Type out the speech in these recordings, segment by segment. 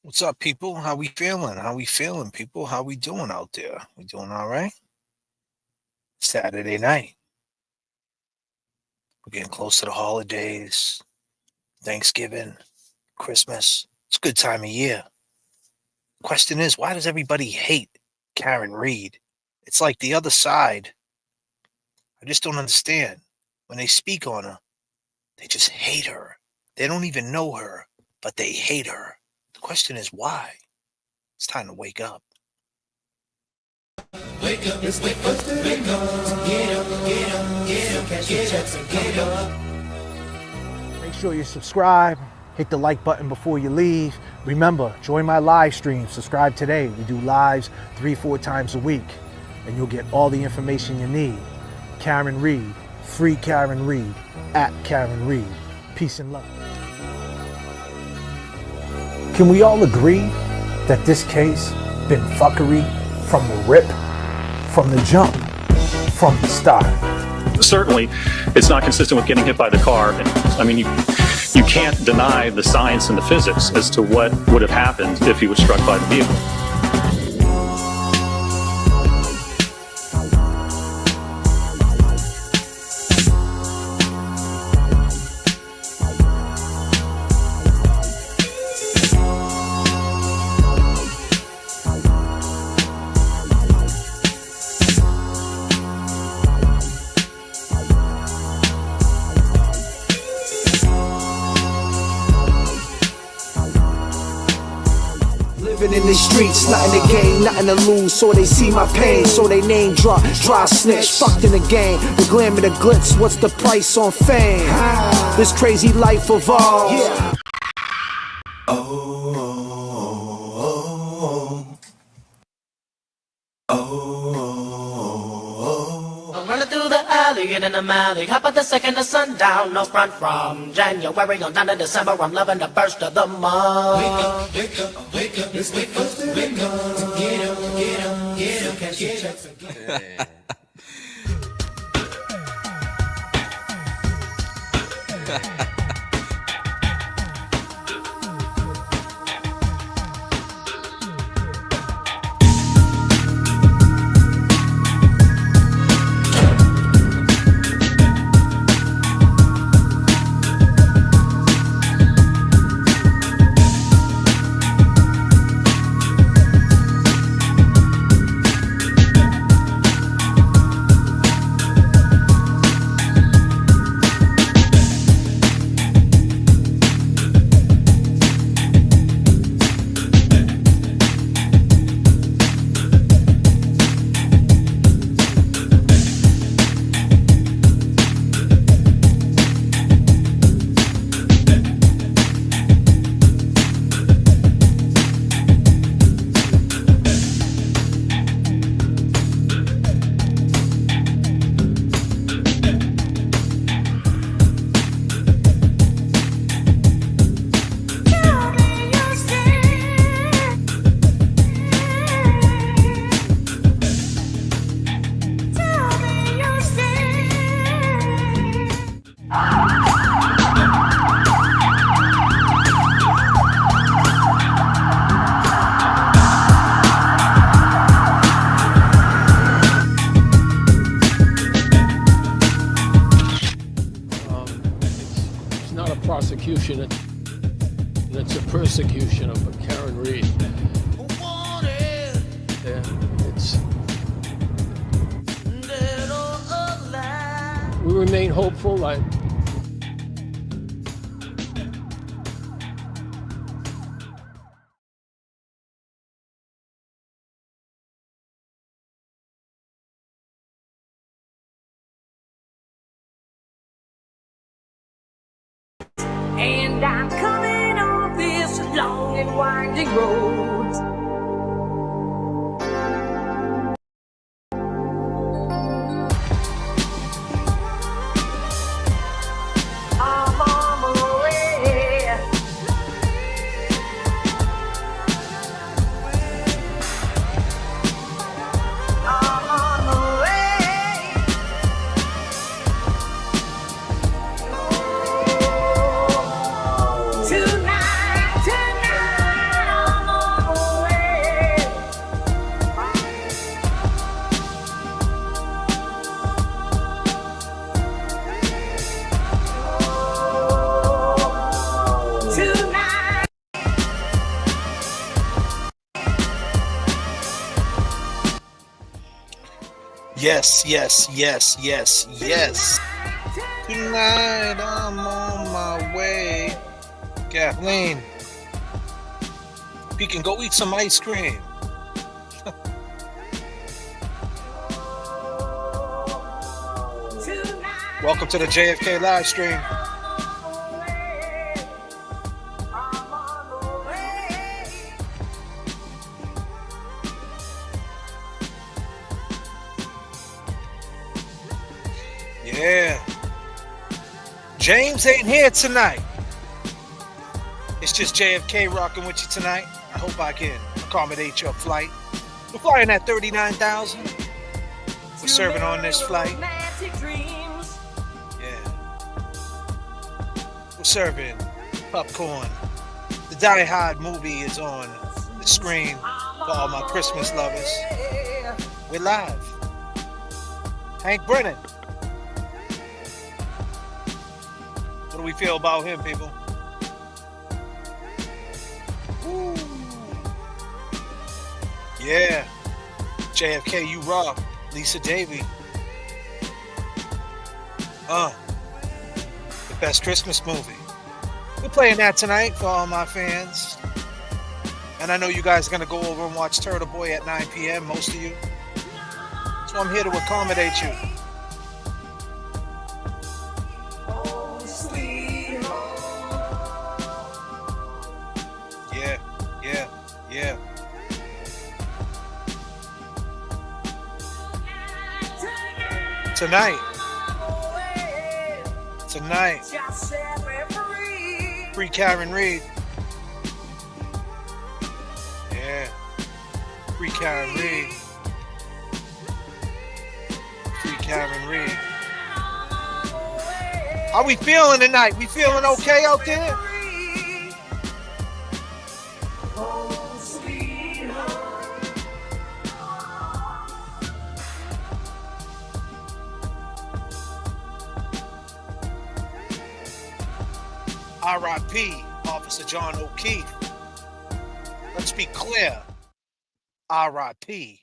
What's up, people? How we feeling? How we feeling, people? How we doing out there? We doing all right? Saturday night. We're getting close to the holidays, Thanksgiving, Christmas. It's a good time of year. Question is, why does everybody hate Karen Reed? It's like the other side. I just don't understand. When they speak on her, they just hate her. They don't even know her, but they hate her. The question is, why? It's time to wake up. Wake up, it's wake up, wake up, get up, cash your checks and get up. Make sure you subscribe, hit the like button before you leave. Remember, join my live stream, subscribe today. We do lives 3-4 times a week, and you'll get all the information you need. Karen Reed, free Karen Reed, at Karen Reed. Peace and love. Can we all agree that this case been fuckery from the rip? From the jump, from the start. Certainly, it's not consistent with getting hit by the car. I mean, you can't deny the science and the physics as to what would have happened if he was struck by the vehicle. Living in the streets, nothing to gain, nothing to lose. So they see my pain, so they name drop, dry snitch. Fucked in the game, the glamour, the glitz. What's the price on fame? This crazy life of ours. Yeah. I'm running through the alley and in the alley. Hop at the second of sundown, no front from January on down to December. I'm loving the burst of the month. Wake up, wake up, it's wake up, wake up. Get up, cash your checks and get up. It's not a prosecution, it's a persecution of Karen Reed. Yeah, we remain hopeful. And I'm coming off this long and winding road. I'm on my way. I'm on my way. Tonight, tonight. Yes, yes, yes, yes, yes. Tonight I'm on my way. Kathleen, you can go eat some ice cream. Welcome to the JFK live stream. Yeah. James ain't here tonight. It's just JFK rocking with you tonight. I hope I can accommodate your flight. We're flying at 39,000. We're serving on this flight. Yeah. We're serving popcorn. The Die Hard movie is on the screen for all my Christmas lovers. We're live. Hank Brennan. What do we feel about him, people? Woo. Yeah. JFK, you rock. Lisa Davy. The best Christmas movie. We're playing that tonight for all my fans. And I know you guys are going to go over and watch Turtle Boy at 9 p.m., most of you. So I'm here to accommodate you. Yeah. Tonight. Free Karen Reed. Yeah. Free Karen Reed. Free Karen Reed. How we feeling tonight? We feeling okay out there? R.I.P. Officer John O'Keefe. Let's be clear. R.I.P.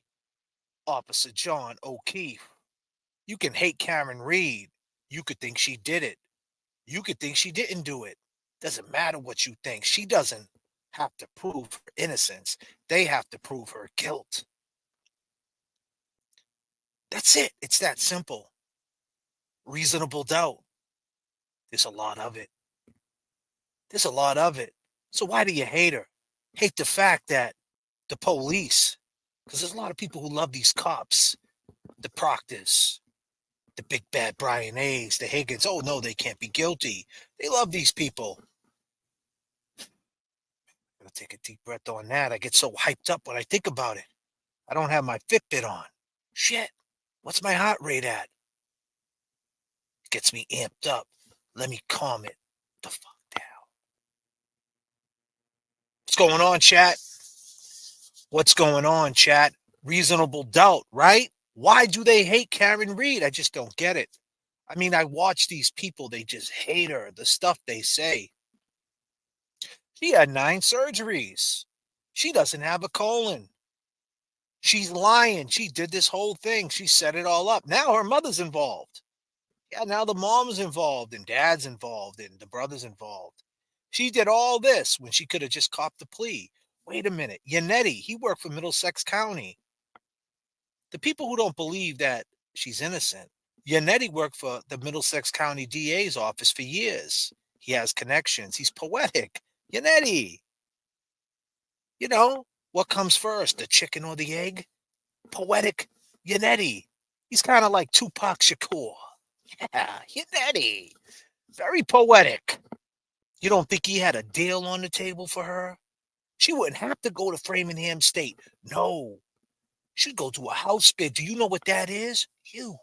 Officer John O'Keefe. You can hate Karen Reed. You could think she did it. You could think she didn't do it. Doesn't matter what you think. She doesn't have to prove her innocence. They have to prove her guilt. That's it. It's that simple. Reasonable doubt. There's a lot of it. There's a lot of it. So why do you hate her? Hate the fact that the police, because there's a lot of people who love these cops, the Proctors, the big bad Brian Hayes, the Higgins. Oh no, they can't be guilty. They love these people. I'm gonna take a deep breath on that. I get so hyped up when I think about it. I don't have my Fitbit on. Shit. What's my heart rate at? Gets me amped up. Let me calm it the fuck down. What's going on, chat? What's going on, chat? Reasonable doubt, right? Why do they hate Karen Reed? I just don't get it. I mean, I watch these people. They just hate her. The stuff they say. She had 9 surgeries. She doesn't have a colon. She's lying. She did this whole thing. She set it all up. Now her mother's involved. Yeah, now the mom's involved and dad's involved and the brother's involved. She did all this when she could have just copped the plea. Wait a minute. Yannetti, he worked for Middlesex County. The people who don't believe that she's innocent, Yannetti worked for the Middlesex County DA's office for years. He has connections. He's poetic. Yannetti. You know, what comes first, the chicken or the egg? Poetic Yannetti. He's kind of like Tupac Shakur. Yeah, Yannetti. Very poetic. You don't think he had a deal on the table for her? She wouldn't have to go to Framingham State. No. She'd go to a house bid. Do you know what that is? You.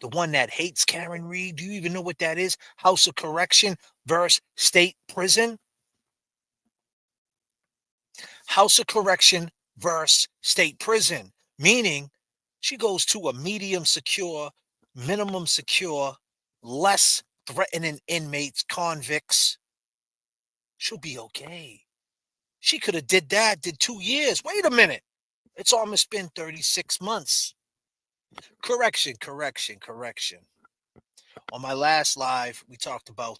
The one that hates Karen Reed. Do you even know what that is? House of Correction versus State Prison. House of Correction versus State Prison. Meaning she goes to a medium secure, minimum secure, less threatening inmates, convicts. She'll be okay. She could have did 2 years. Wait a minute. It's almost been 36 months. Correction. On my last live, we talked about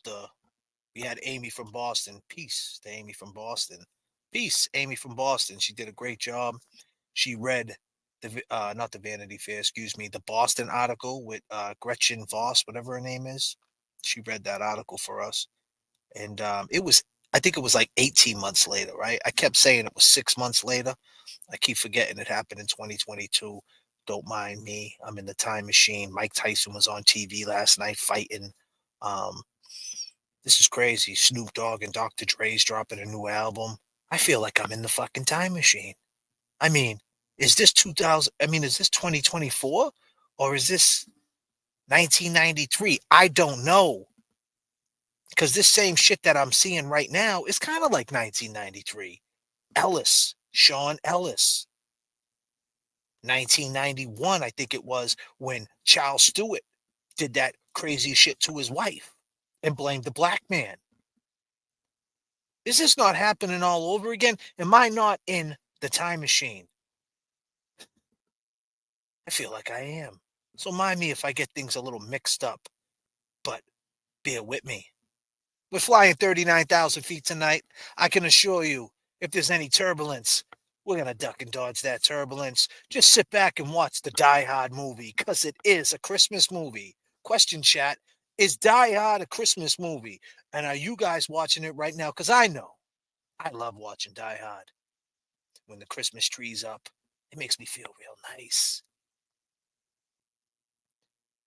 we had Amy from Boston. Peace to Amy from Boston. Peace, Amy from Boston. She did a great job. She read not the Vanity Fair, excuse me, the Boston article with Gretchen Voss, whatever her name is. She read that article for us, and I think it was like 18 months later, right? I kept saying it was 6 months later. I keep forgetting it happened in 2022. Don't mind me. I'm in the time machine. Mike Tyson was on TV last night fighting. Um, this is crazy. Snoop Dogg and Dr. Dre's dropping a new album. I feel like I'm in the fucking time machine. I mean, is this 2000? I mean, is this 2024 or is this 1993? I don't know. Because this same shit that I'm seeing right now is kind of like 1993. Sean Ellis. 1991, I think it was, when Charles Stewart did that crazy shit to his wife and blamed the black man. Is this not happening all over again? Am I not in the time machine? I feel like I am. So mind me if I get things a little mixed up, but bear with me. We're flying 39,000 feet tonight. I can assure you, if there's any turbulence, we're going to duck and dodge that turbulence. Just sit back and watch the Die Hard movie, because it is a Christmas movie. Question chat, is Die Hard a Christmas movie? And are you guys watching it right now? Because I know. I love watching Die Hard. When the Christmas tree's up, it makes me feel real nice.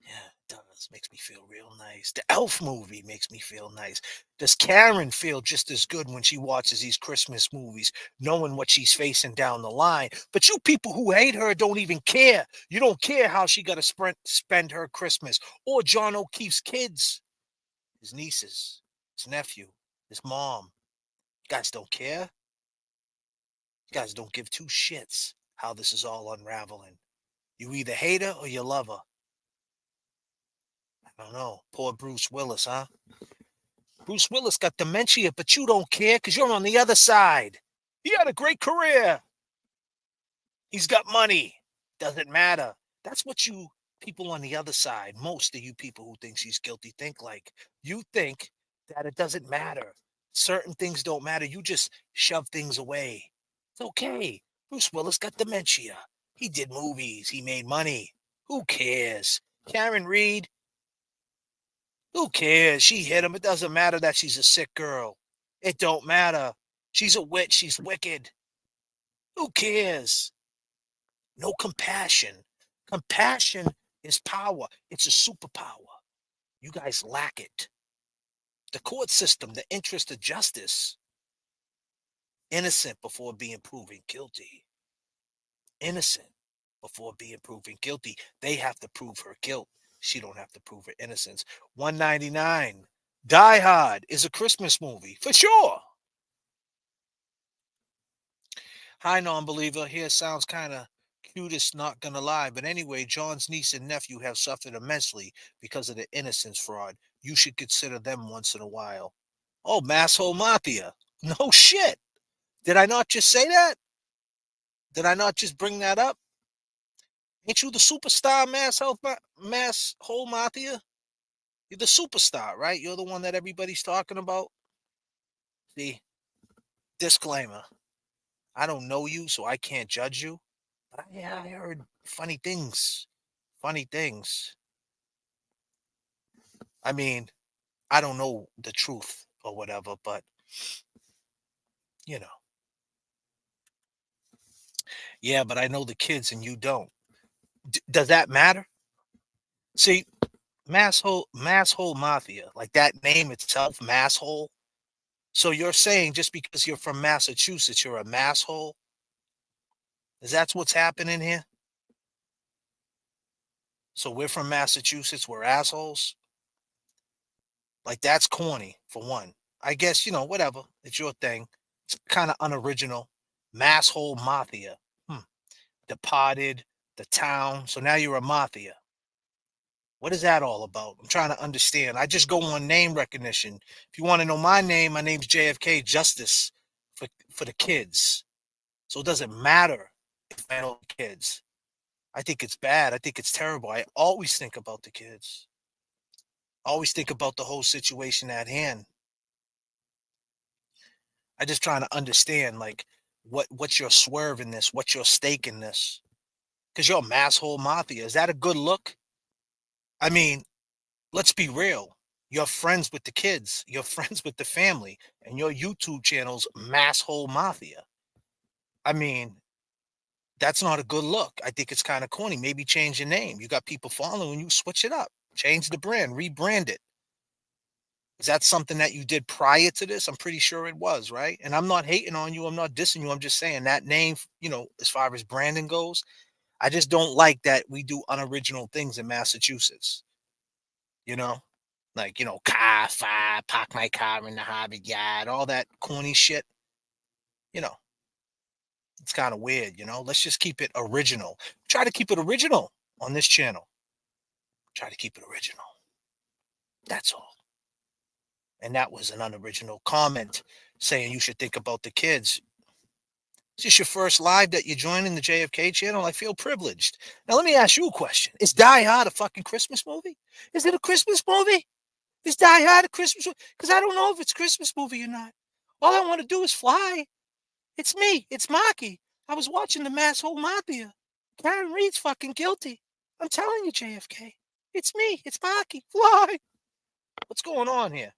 Yeah, it does. Makes me feel real nice. The Elf movie makes me feel nice. Does Karen feel just as good when she watches these Christmas movies, knowing what she's facing down the line? But you people who hate her don't even care. You don't care how she got to spend her Christmas. Or John O'Keefe's kids, his nieces, his nephew, his mom. You guys don't care. You guys don't give two shits how this is all unraveling. You either hate her or you love her. I don't know. Poor Bruce Willis, huh? Bruce Willis got dementia, but you don't care because you're on the other side. He had a great career. He's got money. Doesn't matter. That's what you people on the other side, most of you people who think she's guilty, think like. You think that it doesn't matter. Certain things don't matter. You just shove things away. It's okay. Bruce Willis got dementia. He did movies. He made money. Who cares? Karen Reed, who cares? She hit him. It doesn't matter that she's a sick girl. It don't matter. She's a witch. She's wicked. Who cares? No compassion. Compassion is power. It's a superpower. You guys lack it. The court system, the interest of justice. Innocent before being proven guilty. Innocent before being proven guilty. They have to prove her guilt. She don't have to prove her innocence. 199. Die Hard is a Christmas movie for sure. Hi, non-believer. Here sounds kind of cutest, not gonna lie. But anyway, John's niece and nephew have suffered immensely because of the innocence fraud. You should consider them once in a while. Oh, Masshole Mafia. No shit. Did I not just say that? Did I not just bring that up? Ain't you the superstar, Masshole Mafia? You're the superstar, right? You're the one that everybody's talking about. See, disclaimer. I don't know you, so I can't judge you. But I heard funny things. Funny things. I mean, I don't know the truth or whatever, but you know. Yeah, but I know the kids and you don't. Does that matter? See, masshole mafia, like that name itself, masshole. So you're saying just because you're from Massachusetts, you're a masshole? Is that what's happening here? So we're from Massachusetts, we're assholes? Like that's corny, for one. I guess, whatever. It's your thing. It's kind of unoriginal. Masshole mafia. Departed, the town. So now you're a mafia. What is that all about? I'm trying to understand. I just go on name recognition. If you want to know my name's J.F.K. Justice for the kids. So it doesn't matter if I know the kids. I think it's bad. I think it's terrible. I always think about the kids. I always think about the whole situation at hand. I just trying to understand, like, what's your swerve in this? What's your stake in this? Because you're a masshole mafia. Is that a good look? I mean, let's be real. You're friends with the kids. You're friends with the family. And your YouTube channel's masshole mafia. I mean, that's not a good look. I think it's kind of corny. Maybe change your name. You got people following you, switch it up. Change the brand, rebrand it. Is that something that you did prior to this? I'm pretty sure it was, right? And I'm not hating on you. I'm not dissing you. I'm just saying that name, as far as branding goes, I just don't like that we do unoriginal things in Massachusetts. You know, like, car, fire, park my car in the Harvard yard, all that corny shit. You know, it's kind of weird. Let's just keep it original. Try to keep it original on this channel. Try to keep it original. That's all. And that was an unoriginal comment saying you should think about the kids. Is this your first live that you're joining the JFK channel? I feel privileged. Now, let me ask you a question. Is Die Hard a fucking Christmas movie? Is it a Christmas movie? Is Die Hard a Christmas movie? Because I don't know if it's a Christmas movie or not. All I want to do is fly. It's me. It's Maki. I was watching the Masshole Mafia. Karen Reed's fucking guilty. I'm telling you, JFK. It's me. It's Maki. Fly. What's going on here?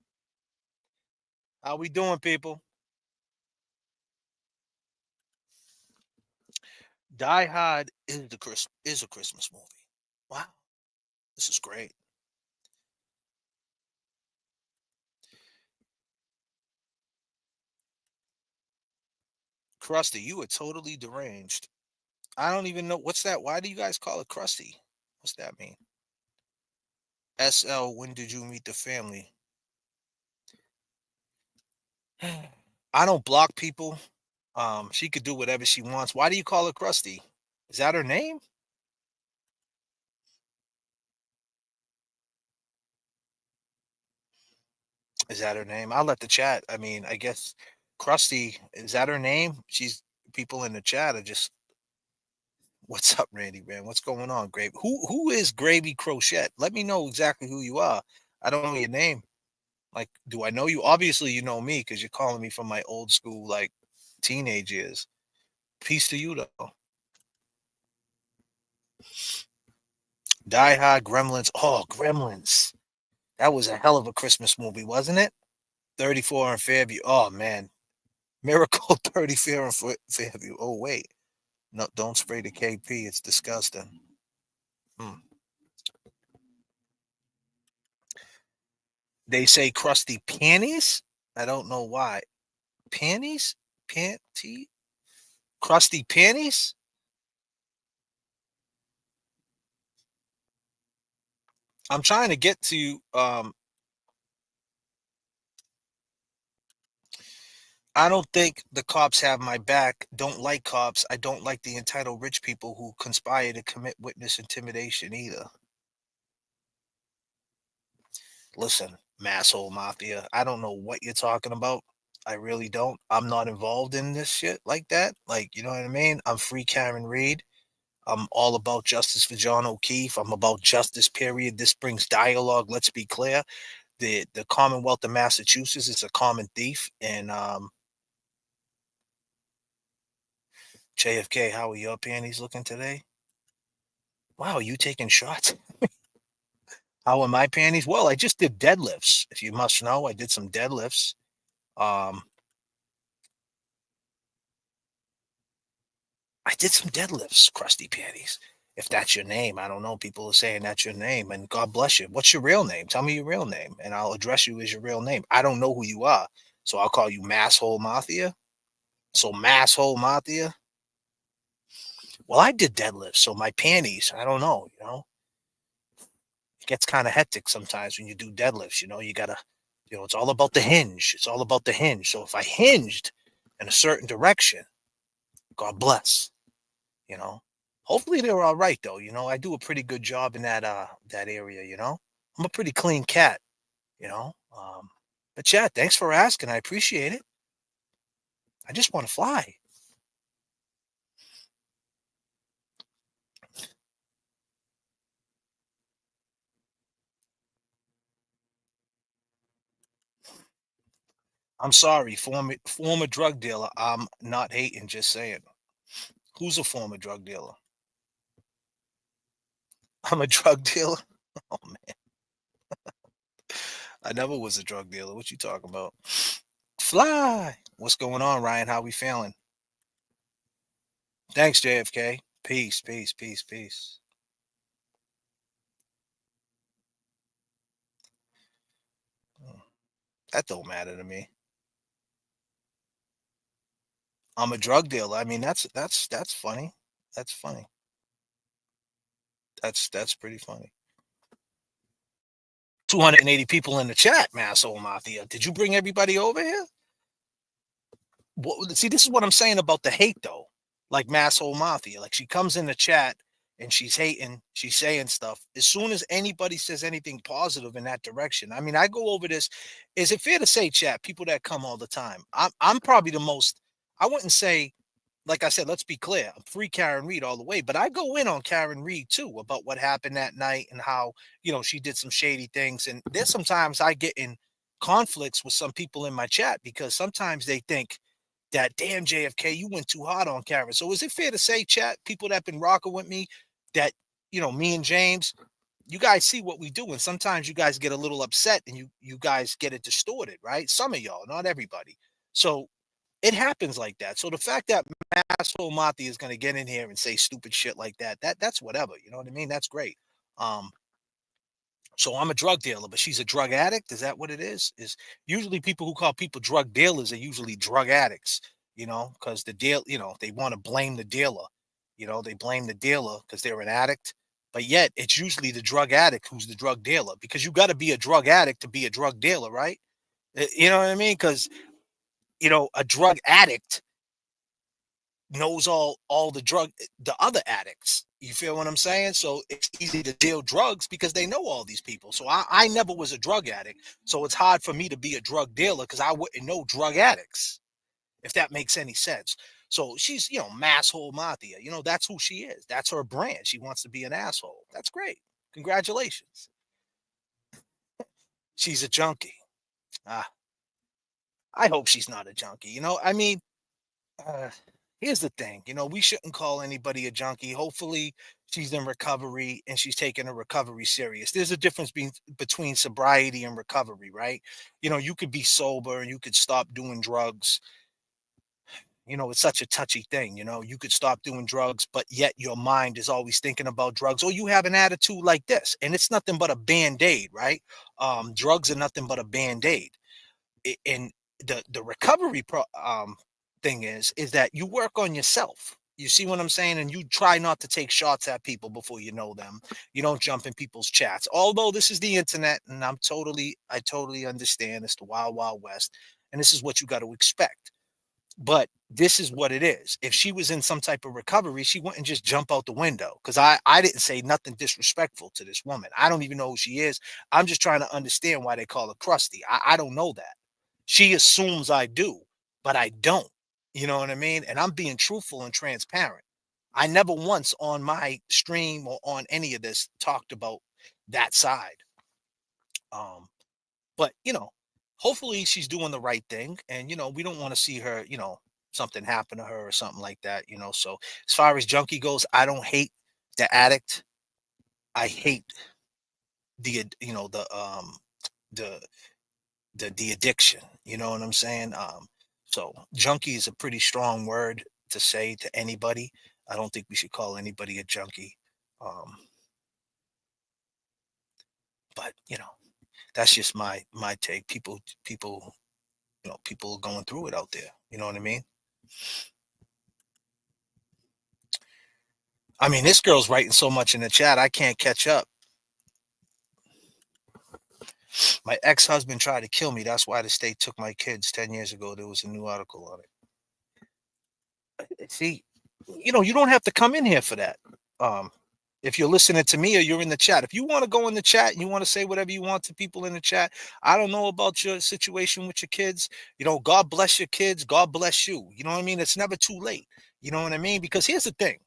How we doing, people? Die Hard is a Christmas movie. Wow, this is great. Krusty, you are totally deranged. I don't even know what's that. Why do you guys call it Krusty? What's that mean? SL, when did you meet the family? I don't block people. She could do whatever she wants. Why do you call her Krusty? Is that her name? Is that her name? I'll let the chat. I mean, I guess Krusty, is that her name? People in the chat are just, what's up, Randy, man? What's going on, Gravy? Who is Gravy Crochet? Let me know exactly who you are. I don't know your name. Like, do I know you? Obviously, you know me because you're calling me from my old school, like, teenage years. Peace to you, though. Die Hard, Gremlins. Oh, Gremlins. That was a hell of a Christmas movie, wasn't it? 34 in Fairview. Oh, man. Miracle 34 in Fairview. Oh, wait. No, don't spray the KP. It's disgusting. They say crusty panties. I don't know why. Panties? Panty? Crusty panties? I'm trying to get to I don't think the cops have my back. Don't like cops. I don't like the entitled rich people who conspire to commit witness intimidation either. Listen, masshole mafia. I don't know what you're talking about. I really don't. I'm not involved in this shit like that. Like, you know what I mean? I'm free Karen Reed. I'm all about justice for John O'Keefe. I'm about justice, period. This brings dialogue. Let's be clear. The Commonwealth of Massachusetts is a common thief. And JFK, how are your panties looking today? Wow, you taking shots? How are my panties? Well, I just did deadlifts. If you must know, I did some deadlifts. I did some deadlifts, crusty panties. If that's your name, I don't know. People are saying that's your name, and God bless you. What's your real name? Tell me your real name, and I'll address you as your real name. I don't know who you are, so I'll call you Masshole Mafia. So Masshole Mafia. Well, I did deadlifts, so my panties. I don't know. It gets kind of hectic sometimes when you do deadlifts. You gotta, it's all about the hinge. It's all about the hinge. So if I hinged in a certain direction, God bless. Hopefully they're all right though. I do a pretty good job in that area. I'm a pretty clean cat, you know. But yeah, thanks for asking. I appreciate it. I just want to fly. I'm sorry, former drug dealer. I'm not hating, just saying. Who's a former drug dealer? I'm a drug dealer. Oh man, I never was a drug dealer. What you talking about? Fly. What's going on, Ryan? How we feeling? Thanks, J.F.K. Peace, peace, peace, peace. That don't matter to me. I'm a drug dealer. I mean, that's funny. That's funny. That's pretty funny. 280 people in the chat, Masso Mafia. Did you bring everybody over here? See, this is what I'm saying about the hate, though. Like Masshole Mafia, like she comes in the chat and she's hating, she's saying stuff. As soon as anybody says anything positive in that direction, I mean, I go over this. Is it fair to say, chat, people that come all the time? I'm probably the most. I wouldn't say, like I said, let's be clear. I'm free Karen Reed all the way, but I go in on Karen Reed too about what happened that night and how she did some shady things. And there's sometimes I get in conflicts with some people in my chat because sometimes they think that damn JFK, you went too hard on Karen. So is it fair to say, chat, people that been rocking with me, that me and James, you guys see what we do, and sometimes you guys get a little upset and you guys get it distorted, right? Some of y'all, not everybody. So it happens like that. So the fact that Masshole Mati is going to get in here and say stupid shit like that's whatever. You know what I mean? That's great. Um, so I'm a drug dealer, but she's a drug addict. Is that what it is? Is usually people who call people drug dealers are usually drug addicts, because the deal, they want to blame the dealer. They blame the dealer because they're an addict. But yet it's usually the drug addict who's the drug dealer because you got to be a drug addict to be a drug dealer, right? You know what I mean? Because a drug addict knows all the other addicts. You feel what I'm saying? So it's easy to deal drugs because they know all these people. So I never was a drug addict. So it's hard for me to be a drug dealer because I wouldn't know drug addicts, if that makes any sense. So she's, Masshole Mafia. That's who she is. That's her brand. She wants to be an asshole. That's great. Congratulations. She's a junkie. Ah, I hope she's not a junkie. I mean, uh, here's the thing, we shouldn't call anybody a junkie. Hopefully, she's in recovery and she's taking her recovery serious. There's a difference between sobriety and recovery, right? You could be sober and you could stop doing drugs. It's such a touchy thing. You could stop doing drugs, but yet your mind is always thinking about drugs, or you have an attitude like this, and it's nothing but a band-aid, right? Drugs are nothing but a band-aid. And the recovery thing is that you work on yourself. You see what I'm saying? And you try not to take shots at people before you know them. You don't jump in people's chats. Although this is the internet, and I totally understand it's the wild, wild west, and this is what you got to expect. But this is what it is. If she was in some type of recovery, she wouldn't just jump out the window. Because I didn't say nothing disrespectful to this woman. I don't even know who she is. I'm just trying to understand why they call her crusty. I don't know that. She assumes I do, but I don't. You know what I mean? And I'm being truthful and transparent. I never once on my stream or on any of this talked about that side. But hopefully she's doing the right thing. And we don't want to see her, something happen to her or something like that. So as far as junkie goes, I don't hate the addict. I hate the the addiction. You know what I'm saying? So junkie is a pretty strong word to say to anybody. I don't think we should call anybody a junkie. Um, but that's just my take. People, people going through it out there. You know what I mean? I mean, this girl's writing so much in the chat, I can't catch up. My ex-husband tried to kill me. That's why the state took my kids 10 years ago. There was a new article on it. See, you don't have to come in here for that. if you're listening to me or you're in the chat, if you want to go in the chat and you want to say whatever you want to people in the chat, I don't know about your situation with your kids. God bless your kids. God bless you. You know what I mean? It's never too late. You know what I mean? Because here's the thing.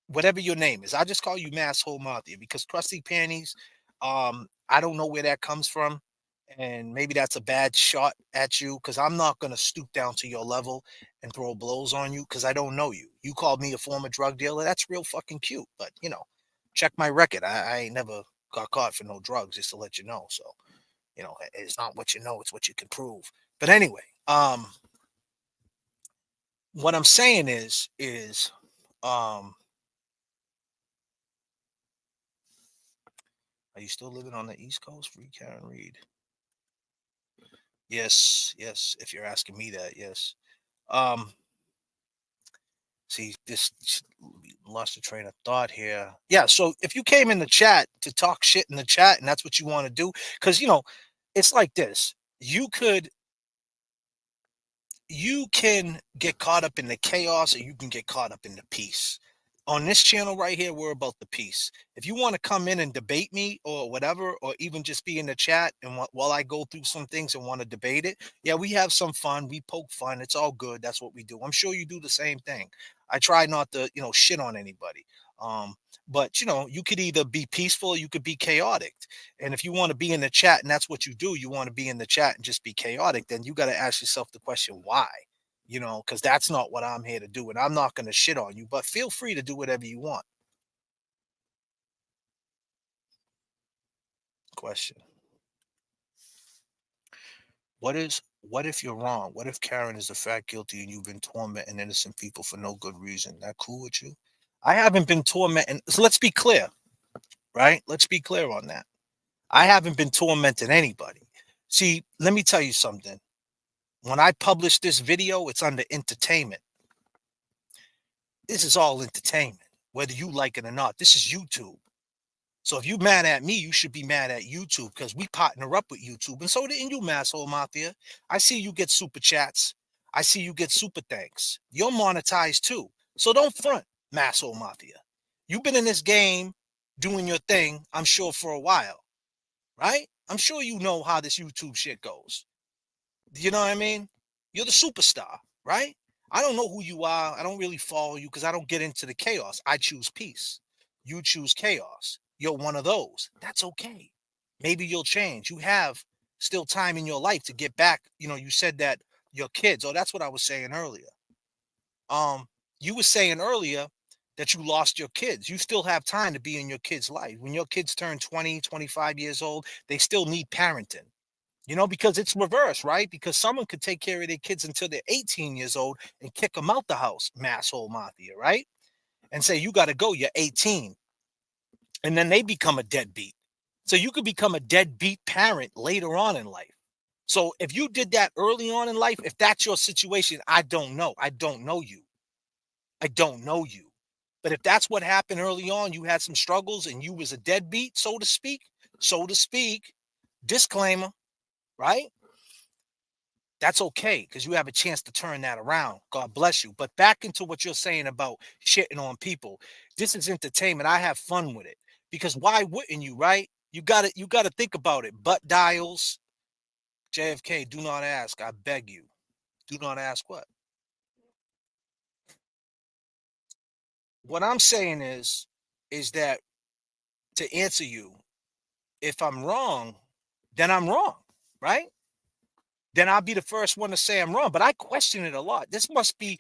Whatever your name is, I just call you Masshole Mafia because crusty panties, I don't know where that comes from. And maybe that's a bad shot at you because I'm not going to stoop down to your level and throw blows on you because I don't know you. You called me a former drug dealer. That's real fucking cute. But, check my record. I ain't never got caught for no drugs, just to let you know. So, it's not what you know, it's what you can prove. But anyway, what I'm saying is, are you still living on the East Coast? Free Karen Reed. Yes, yes. If you're asking me that, yes. Um, see, this lost the train of thought here. Yeah, so if you came in the chat to talk shit in the chat, and that's what you want to do, because it's like this. You can get caught up in the chaos or you can get caught up in the peace. On this channel right here, we're about the peace. If you want to come in and debate me or whatever, or even just be in the chat and while I go through some things and want to debate it, yeah, we have some fun. We poke fun. It's all good. That's what we do. I'm sure you do the same thing. I try not to, shit on anybody. But you could either be peaceful or you could be chaotic. And if you want to be in the chat and that's what you do, you want to be in the chat and just be chaotic, then you got to ask yourself the question, why? Because that's not what I'm here to do. And I'm not going to shit on you, but feel free to do whatever you want. Question. What if you're wrong? What if Karen is a fact guilty and you've been tormenting innocent people for no good reason? That cool with you? I haven't been tormenting. So let's be clear, right? Let's be clear on that. I haven't been tormenting anybody. See, let me tell you something. When I publish this video, it's under entertainment. This is all entertainment, whether you like it or not. This is YouTube. So if you're mad at me, you should be mad at YouTube because we partner up with YouTube. And so didn't you, Masshole Mafia. I see you get super chats. I see you get super thanks. You're monetized too. So don't front, Masshole Mafia. You've been in this game doing your thing, I'm sure, for a while, right? I'm sure you know how this YouTube shit goes. You know what I mean? You're the superstar, right? I don't know who you are. I don't really follow you because I don't get into the chaos. I choose peace. You choose chaos. You're one of those. That's okay. Maybe you'll change. You have still time in your life to get back. You said that your kids. Oh, that's what I was saying earlier. You were saying earlier that you lost your kids. You still have time to be in your kids' life. When your kids turn 20, 25 years old, they still need parenting. Because it's reverse, right? Because someone could take care of their kids until they're 18 years old and kick them out the house, Masshole Mafia, right? And say, you got to go, you're 18. And then they become a deadbeat. So you could become a deadbeat parent later on in life. So if you did that early on in life, if that's your situation, I don't know. I don't know you. I don't know you. But if that's what happened early on, you had some struggles and you was a deadbeat, so to speak, disclaimer, right? That's okay because you have a chance to turn that around. God bless you. But back into what you're saying about shitting on people. This is entertainment. I have fun with it because why wouldn't you, right? You got to think about it. Butt dials. JFK, do not ask. I beg you. Do not ask what? What I'm saying is that to answer you, if I'm wrong, then I'm wrong, right? Then I'll be the first one to say I'm wrong. But I question it a lot. This must be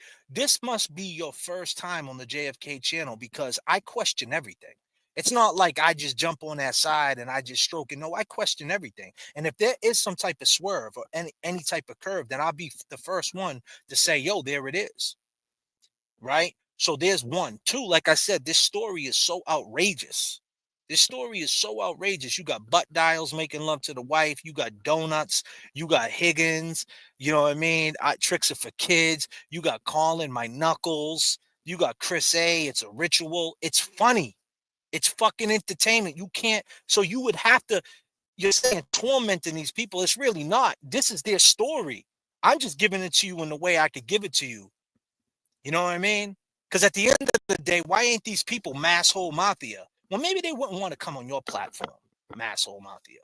your first time on the JFK channel because I question everything. It's not like I just jump on that side and I just stroke it. No, I question everything. And if there is some type of swerve or any type of curve, then I'll be the first one to say, yo, there it is. Right? So there's one. Two, like I said, this story is so outrageous. This story is so outrageous. You got butt dials making love to the wife. You got donuts. You got Higgins. You know what I mean? Tricks are for kids. You got Calling My Knuckles. You got Chris A. It's a ritual. It's funny. It's fucking entertainment. You can't. So you would have to. You're saying tormenting these people. It's really not. This is their story. I'm just giving it to you in the way I could give it to you. You know what I mean? Because at the end of the day, why ain't these people masshole mafia? Well, maybe they wouldn't want to come on your platform, masshole mafia.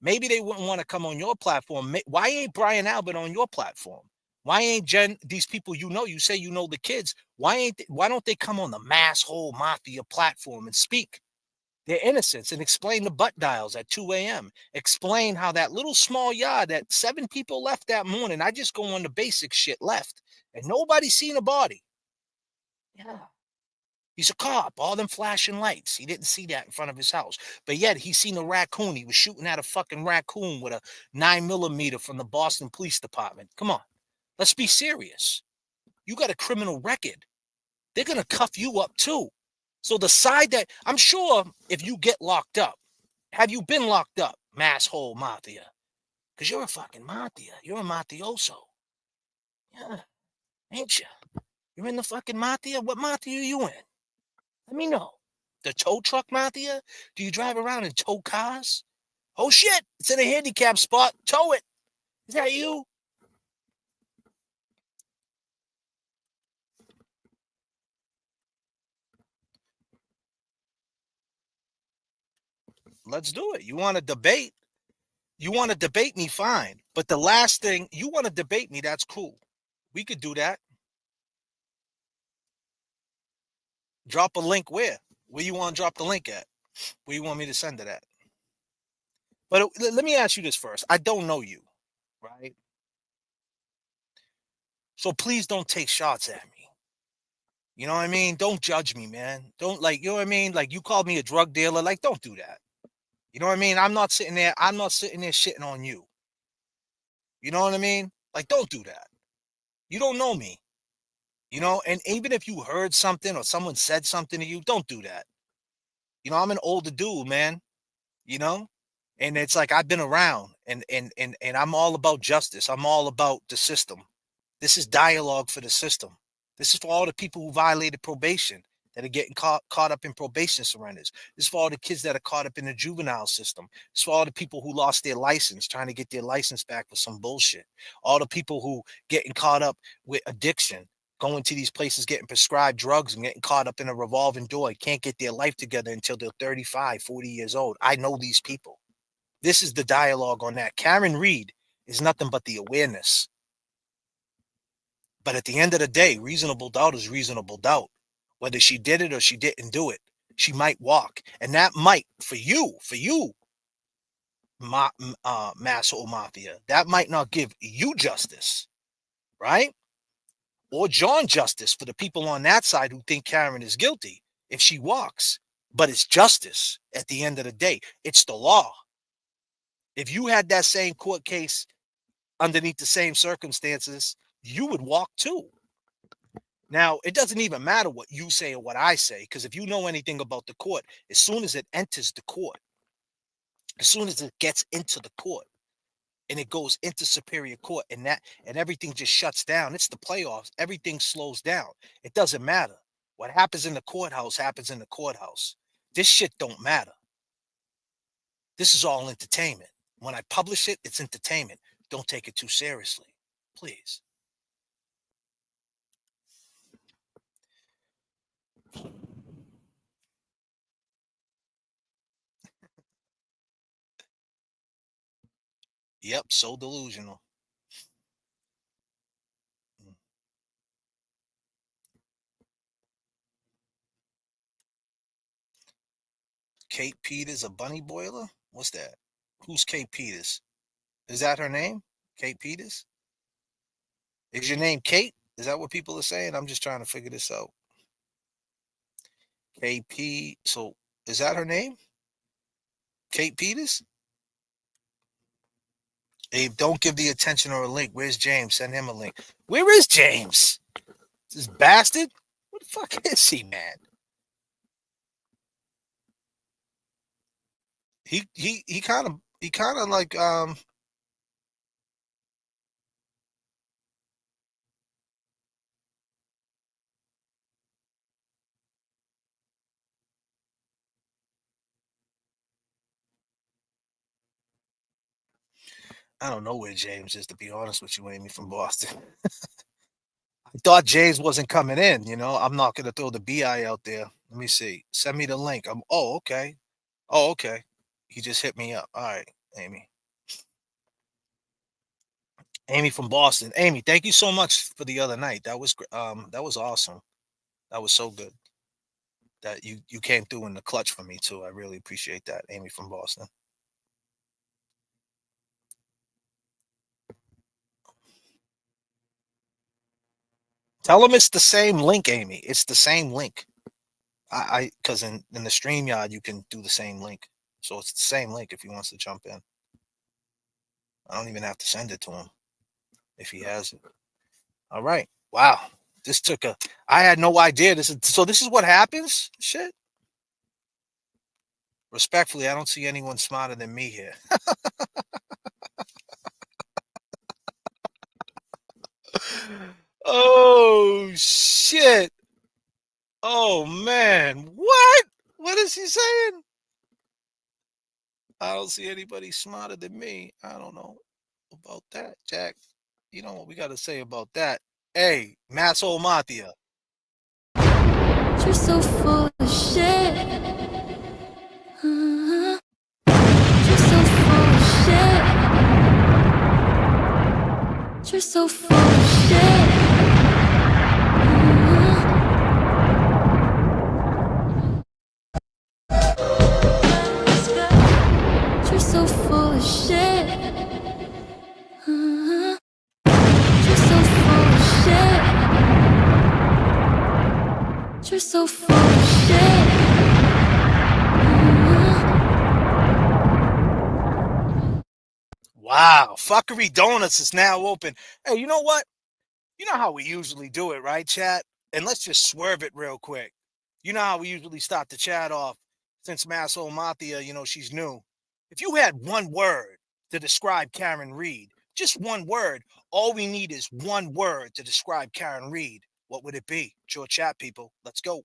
Maybe they wouldn't want to come on your platform. Why ain't Brian Albert on your platform? Why ain't these people you say you know the kids? Why don't they come on the masshole mafia platform and speak their innocence and explain the butt dials at 2 a.m.? Explain how that little small yard that 7 people left that morning, I just go on the basic shit, left, and nobody seen a body. Yeah. He's a cop, all them flashing lights. He didn't see that in front of his house. But yet he seen a raccoon. He was shooting at a fucking raccoon with a 9mm from the Boston Police Department. Come on. Let's be serious. You got a criminal record. They're going to cuff you up too. So the side that, I'm sure if you get locked up, have you been locked up, masshole mafia? Because you're a fucking mafia. You're a mafioso. Yeah, ain't you? You're in the fucking mafia? What mafia are you in? Let me know. The tow truck mafia? Do you drive around and tow cars? Oh shit, it's in a handicap spot. Tow it. Is that you? Let's do it. You want to debate? You want to debate me? Fine. But the last thing, you want to debate me, that's cool. We could do that. Drop a link where? Where you want to drop the link at? Where you want me to send it at? But let me ask you this first. I don't know you, right? So please don't take shots at me. You know what I mean? Don't judge me, man. Don't, like, you know what I mean? Like, you called me a drug dealer. Like, don't do that. You know what I mean? I'm not sitting there shitting on you. You know what I mean? Like, don't do that. You don't know me. You know, and even if you heard something or someone said something to you, don't do that. You know, I'm an older dude, man. You know? And it's like I've been around, and I'm all about justice. I'm all about the system. This is dialogue for the system. This is for all the people who violated probation that are getting caught up in probation surrenders. This is for all the kids that are caught up in the juvenile system. It's for all the people who lost their license, trying to get their license back for some bullshit. All the people who getting caught up with addiction, going to these places, getting prescribed drugs and getting caught up in a revolving door, can't get their life together until they're 35, 40 years old. I know these people. This is the dialogue on that. Karen Reed is nothing but the awareness. But at the end of the day, reasonable doubt is reasonable doubt. Whether she did it or she didn't do it, she might walk. And that might, for you, masshole mafia, that might not give you justice, right? Or John justice for the people on that side who think Karen is guilty if she walks. But it's justice at the end of the day. It's the law. If you had that same court case underneath the same circumstances, you would walk too. Now, it doesn't even matter what you say or what I say, because if you know anything about the court, as soon as it enters the court, as soon as it gets into the court and it goes into superior court, and everything just shuts down, it's the playoffs, everything slows down. It doesn't matter. What happens in the courthouse happens in the courthouse. This shit don't matter. This is all entertainment. When I publish it, it's entertainment. Don't take it too seriously, please. Yep, so delusional. Kate Peters, a bunny boiler? What's that? Who's Kate Peters? Is that her name? Kate Peters? Is your name Kate? Is that what people are saying? I'm just trying to figure this out. KP. So is that her name? Kate Peters? Abe, don't give the attention or a link. Where's James? Send him a link. Where is James? This bastard? What the fuck is he, man? He kind of like I don't know where James is, to be honest with you, Amy, from Boston. thought Jays wasn't coming in. You know, I'm not gonna throw the BI out there. Let me see. Send me the link. Oh, okay. Oh, okay. He just hit me up. All right, Amy. Amy from Boston. Amy, thank you so much for the other night. That was awesome. That was so good. That you came through in the clutch for me too. I really appreciate that, Amy from Boston. Tell them it's the same link, Amy. It's the same link. I because in the StreamYard you can do the same link. So it's the same link if he wants to jump in. I don't even have to send it to him if he has it. All right. Wow. This took a I had no idea. This is what happens? Shit. Respectfully, I don't see anyone smarter than me here. Oh shit. Oh man. What? What is he saying? I don't see anybody smarter than me. I don't know about that, Jack. You know what we got to say about that? Hey, Masso Matia. You're so full of shit. You're so full of shit. You're so full of shit. You're so full of shit. You're so full of shit. You're so full of shit. Wow, Fuckery Donuts is now open. Hey, you know what? You know how we usually do it, right, chat? And let's just swerve it real quick. You know how we usually start the chat off since Masso Matia, you know, she's new. If you had one word to describe Karen Reed, just one word, all we need is one word to describe Karen Reed. What would it be? It's your chat, people. Let's go.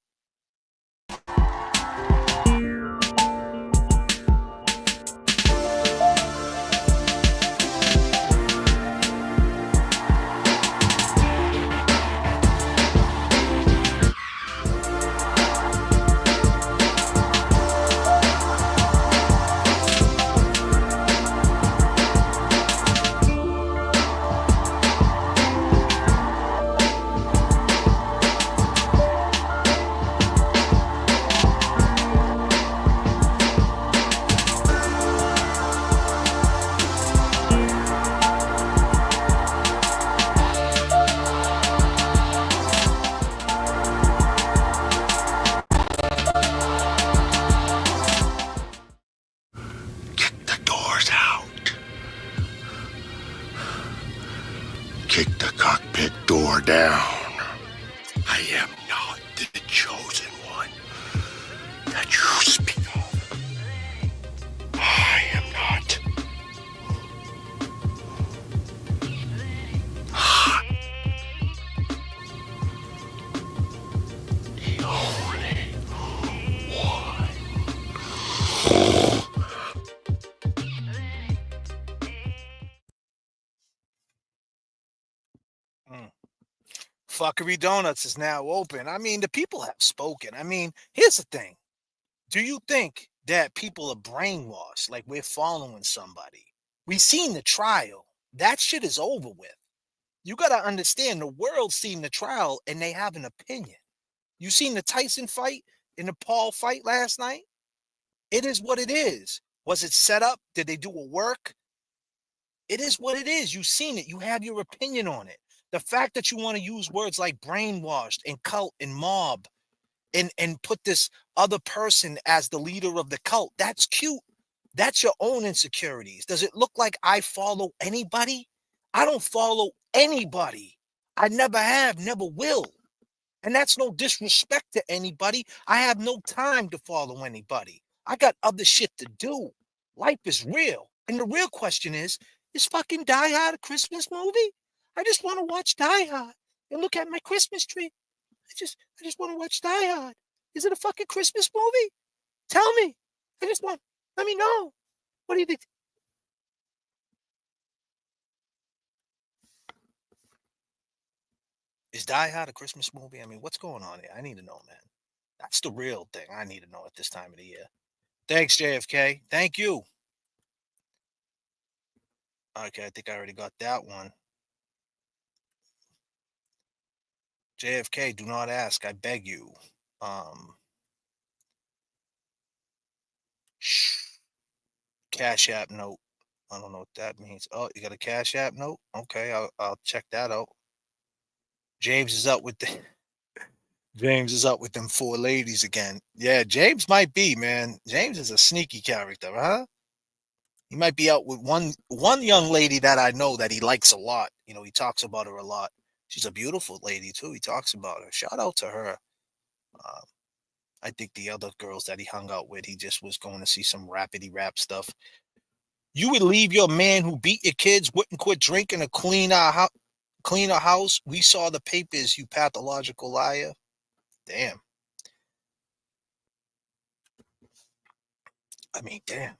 Kick the cockpit door down. I am not the chosen one that you speak of. I am not. The only one. Fuckery Donuts is now open. I mean, the people have spoken. I mean, here's the thing. Do you think that people are brainwashed like we're following somebody? We've seen the trial. That shit is over with. You got to understand the world's seen the trial and they have an opinion. You seen the Tyson fight and the Paul fight last night? It is what it is. Was it set up? Did they do a work? It is what it is. You've seen it. You have your opinion on it. The fact that you want to use words like brainwashed and cult and mob and put this other person as the leader of the cult, that's cute. That's your own insecurities. Does it look like I follow anybody? I don't follow anybody. I never have, never will. And that's no disrespect to anybody. I have no time to follow anybody. I got other shit to do. Life is real. And the real question is fucking Die Hard a Christmas movie? I just want to watch Die Hard and look at my Christmas tree. I just want to watch Die Hard. Is it a fucking Christmas movie? Tell me. Let me know. What do you think? Is Die Hard a Christmas movie? I mean, what's going on here? I need to know, man. That's the real thing. I need to know at this time of the year. Thanks, JFK. Thank you. Okay, I think I already got that one. JFK, do not ask. I beg you. Um, Cash App note. I don't know what that means. Oh, you got a Cash App note? Okay, I'll check that out. James is up with the James is up with them four ladies again. Yeah, James might be, man. James is a sneaky character, huh? He might be out with one young lady that I know that he likes a lot. You know, he talks about her a lot. She's a beautiful lady too. He talks about her. Shout out to her. Um, I think the other girls that he hung out with, he just was going to see some rapidy rap stuff. You would leave your man who beat your kids, wouldn't quit drinking, to clean our house. We saw the papers, you pathological liar. Damn. I mean, damn.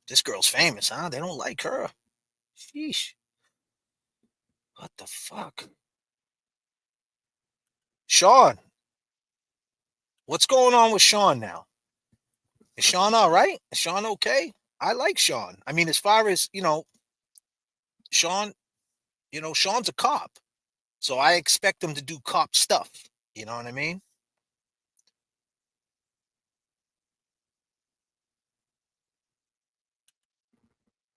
This girl's famous, huh? They don't like her. Sheesh. What the fuck? Sean. What's going on with Sean now? Is Sean all right? Is Sean okay? I like Sean. I mean, as far as, Sean, Sean's a cop. So I expect him to do cop stuff. You know what I mean?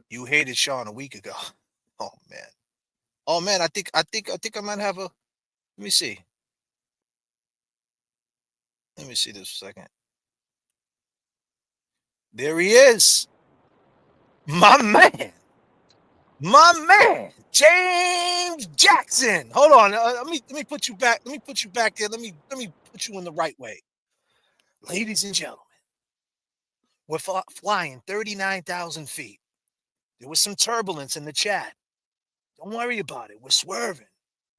You hated Sean a week ago. Oh man. Oh man, I might have a let me see. Let me see this for a second. There he is. My man. My man. James Jackson. Hold on. Let me put you back. Let me put you back there. Let me put you in the right way. Ladies and gentlemen, we're flying 39,000 feet. There was some turbulence in the chat. Don't worry about it. We're swerving.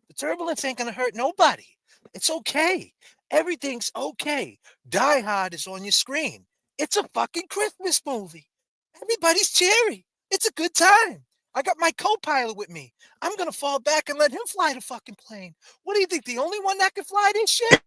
The turbulence ain't going to hurt nobody. It's okay. Everything's okay. Die Hard is on your screen. It's a fucking Christmas movie. Everybody's cheery. It's a good time. I got my co-pilot with me. I'm going to fall back and let him fly the fucking plane. What do you think? The only one that can fly this shit?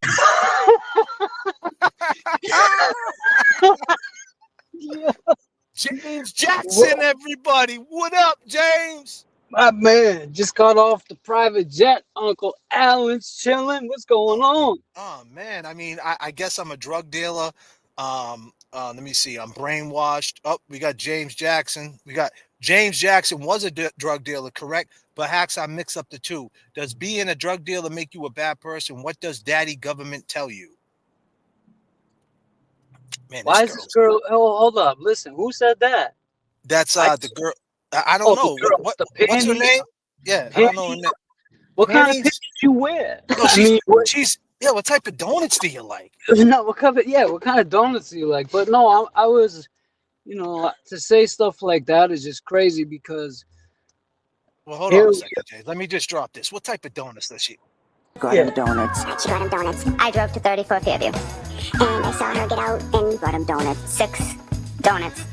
James Jackson, everybody. What up, James? My man just got off the private jet. Uncle Alan's chilling. What's going on? Oh man, I mean, I guess I'm a drug dealer. Let me see. I'm brainwashed. Oh, we got James Jackson. We got James Jackson was a drug dealer, correct? Perhaps I mix up the two. Does being a drug dealer make you a bad person? What does daddy government tell you? Man, Why is this girl? Oh, hold up. Listen, who said that? That's I, the girl. I don't oh, the know. girl, the What's her panty. name? Yeah, I don't know her Panty. name. What kind of Panties? panties you wear? No, I mean, what, she's yeah. What type of donuts do you like? no, what kind of yeah, what kind of donuts do you like? But no, I was, to say stuff like that is just crazy because Well, hold on here, a second, Jay. Let me just drop this. What type of donuts does she? got him donuts. She got him donuts. I drove to 34 Fairview, and I saw her get out and got him donuts. 6 donuts.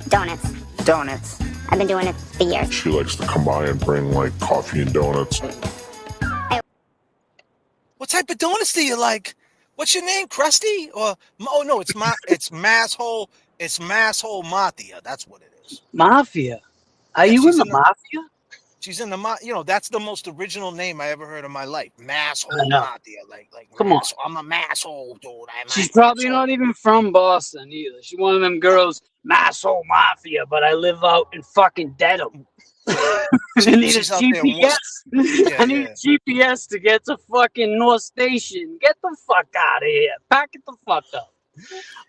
Donuts. I've been doing it for years. She likes to come by and bring like coffee and donuts. What type of donuts do you like? What's your name, Krusty? Or oh no, it's Masshole. It's Masshole Mafia. That's what it is. Mafia. Are Yeah, you in she's the in the. mafia? She's in the. That's the most original name I ever heard in my life. I Masshole know. Mafia. Like Come on. I'm a masshole, dude. I'm She's a probably masshole. not even from Boston either. She's one of them girls, Masshole Mafia, but I live out in fucking Dedham. I need a She's out there in GPS. Yeah, I need a GPS to get to fucking North Station. Get the fuck out of here. Pack it the fuck up.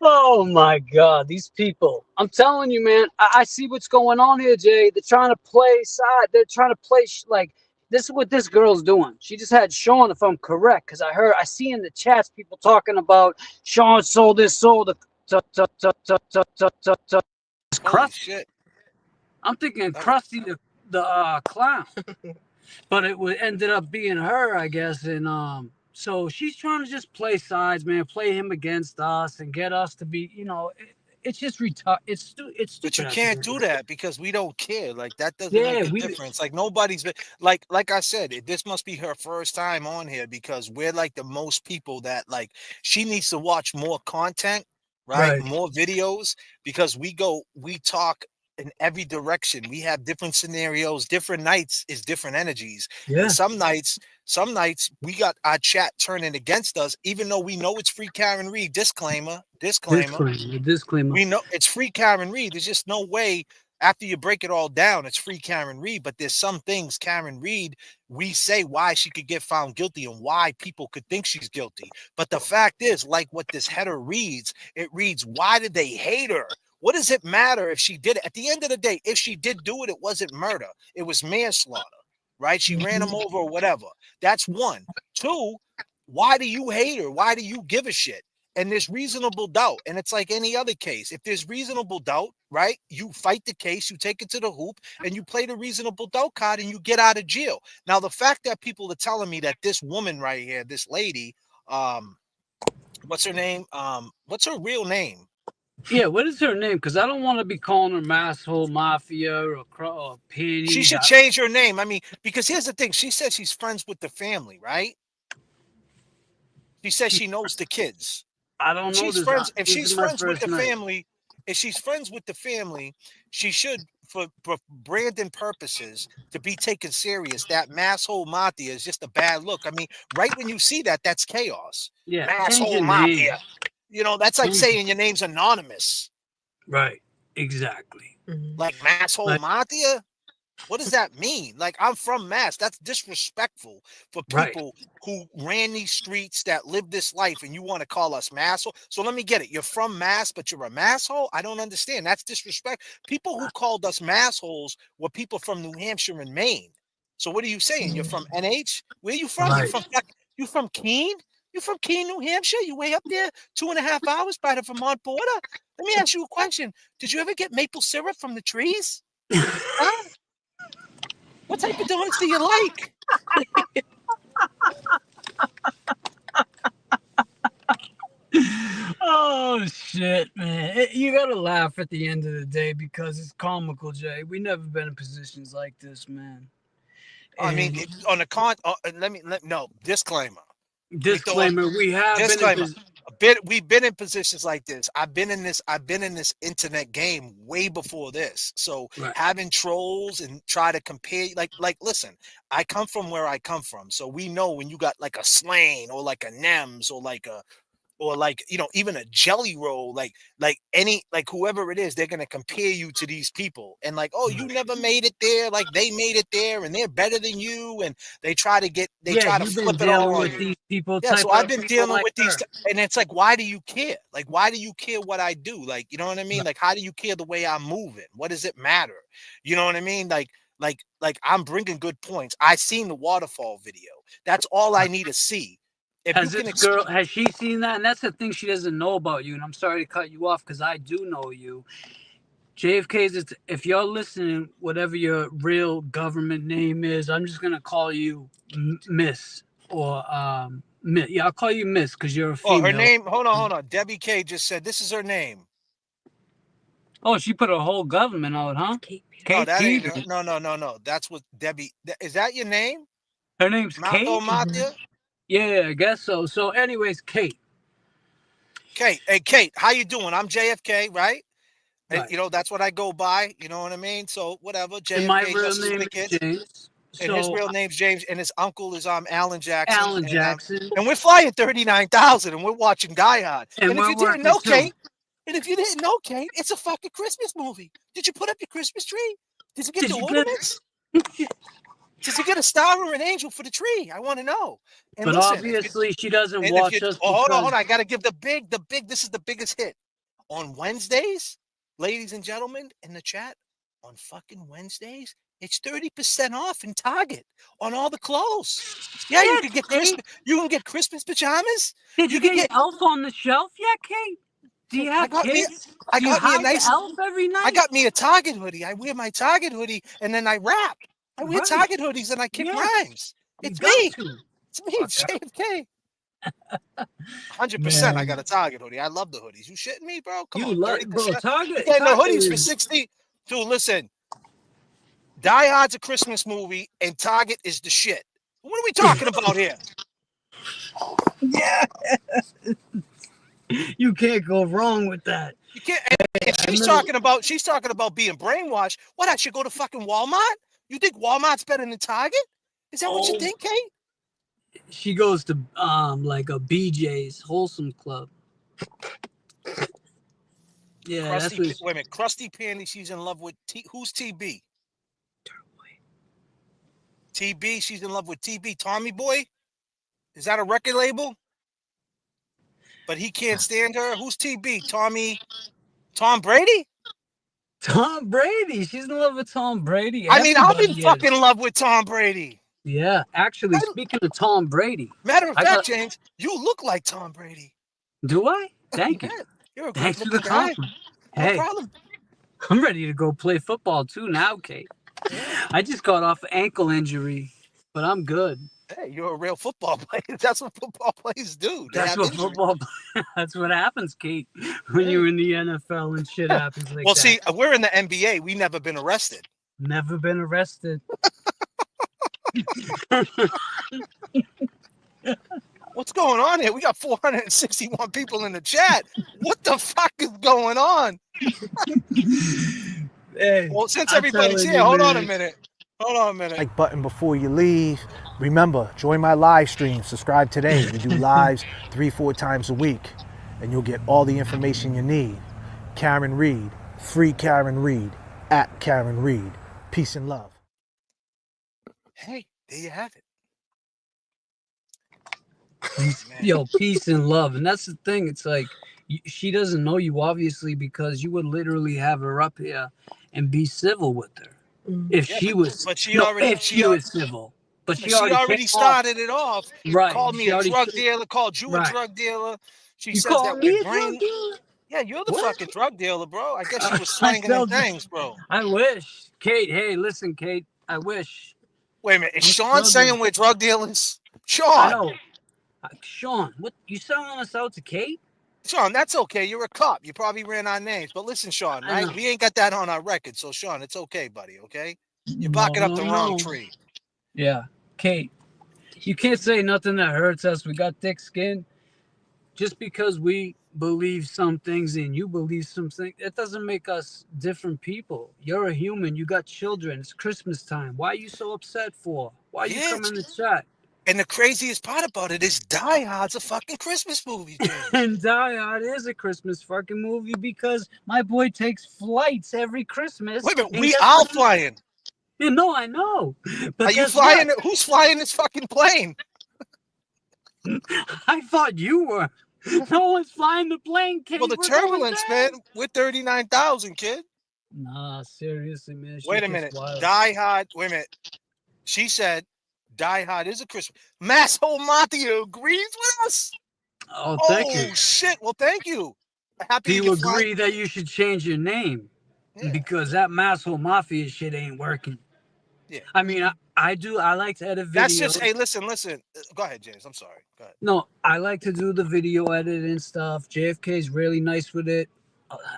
Oh my God, these people. I'm telling you, man, I see what's going on here, Jay. They're trying to play side. They're trying to play like this is what this girl's doing. She just had Sean, if I'm correct, because I see in the chats people talking about Sean sold his soul to Holy Krusty. shit. I'm thinking Krusty the clown, but it ended up being her, I guess. And so she's trying to just play sides, man, play him against us and get us to be, it's just retarded. It's But stupid. you at the can't end do of the day. that because we don't care. Like that doesn't Yeah, make a we. difference. Like nobody's been like I said, this must be her first time on here because we're like the most people that like she needs to watch more content, right? Right. More videos because we talk in every direction. We have different scenarios, different nights is different energies. And Yeah. some nights we got our chat turning against us, even though we know it's free Karen Reed. Disclaimer. Disclaimer. We know it's free Karen Reed. There's just no way after you break it all down, it's free Karen Reed. But there's some things Karen Reed, we say why she could get found guilty and why people could think she's guilty. But the fact is, like what this header reads, it reads, why did they hate her? What does it matter if she did it? At the end of the day, if she did do it, it wasn't murder. It was manslaughter, right? She ran him over or whatever. That's one. Two, why do you hate her? Why do you give a shit? And there's reasonable doubt. And it's like any other case. If there's reasonable doubt, right, you fight the case, you take it to the hoop, and you play the reasonable doubt card and you get out of jail. Now, the fact that people are telling me that this woman right here, this lady, what's her name? What's her real name? Yeah, what is her name? Because I don't want to be calling her Masshole Mafia or Penny. She should change her name. I mean, because here's the thing. She says she's friends with the family, right? She says she knows the kids. I don't know. She's friends. If she's friends with the family, she should, for branding purposes, to be taken serious. That Masshole Mafia is just a bad look. I mean, right when you see that, that's chaos. Yeah, Masshole Mafia. You know, that's like saying your name's anonymous. Right. Exactly. Like Masshole Mafia. What does that mean? Like, I'm from Mass. That's disrespectful for people who ran these streets, that live this life, and you want to call us masshole. So let me get it. You're from Mass, but you're a masshole? I don't understand. That's disrespect. People who called us massholes were people from New Hampshire and Maine. So what are you saying? You're from NH? Where are you from? You from Keene? You from Keene, New Hampshire? You way up there 2.5 hours by the Vermont border? Let me ask you a question. Did you ever get maple syrup from the trees? Huh? What type of donuts do you like? Oh shit, man! You gotta laugh at the end of the day because it's comical, Jay. We never been in positions like this, man. I mean, on the disclaimer. Disclaimer: we have we've been in positions like this. I've been in this internet game way before this. So having trolls and try to compare, like listen, I come from where I come from, so we know when you got like a Slain or like a Nems or like you know, even a Jelly Roll, like whoever it is, they're gonna compare you to these people and like, oh, you never made it there, like they made it there and they're better than you, and they try to flip it all on you. These people, yeah, so I've been dealing with these, and it's like, why do you care? Like, why do you care what I do? Like, you know what I mean? Like, how do you care the way I'm moving? What does it matter? You know what I mean? Like I'm bringing good points. I seen the waterfall video. That's all I need to see. If has this girl, has she seen that? And that's the thing she doesn't know about you. And I'm sorry to cut you off because I do know you. JFK's, if you're listening, whatever your real government name is, I'm just going to call you Miss or Miss. Yeah, I'll call you Miss because you're a female. Oh, her name, hold on. Debbie K just said this is her name. Oh, she put her whole government out, huh? Kate. No, that ain't, no. That's what Debbie, is that your name? Her name's Kate? Mafia? Yeah, I guess so. So anyways, Kate. Hey, Kate, how you doing? I'm JFK, right? And, you know, that's what I go by. You know what I mean? So whatever. JFK, and my real name is James. And his real name's James, and his uncle is Alan Jackson. Alan Jackson. And we're flying 39,000, and we're watching Die Hard. And if you didn't know, Kate, it's a fucking Christmas movie. Did you put up your Christmas tree? Did you get the ornaments? Did you get a star or an angel for the tree? I want to know. And but listen, obviously she doesn't watch us. Hold on. I got to give the big. This is the biggest hit. On Wednesdays, ladies and gentlemen in the chat, on fucking Wednesdays, it's 30% off in Target on all the clothes. Yeah, you can get Christmas. You can get Christmas pajamas. Did you get Elf on the shelf yet, Kate? Do you have kids? I got me a nice Elf every night. I got me a Target hoodie. I wear my Target hoodie and then I rap. I wear Target hoodies and I kick rhymes. It's me. It's me, JFK. 100%. I got a Target hoodie. I love the hoodies. You shitting me, bro? Come You on, love, 30%. bro. Target. You getting the Target hoodies for is 60? Dude, listen. Die Hard's a Christmas movie, and Target is the shit. What are we talking about here? yeah. You can't go wrong with that. You can't. And she's talking about being brainwashed. What? I should go to fucking Walmart? You think Walmart's better than Target? Is that what you think, Kate? She goes to like a BJ's Wholesome Club. Yeah, Krusty, that's what. wait a minute. Krusty Pandy, she's in love with who's TB? TB, she's in love with TB. Tommy Boy? Is that a record label? But he can't stand her. Who's TB? Tom Brady? Tom Brady. She's in love with Tom Brady. I mean, I'm Everybody in fucking is. love with Tom Brady. Yeah, actually, speaking of Tom Brady. Matter of fact, James, you look like Tom Brady. Do I? Thank you. You're a Thanks for good-looking the guy. compliment. No Hey, problem. I'm ready to go play football too now, Kate. Yeah. I just got off an ankle injury, but I'm good. Hey, you're a real football player. That's what football players do. They That's have what injuries. football. That's what happens, Kate, when you're in the NFL and shit happens like Well, that. see, we're in the NBA. We never been arrested. Never been arrested. What's going on here? We got 461 people in the chat. What the fuck is going on? Hey, well, since everybody's here, hold on a minute. Hold on a minute. Like button before you leave. Remember, join my live stream. Subscribe today. We do lives 3-4 times a week, and you'll get all the information you need. Karen Reed, free Karen Reed, at Karen Reed. Peace and love. Hey, there you have it. Yo, peace and love. And that's the thing. It's like she doesn't know you, obviously, because you would literally have her up here and be civil with her. If she was civil. But she already started it off. Right. Called me a drug dealer, called you a drug dealer. She says that we're drug dealer? Yeah, you're the fucking drug dealer, bro. I guess you were slanging them things, bro. I wish. Kate, hey, listen, Kate. I wish. Wait a minute. Is Sean saying we're drug dealers? Sean. I know. Sean, what you selling us out to Kate? Sean, that's okay. You're a cop. You probably ran our names. But listen, Sean, right? We ain't got that on our record. So, Sean, it's okay, buddy, okay? You're barking up the wrong tree. Yeah. Kate, you can't say nothing that hurts us. We got thick skin. Just because we believe some things and you believe some things, it doesn't make us different people. You're a human. You got children. It's Christmas time. Why are you so upset for? Why are you coming to chat? And the craziest part about it is Die Hard's a fucking Christmas movie, James. And Die Hard is a Christmas fucking movie because my boy takes flights every Christmas. Wait a minute, we are flying. Yeah, no, I know. But are you flying? Who's flying this fucking plane? I thought you were. No one's flying the plane, kid. Well, the turbulence, man. We're 39,000, kid. Nah, seriously, man. Wait a minute. Die Hard. Wait a minute. She said Die Hard is a Christmas. Masshole Mafia agrees with us. Oh, thank you. Oh, shit. Well, thank you. Do you agree that you should change your name? Yeah. Because that Masshole Mafia shit ain't working. Yeah. I mean, I do. I like to edit videos. That's just, hey, listen. Go ahead, James. I'm sorry. Go ahead. No, I like to do the video edit and stuff. JFK is really nice with it.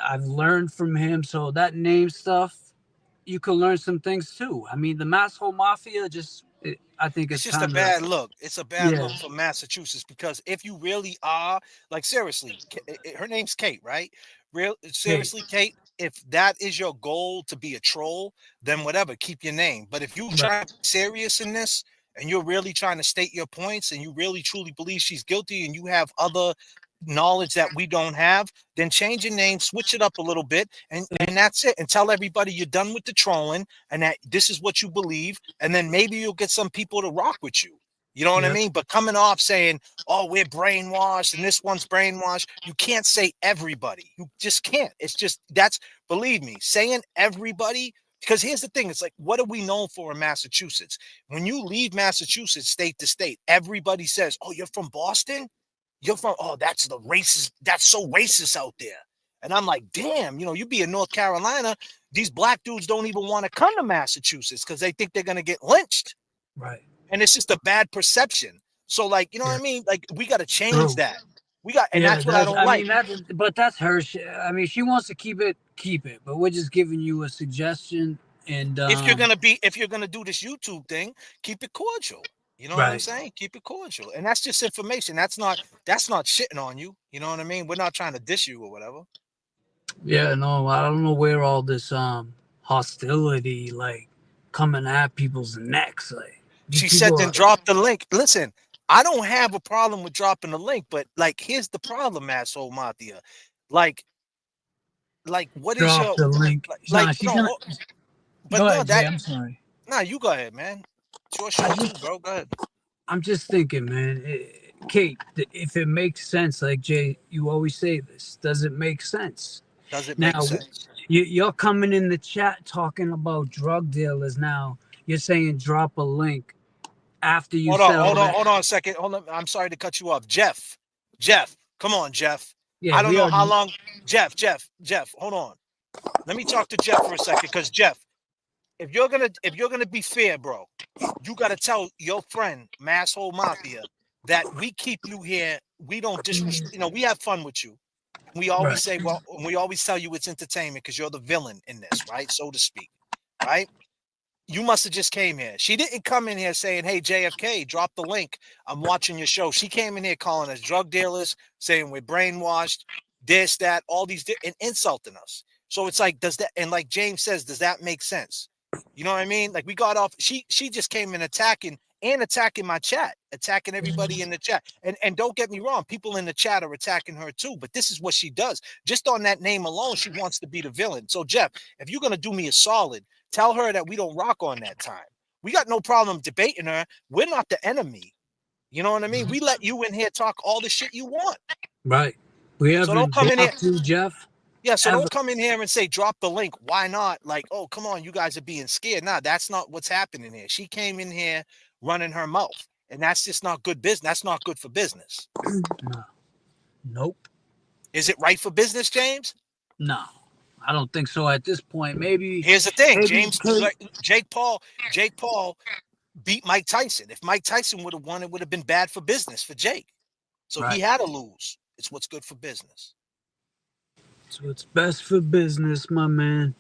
I've learned from him. So that name stuff, you can learn some things too. I mean, the Masshole Mafia I think it's just a bad look. It's a bad look for Massachusetts because if you really are, like, seriously, her name's Kate, right? Seriously, Kate, if that is your goal to be a troll, then whatever, keep your name. But if you try to be serious in this and you're really trying to state your points and you really truly believe she's guilty and you have other knowledge that we don't have, then change your name, switch it up a little bit, and that's it. And tell everybody you're done with the trolling and that this is what you believe, and then maybe you'll get some people to rock with you. You know what I mean? But coming off saying, oh, we're brainwashed and this one's brainwashed, you can't say everybody. You just can't. It's just, believe me, saying everybody, because here's the thing. It's like, what are we known for in Massachusetts? When you leave Massachusetts state to state, everybody says, oh, you're from Boston? You're from, oh, that's the racist. That's so racist out there. And I'm like, damn, you be in North Carolina. These black dudes don't even want to come to Massachusetts because they think they're going to get lynched. Right. And it's just a bad perception. So like, you know what I mean? Like we got to change True. that. We got, and Yeah, that's what I don't I like. mean but that's her. I mean, she wants to keep it, keep it. But we're just giving you a suggestion, and If you're gonna do this YouTube thing, keep it cordial. You know what I'm right. saying? Keep it cordial, and that's just information. That's not shitting on you. You know what I mean? We're not trying to diss you or whatever. Yeah, no, I don't know where all this hostility like coming at people's necks. Like these She said, people then are drop the link. Listen, I don't have a problem with dropping the link, but like, here's the problem, asshole Mathia. Like, what is drop your the link. Nah, she's no? gonna But go no, ahead, Jay. that I'm sorry. nah. You go ahead, man. It's your I show too, just bro. Go ahead. I'm just thinking, man. Kate, if it makes sense, like Jay, you always say this, does it make sense? Does it make Now, sense? you're coming in the chat talking about drug dealers. Now you're saying drop a link after you Hold on, said all that. hold on a second. Hold on. I'm sorry to cut you off. Jeff, come on, Jeff. Yeah, I don't we know how already long. Jeff, hold on. Let me talk to Jeff for a second. Because Jeff, if you're gonna be fair, bro, you gotta tell your friend, Masshole Mafia, that we keep you here. We don't disrespect, we have fun with you. We always right. say, well, we always tell you it's entertainment because you're the villain in this, right? So to speak. Right? You must have just came here. She didn't come in here saying, "Hey, JFK, drop the link. I'm watching your show." She came in here calling us drug dealers, saying we're brainwashed, this, that, all these, and insulting us. So it's like, does that? And like James says, does that make sense? You know what I mean? Like we got off. She just came in attacking my chat, attacking everybody in the chat. And don't get me wrong, people in the chat are attacking her too. But this is what she does. Just on that name alone, she wants to be the villain. So Jeff, if you're gonna do me a solid, tell her that we don't rock on that time. We got no problem debating her. We're not the enemy. You know what I mean? We let you in here talk all the shit you want. Right. We So don't haven't come in here. blocked you, Jeff. Yeah, so Ever. don't come in here and say drop the link. Why not? Like, oh, come on, you guys are being scared. Nah, that's not what's happening here. She came in here running her mouth, and that's just not good business. That's not good for business. No. Nope. Is it right for business, James? No. I don't think so at this point. Maybe Here's the thing, maybe James. Kate, Jake Paul beat Mike Tyson. If Mike Tyson would have won, it would have been bad for business for Jake. So he right. had to lose. It's what's good for business. So it's best for business, my man.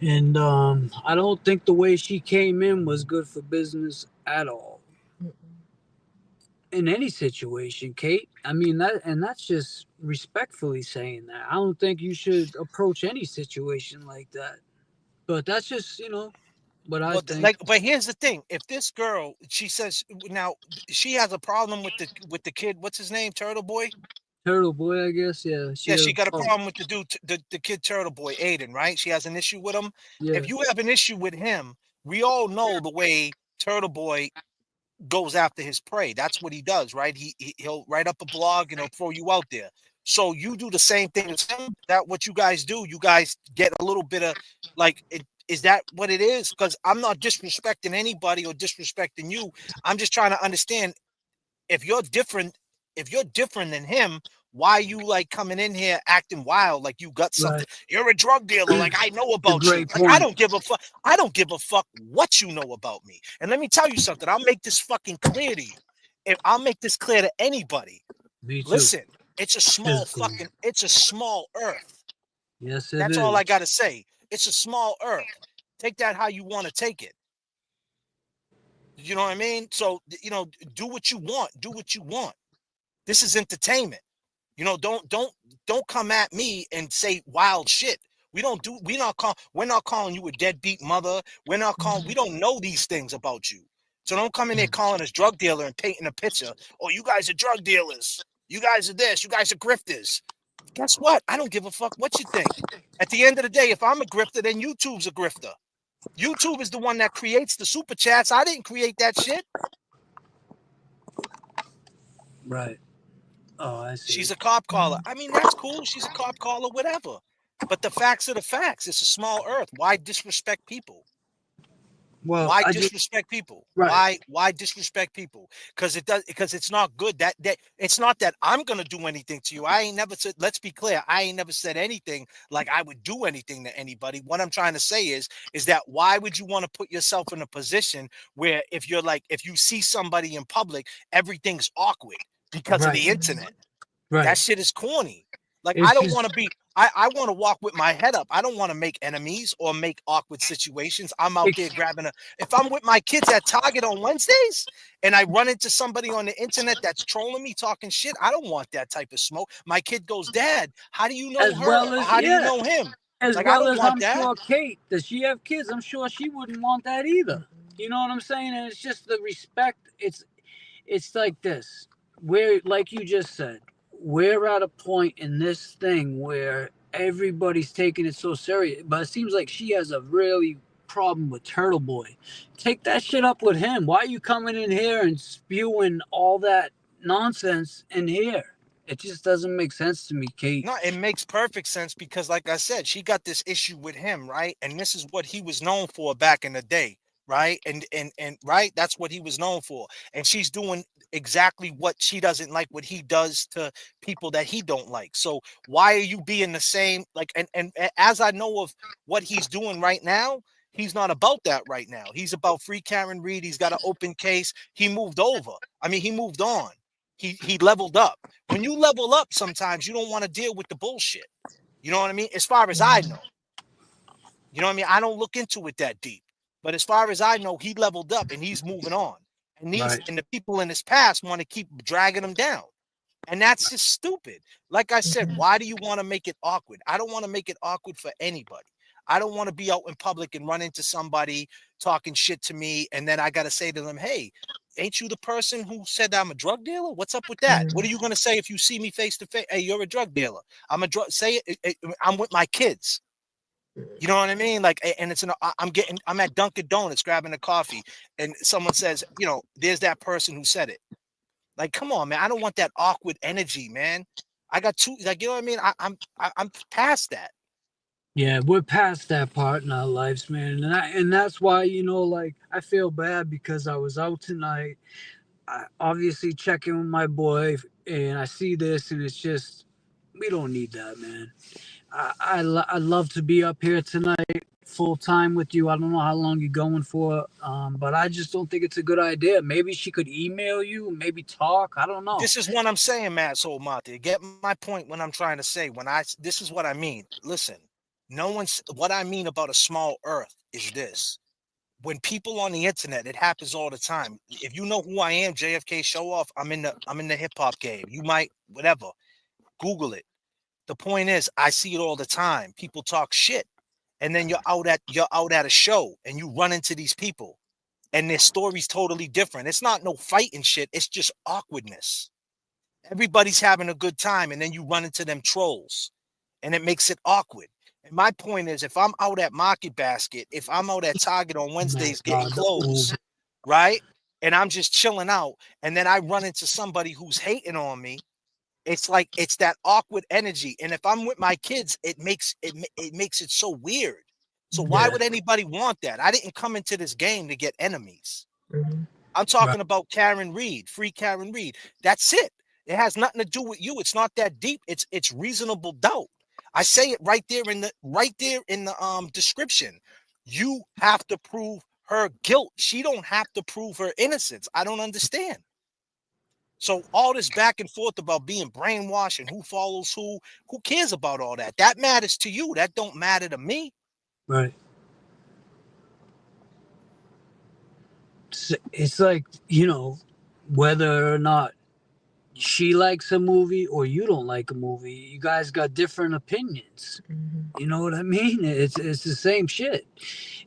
And I don't think the way she came in was good for business at all. In any situation, Kate. I mean that's just respectfully saying that. I don't think you should approach any situation like that. But that's just, what I Well, think. but here's the thing: if this girl, she says now she has a problem with the kid. What's his name? Turtle Boy. Turtle Boy, I guess. Yeah, she Yeah, has she a got a problem. problem with the dude, the kid Turtle Boy, Aiden. Right? She has an issue with him. Yeah, If you have an issue with him, we all know the way Turtle Boy goes after his prey. That's what he does, right? He'll write up a blog and he'll throw you out there. So you do the same thing as him. That what you guys do? You guys get a little bit of like, is that what it is? Because I'm not disrespecting anybody or disrespecting you. I'm just trying to understand if you're different. If you're different than him, why you like coming in here acting wild like you got something? right. You're a drug dealer. Like I know It's a about you. great Like I point. don't give a fuck. I don't give a fuck what you know about me. And let me tell you something. I'll make this fucking clear to you. If I'll make this clear to anybody. Me too. Listen, it's a small fucking. It's a small earth. Yes, it That's all I is. gotta say. It's a small earth. Take that how you want to take it. You know what I mean? So do what you want. Do what you want. This is entertainment. Don't come at me and say wild shit. We're not calling you a deadbeat mother. We don't know these things about you. So don't come in there calling us drug dealer and painting a picture. Oh, you guys are drug dealers. You guys are this. You guys are grifters. Guess what? I don't give a fuck what you think. At the end of the day, if I'm a grifter, then YouTube's a grifter. YouTube is the one that creates the super chats. I didn't create that shit. Right. Oh, I see. She's a cop caller. I mean, that's cool. She's a cop caller, whatever. But the facts are the facts. It's a small earth. Why disrespect people? Well, Why I just disrespect people? right. Why disrespect people? Because it's not good. That it's not that I'm gonna do anything to you. I ain't never said. Let's be clear. I ain't never said anything like I would do anything to anybody. What I'm trying to say is that why would you want to put yourself in a position where if you see somebody in public, everything's awkward because of Right. the internet? That Right. shit is corny. Like I It's don't just want to be. I want to walk with my head up. I don't want to make enemies or make awkward situations. I'm out there it's grabbing a. If I'm with my kids at Target on Wednesdays and I run into somebody on the internet that's trolling me, talking shit, I don't want that type of smoke. My kid goes, "Dad, how do you know as her? well Or as how do you yeah, know him?" as Like I well don't as want I'm that. sure Kate, does she have kids? I'm sure she wouldn't want that either. You know what I'm saying? And it's just the respect. It's like this. We're like you just said, we're at a point in this thing where everybody's taking it so serious. But it seems like she has a really problem with Turtle Boy. Take that shit up with him. Why are you coming in here and spewing all that nonsense in here? It just doesn't make sense to me, Kate. No, it makes perfect sense because, like I said, she got this issue with him, right? And this is what he was known for back in the day, right? And right, that's what he was known for. And she's doing exactly what she doesn't like, what he does to people that he don't like. So why are you being the same? Like, as I know of what he's doing right now, he's not about that right now. He's about free Karen Reed. He's got an open case. He moved over. I mean, he moved on. He leveled up. When you level up, sometimes you don't want to deal with the bullshit. You know what I mean? As far as I know, you know what I mean? I don't look into it that deep. But as far as I know, he leveled up and he's moving on. And Right. the people in his past want to keep dragging him down. And that's just stupid. Like I said, why do you want to make it awkward? I don't want to make it awkward for anybody. I don't want to be out in public and run into somebody talking shit to me. And then I got to say to them, hey, ain't you the person who said I'm a drug dealer? What's up with that? What are you going to say if you see me face to face? Hey, you're a drug dealer. I'm a drug, say it. I'm with my kids. You know what I mean? Like, and I'm at Dunkin' Donuts grabbing a coffee, and someone says, there's that person who said it. Like, come on, man. I don't want that awkward energy, man. I got two, like, you know what I mean? I'm past that. Yeah, we're past that part in our lives, man, and that's why like I feel bad because I was out tonight, obviously checking with my boy, and I see this, and it's just we don't need that, man. I'd love to be up here tonight full time with you. I don't know how long you're going for, but I just don't think it's a good idea. Maybe she could email you, maybe talk. I don't know. This is what I'm saying, Matt Soul Mate. Get my point when I'm trying to say. This is what I mean. Listen, what I mean about a small earth is this. When people on the internet, it happens all the time. If you know who I am, JFK Show Off, I'm in the hip hop game. You might, whatever, Google it. The point is, I see it all the time. People talk shit, and then you're out at a show, and you run into these people, and their story's totally different. It's not no fighting shit. It's just awkwardness. Everybody's having a good time, and then you run into them trolls, and it makes it awkward. And my point is, if I'm out at Market Basket, if I'm out at Target on Oh my Wednesdays getting God, the clothes, right, and I'm just chilling out, and then I run into somebody who's hating on me, it's like it's that awkward energy. And if I'm with my kids, it makes it so weird. So why yeah, would anybody want that? I didn't come into this game to get enemies. I'm right. talking about Karen Reed, free Karen Reed. That's it. It has nothing to do with you. It's not that deep. It's reasonable doubt. I say it right there in the description. You have to prove her guilt. She don't have to prove her innocence. I don't understand. So all this back and forth about being brainwashed and who follows who cares about all that? That matters to you. That don't matter to me. Right. It's like whether or not she likes a movie or you don't like a movie, you guys got different opinions. You know what I mean? It's the same shit.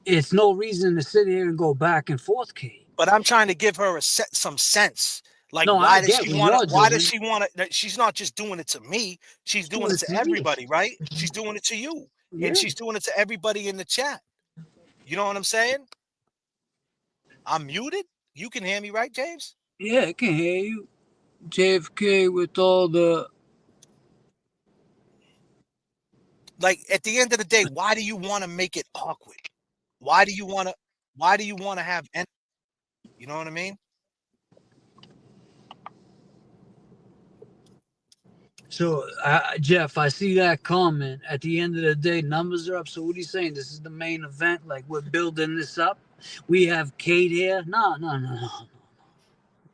It's no reason to sit here and go back and forth, Kate. But I'm trying to give her some sense. Like, No, I get what you're why does doing. she want to? She's not just doing it to me. She's doing Doing it it to to me. everybody, right? She's doing it to you. And Yeah. she's doing it to everybody in the chat. You know what I'm saying? I'm muted. You can hear me, right, James? Yeah, I can hear you. JFK with all the Like, at the end of the day, why do you want to make it awkward? Why do you want to? Why do you want to have? You know what I mean? So, Jeff, I see that comment. At the end of the day, numbers are up. So, what are you saying? This is the main event? Like, we're building this up? We have Kate here? No.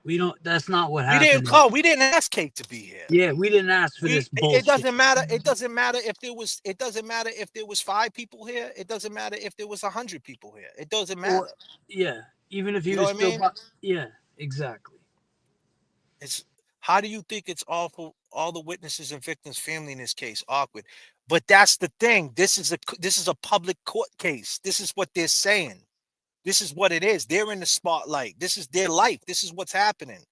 We don't. That's not what happened. We didn't ask Kate to be here. Yeah, we didn't ask for this bullshit. It doesn't matter. It doesn't matter if there was. It doesn't matter if there was 5 people here. It doesn't matter if there was 100 people here. It doesn't matter. Yeah, even if he You know was what I still. mean? Yeah, exactly. It's how do you think it's awful? All the witnesses and victims' family in this case awkward, but that's the thing. This is a public court case. This is what they're saying. This is what it is. They're in the spotlight. This is their life. This is what's happening.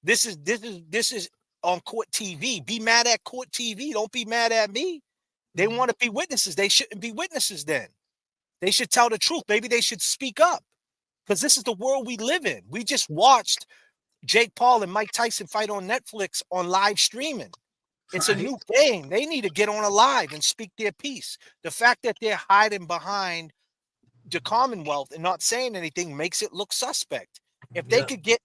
This is on court TV. Be mad at court TV. Don't be mad at me. They want to be witnesses. They shouldn't be witnesses then. They should tell the truth. Maybe they should speak up because this is the world we live in. We just watched Jake Paul and Mike Tyson fight on Netflix on live streaming. It's a new game. They need to get on a live and speak their piece. The fact that they're hiding behind the Commonwealth and not saying anything makes it look suspect. If they could get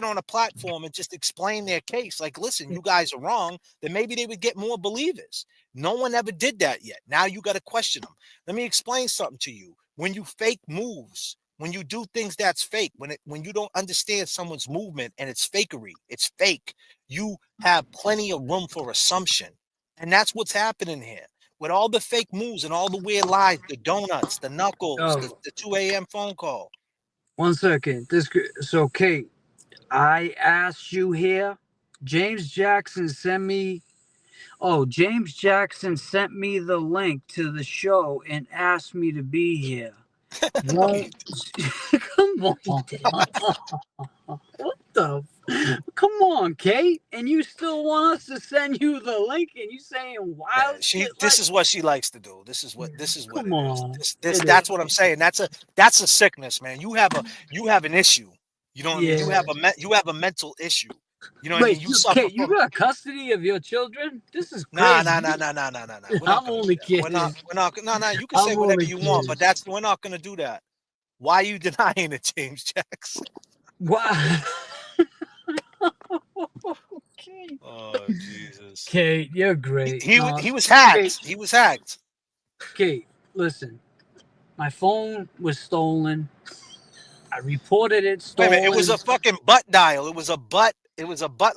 on a platform and just explain their case, like, listen, you guys are wrong, then maybe they would get more believers. No one ever did that yet. Now you got to question them. Let me explain something to you. When you fake moves, when you do things that's fake, when you don't understand someone's movement and it's fakery, it's fake, you have plenty of room for assumption. And that's what's happening here. With all the fake moves and all the weird lies, the donuts, the knuckles, the 2 a.m. phone call. 1 second. So, Kate, I asked you here. James Jackson sent me the link to the show and asked me to be here. Come on. What the? Come on, Kate. And you still want us to send you the link and you saying wild shit? This is what she likes to do. This is what Come on. That's what I'm saying. That's a sickness, man. You have an issue. You know what I mean? You have a mental issue. You know what I mean? Kate, you got custody of your children? This is crazy. Nah. I'm only kidding. We're not. No. You can say whatever you want, but we're not going to do that. Why are you denying it, James Jackson? Why? Okay. Oh Jesus. Kate, you're great. He was hacked. Kate, he was hacked. Kate, listen. My phone was stolen. I reported it stolen. Wait a minute, it was a fucking butt dial. It was a butt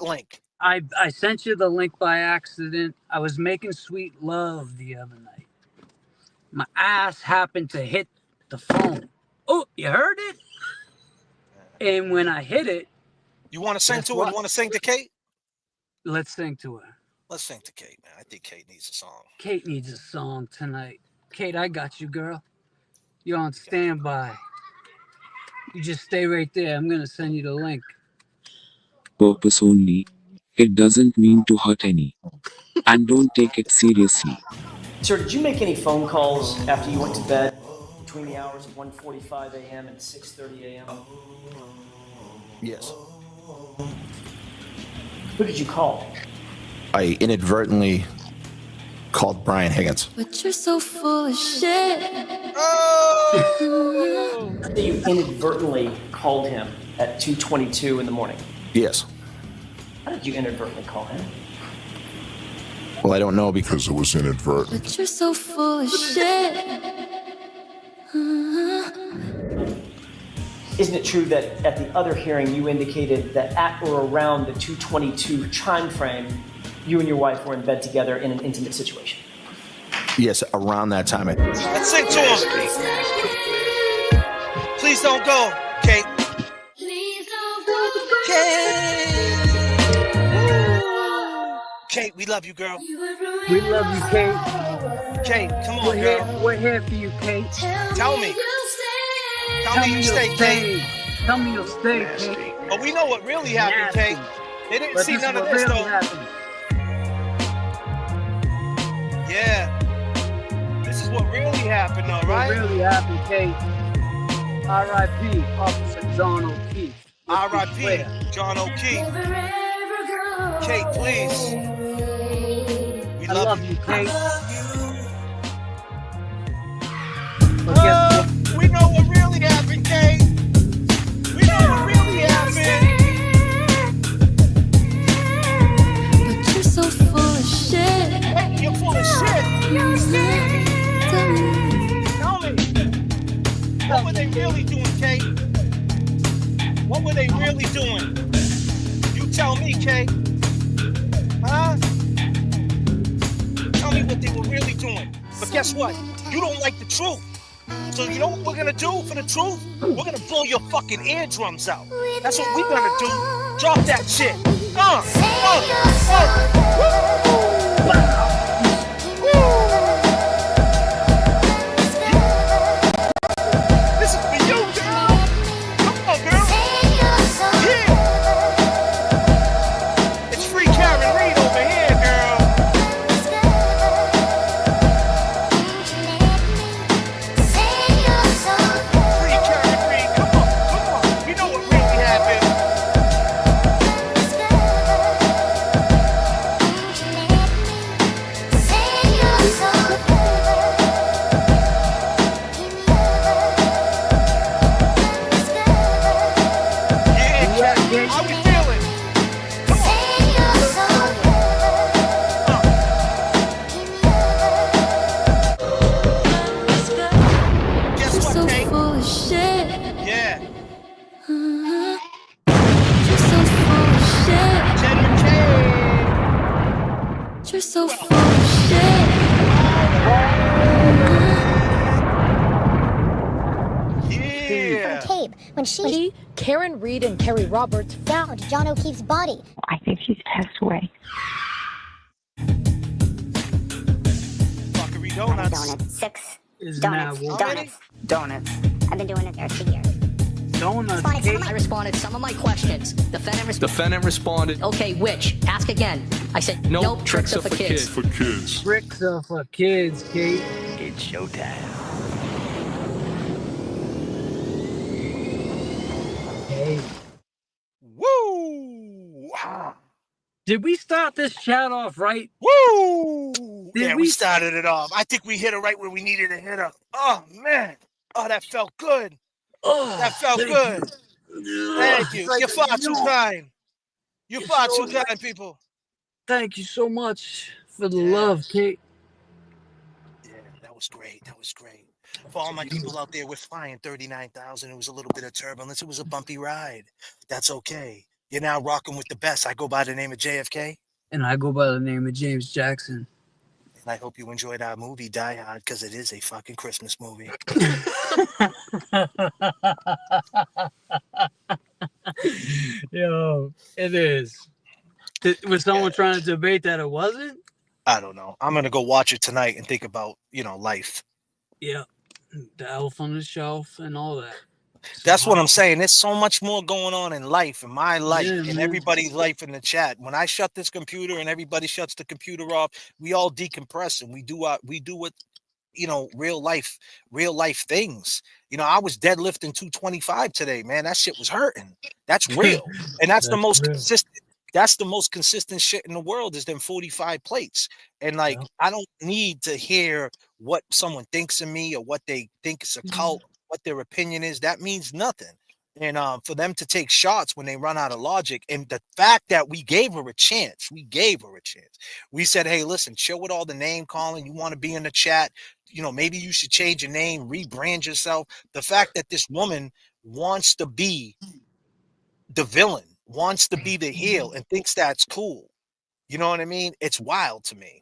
link. I sent you the link by accident. I was making sweet love the other night. My ass happened to hit the phone. Oh, you heard it? And when I hit it, you want to sing to her? You want to sing to Kate? Let's sing to her. Let's sing to Kate, man. I think Kate needs a song. Kate needs a song tonight. Kate, I got you, girl. You're on standby. You just stay right there. I'm going to send you the link. Purpose only. It doesn't mean to hurt any. And don't take it seriously. Sir, did you make any phone calls after you went to bed between the hours of 1:45 a.m. and 6:30 a.m.? Yes. Who did you call? I inadvertently called Brian Higgins. But you're so full of shit. You inadvertently called him at 2:22 in the morning. Yes. How did you inadvertently call him? Well, I don't know because it was inadvertent. But you're so full of shit. Isn't it true that at the other hearing you indicated that at or around the 2:22 time frame, you and your wife were in bed together in an intimate situation? Yes, around that time. Let's sing to him. Please don't go, Kate. Please don't go. Kate, we love you, girl. We love you, Kate. Kate, come on, girl. We're here for you, Kate. Tell me. Tell me you stay, Kate. Tell me you'll stay, Kate. But we know what really happened, Kate. They didn't see none of this, though. Yeah. This is what really happened, though, right? What really happened, Kate. R.I.P. Officer John O'Keefe. R.I.P. John O'Keefe. Kate, please. We love you, Kate. We know what really happened, were they really doing, Kay? What were they really doing? You tell me, Kay. Huh? Tell me what they were really doing. But guess what? You don't like the truth. So you know what we're gonna do for the truth? We're gonna blow your fucking eardrums out. That's what we're gonna do. Drop that shit. This is for you, girl. Come on, girl. Yeah. It's free Karen Reed over here, girl. Free Karen Reed. Come on. You know what really happened. Yeah, Karen. How we feeling? Guess what, so Kay? full of shit. Yeah. You're so full of shit. J.F.K. You're so full of shit. Yeah. Cabe, when she, Karen Reed and Kerry Roberts found John O'Keefe's body. I think she's passed away. Fuckery donuts. Donuts. 6 Isn't donuts. that what? Donuts. Donuts. I've been doing it there for years. Donuts. I responded some of my questions. Defendant responded. Okay, which? Ask again. I said, nope, tricks are for kids. Tricks are for kids, Kate. It's showtime. Hey. Woo! Did we start this chat off right? Woo! Did We started it off. I think we hit her right where we needed to hit her. Oh, man. Oh, that felt good. Oh, That felt good. Thank you. Like You're far too kind. You're far so too kind, people. Thank you so much for the love, Kate. Yeah, that was great. That was great. For all my people out there, we're flying 39,000. It was a little bit of turbulence. It was a bumpy ride. That's okay. You're now rocking with the best. I go by the name of J.F.K. And I go by the name of James Jackson. And I hope you enjoyed our movie, Die Hard, because it is a fucking Christmas movie. Yo, it is. Was someone trying to debate that it wasn't? I don't know. I'm going to go watch it tonight and think about, life. Yeah. The elf on the shelf and all that. That's what I'm saying. There's so much more going on in life, in my life, Yeah, in man. everybody's life in the chat. When I shut this computer and everybody shuts the computer off, we all decompress and we do what real life things. I was deadlifting 225 today, man. That shit was hurting. That's real. And that's the most consistent. That's the most consistent shit in the world is them 45 plates. And I don't need to hear what someone thinks of me or what they think is a cult, what their opinion is. That means nothing. And for them to take shots when they run out of logic, and the fact that we gave her a chance, we said, hey, listen, chill with all the name calling. You want to be in the chat, maybe you should change your name, rebrand yourself. The fact that this woman wants to be the villain, wants to be the heel, and thinks that's cool. You know what I mean? It's wild to me.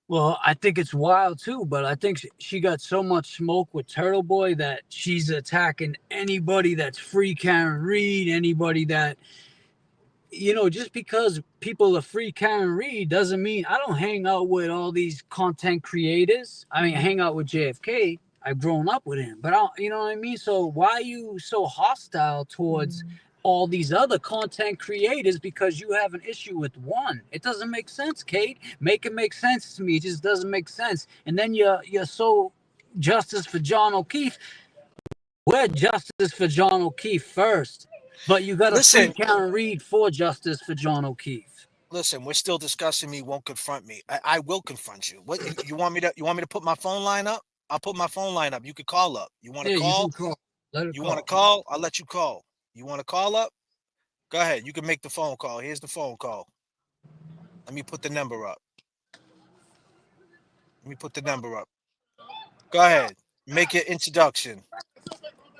Well, I think it's wild too, but I think she got so much smoke with Turtle Boy that she's attacking anybody that's free Karen Reed, anybody that, just because people are free Karen Reed doesn't mean I don't hang out with all these content creators. I mean, I hang out with JFK. I've grown up with him, but you know what I mean? So why are you so hostile towards all these other content creators because you have an issue with one? It doesn't make sense, Kate. Make it make sense to me. It just doesn't make sense. And then you're so justice for John O'Keefe. We're justice for John O'Keefe first, but you got to free Karen Reed for justice for John O'Keefe. Listen, we're still discussing me. Won't confront me. I will confront you. What you want me to? You want me to put my phone line up? I'll put my phone line up. You could call up. You want to call? You can call. You want to call? I'll let you call. You want to call up? Go ahead. You can make the phone call. Here's the phone call. Let me put the number up. Go ahead. Make your introduction.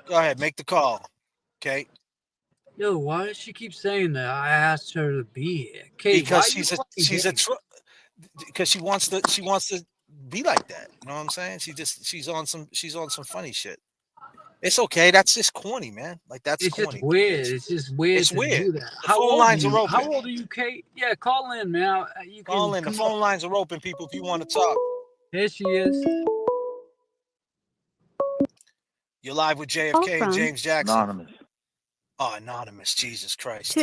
Go ahead, make the call. Okay. Yo, why does she keep saying that? I asked her to be here. Kate, why Because are you fucking she's a hitting? because she wants to be like that. You know what I'm saying? She's on some funny shit. It's okay. That's just corny, man. Like that's It's just corny. weird. It's just weird It's to weird. do that. The How phone old are lines are you? How open. old are you, Kate? Yeah, call in, man. You Call can in. The come up. phone lines are open, people. If you want to talk, Here she is. you're live with Call JFK and from James Jackson. Anonymous. Oh, anonymous. Jesus Christ.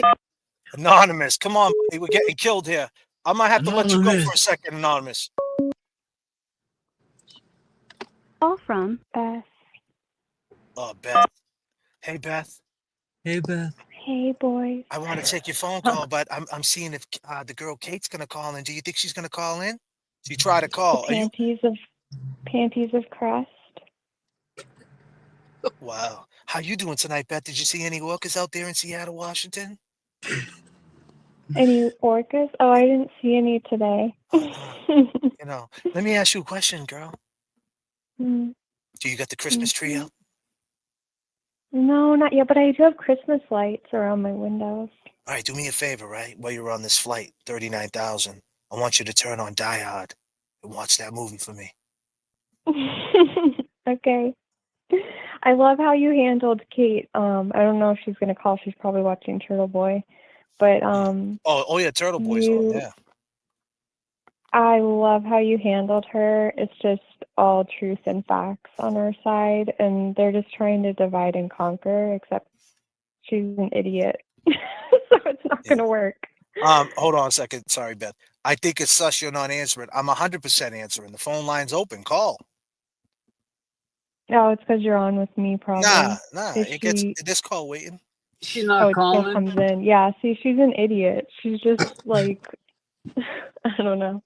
Anonymous. Come on, buddy. We're getting killed here. I might have to let you go for a Anonymous. second, Anonymous. call from Beth. Oh, Beth. Hey, Beth. Hey, Beth. Hey, boys. I want to take your phone call, but I'm seeing if the girl Kate's gonna call in. Do you think she's gonna call in? She tried to The call. Are you? panties of crust. Wow. How you doing tonight, Beth? Did you see any orcas out there in Seattle, Washington? Any orcas? Oh, I didn't see any today. You know, let me ask you a question, girl. Mm, Do you got the Christmas tree mhm. out? No, not yet, but I do have Christmas lights around my windows. All right, do me a favor, right? While you're on this flight, 39,000, I want you to turn on Die Hard and watch that movie for me. Okay. I love how you handled Kate. I don't know if she's gonna call. She's probably watching Turtle Boy, but Oh yeah, Turtle Boy's on. Yeah. I love how you handled her. It's just all truth and facts on her side, and they're just trying to divide and conquer, except she's an idiot. So it's not going to work. Hold on a second. Sorry, Beth. I think it's sus you're not answering. I'm 100% answering. The phone line's open. Call. No, it's because you're on with me, probably. Nah. Is It gets she... this call waiting. She's not it still calling. comes in. Yeah, see, she's an idiot. She's just like, I don't know.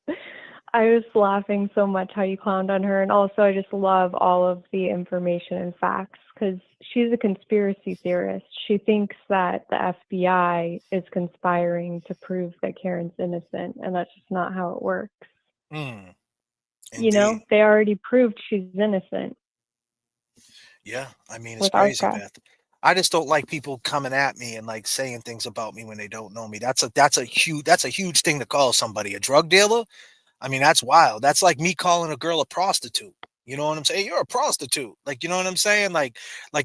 I was laughing so much how you clowned on her, and also I just love all of the information and facts because she's a conspiracy theorist. She thinks that the FBI is conspiring to prove that Karen's innocent, and that's just not how it works. You know, they already proved she's innocent. Yeah, I mean, it's with crazy, Arca. Beth. I just don't like people coming at me and like saying things about me when they don't know me. That's a huge thing to call somebody a drug dealer. I mean, that's wild. That's like me calling a girl a prostitute. You know what I'm saying? You're a prostitute. Like, you know what I'm saying? Like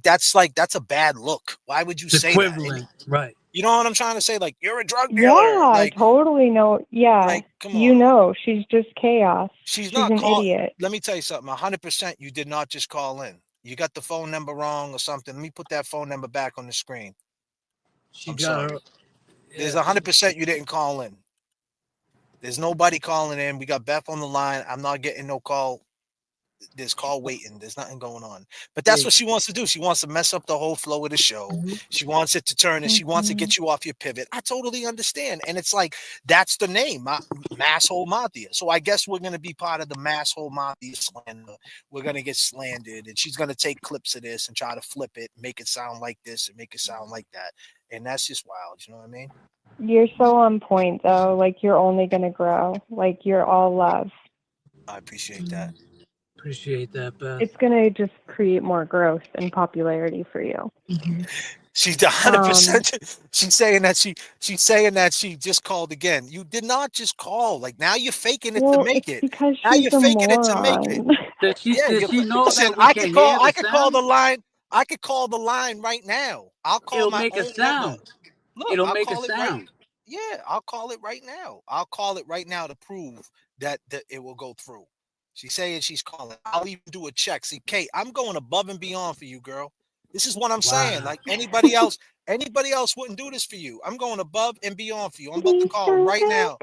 that's a bad look. Why would you It's say that? equivalent, right? You know what I'm trying to say? Like, you're a drug dealer. Yeah, Like, totally no. Yeah, like, come you on. know, she's just chaos. She's She's not an call. idiot. Let me tell you something. 100%, you did not just call in. You got the phone number wrong or something. Let me put that phone number back on the screen. She I'm got sorry. her. There's 100% you didn't call in. There's nobody calling in. We got Beth on the line. I'm not getting no call. There's call waiting. There's nothing going on. But that's what she wants to do. She wants to mess up the whole flow of the show. She wants it to turn and she wants to get you off your pivot. I totally understand. And it's like, that's the name, Masshole Mafia. So I guess we're going to be part of the Masshole Mafia slander. We're going to get slandered and she's going to take clips of this and try to flip it, make it sound like this and make it sound like that. And that's just wild. You know what I mean? You're so on point, though. Like, you're only going to grow. Like, you're all love. I appreciate that. Appreciate that, Beth. It's going to just create more growth and popularity for you. She's 100%. She's saying that she just called again. You did not just call. Like, now you're faking it to make it. Because Now she's you're a faking it to make moron. it. Does she know Listen, that we can hear the I could call sound? the line. I could call the line right now. I'll call It'll my make a own number. sound. Look, It'll I'll make a call it right. sound. Yeah, I'll call it right now. I'll call it right now to prove that it will go through. She's saying she's calling. I'll even do a check. See, Kate, I'm going above and beyond for you, girl. This is what I'm saying. Like anybody else wouldn't do this for you. I'm going above and beyond for you. I'm about to call right now.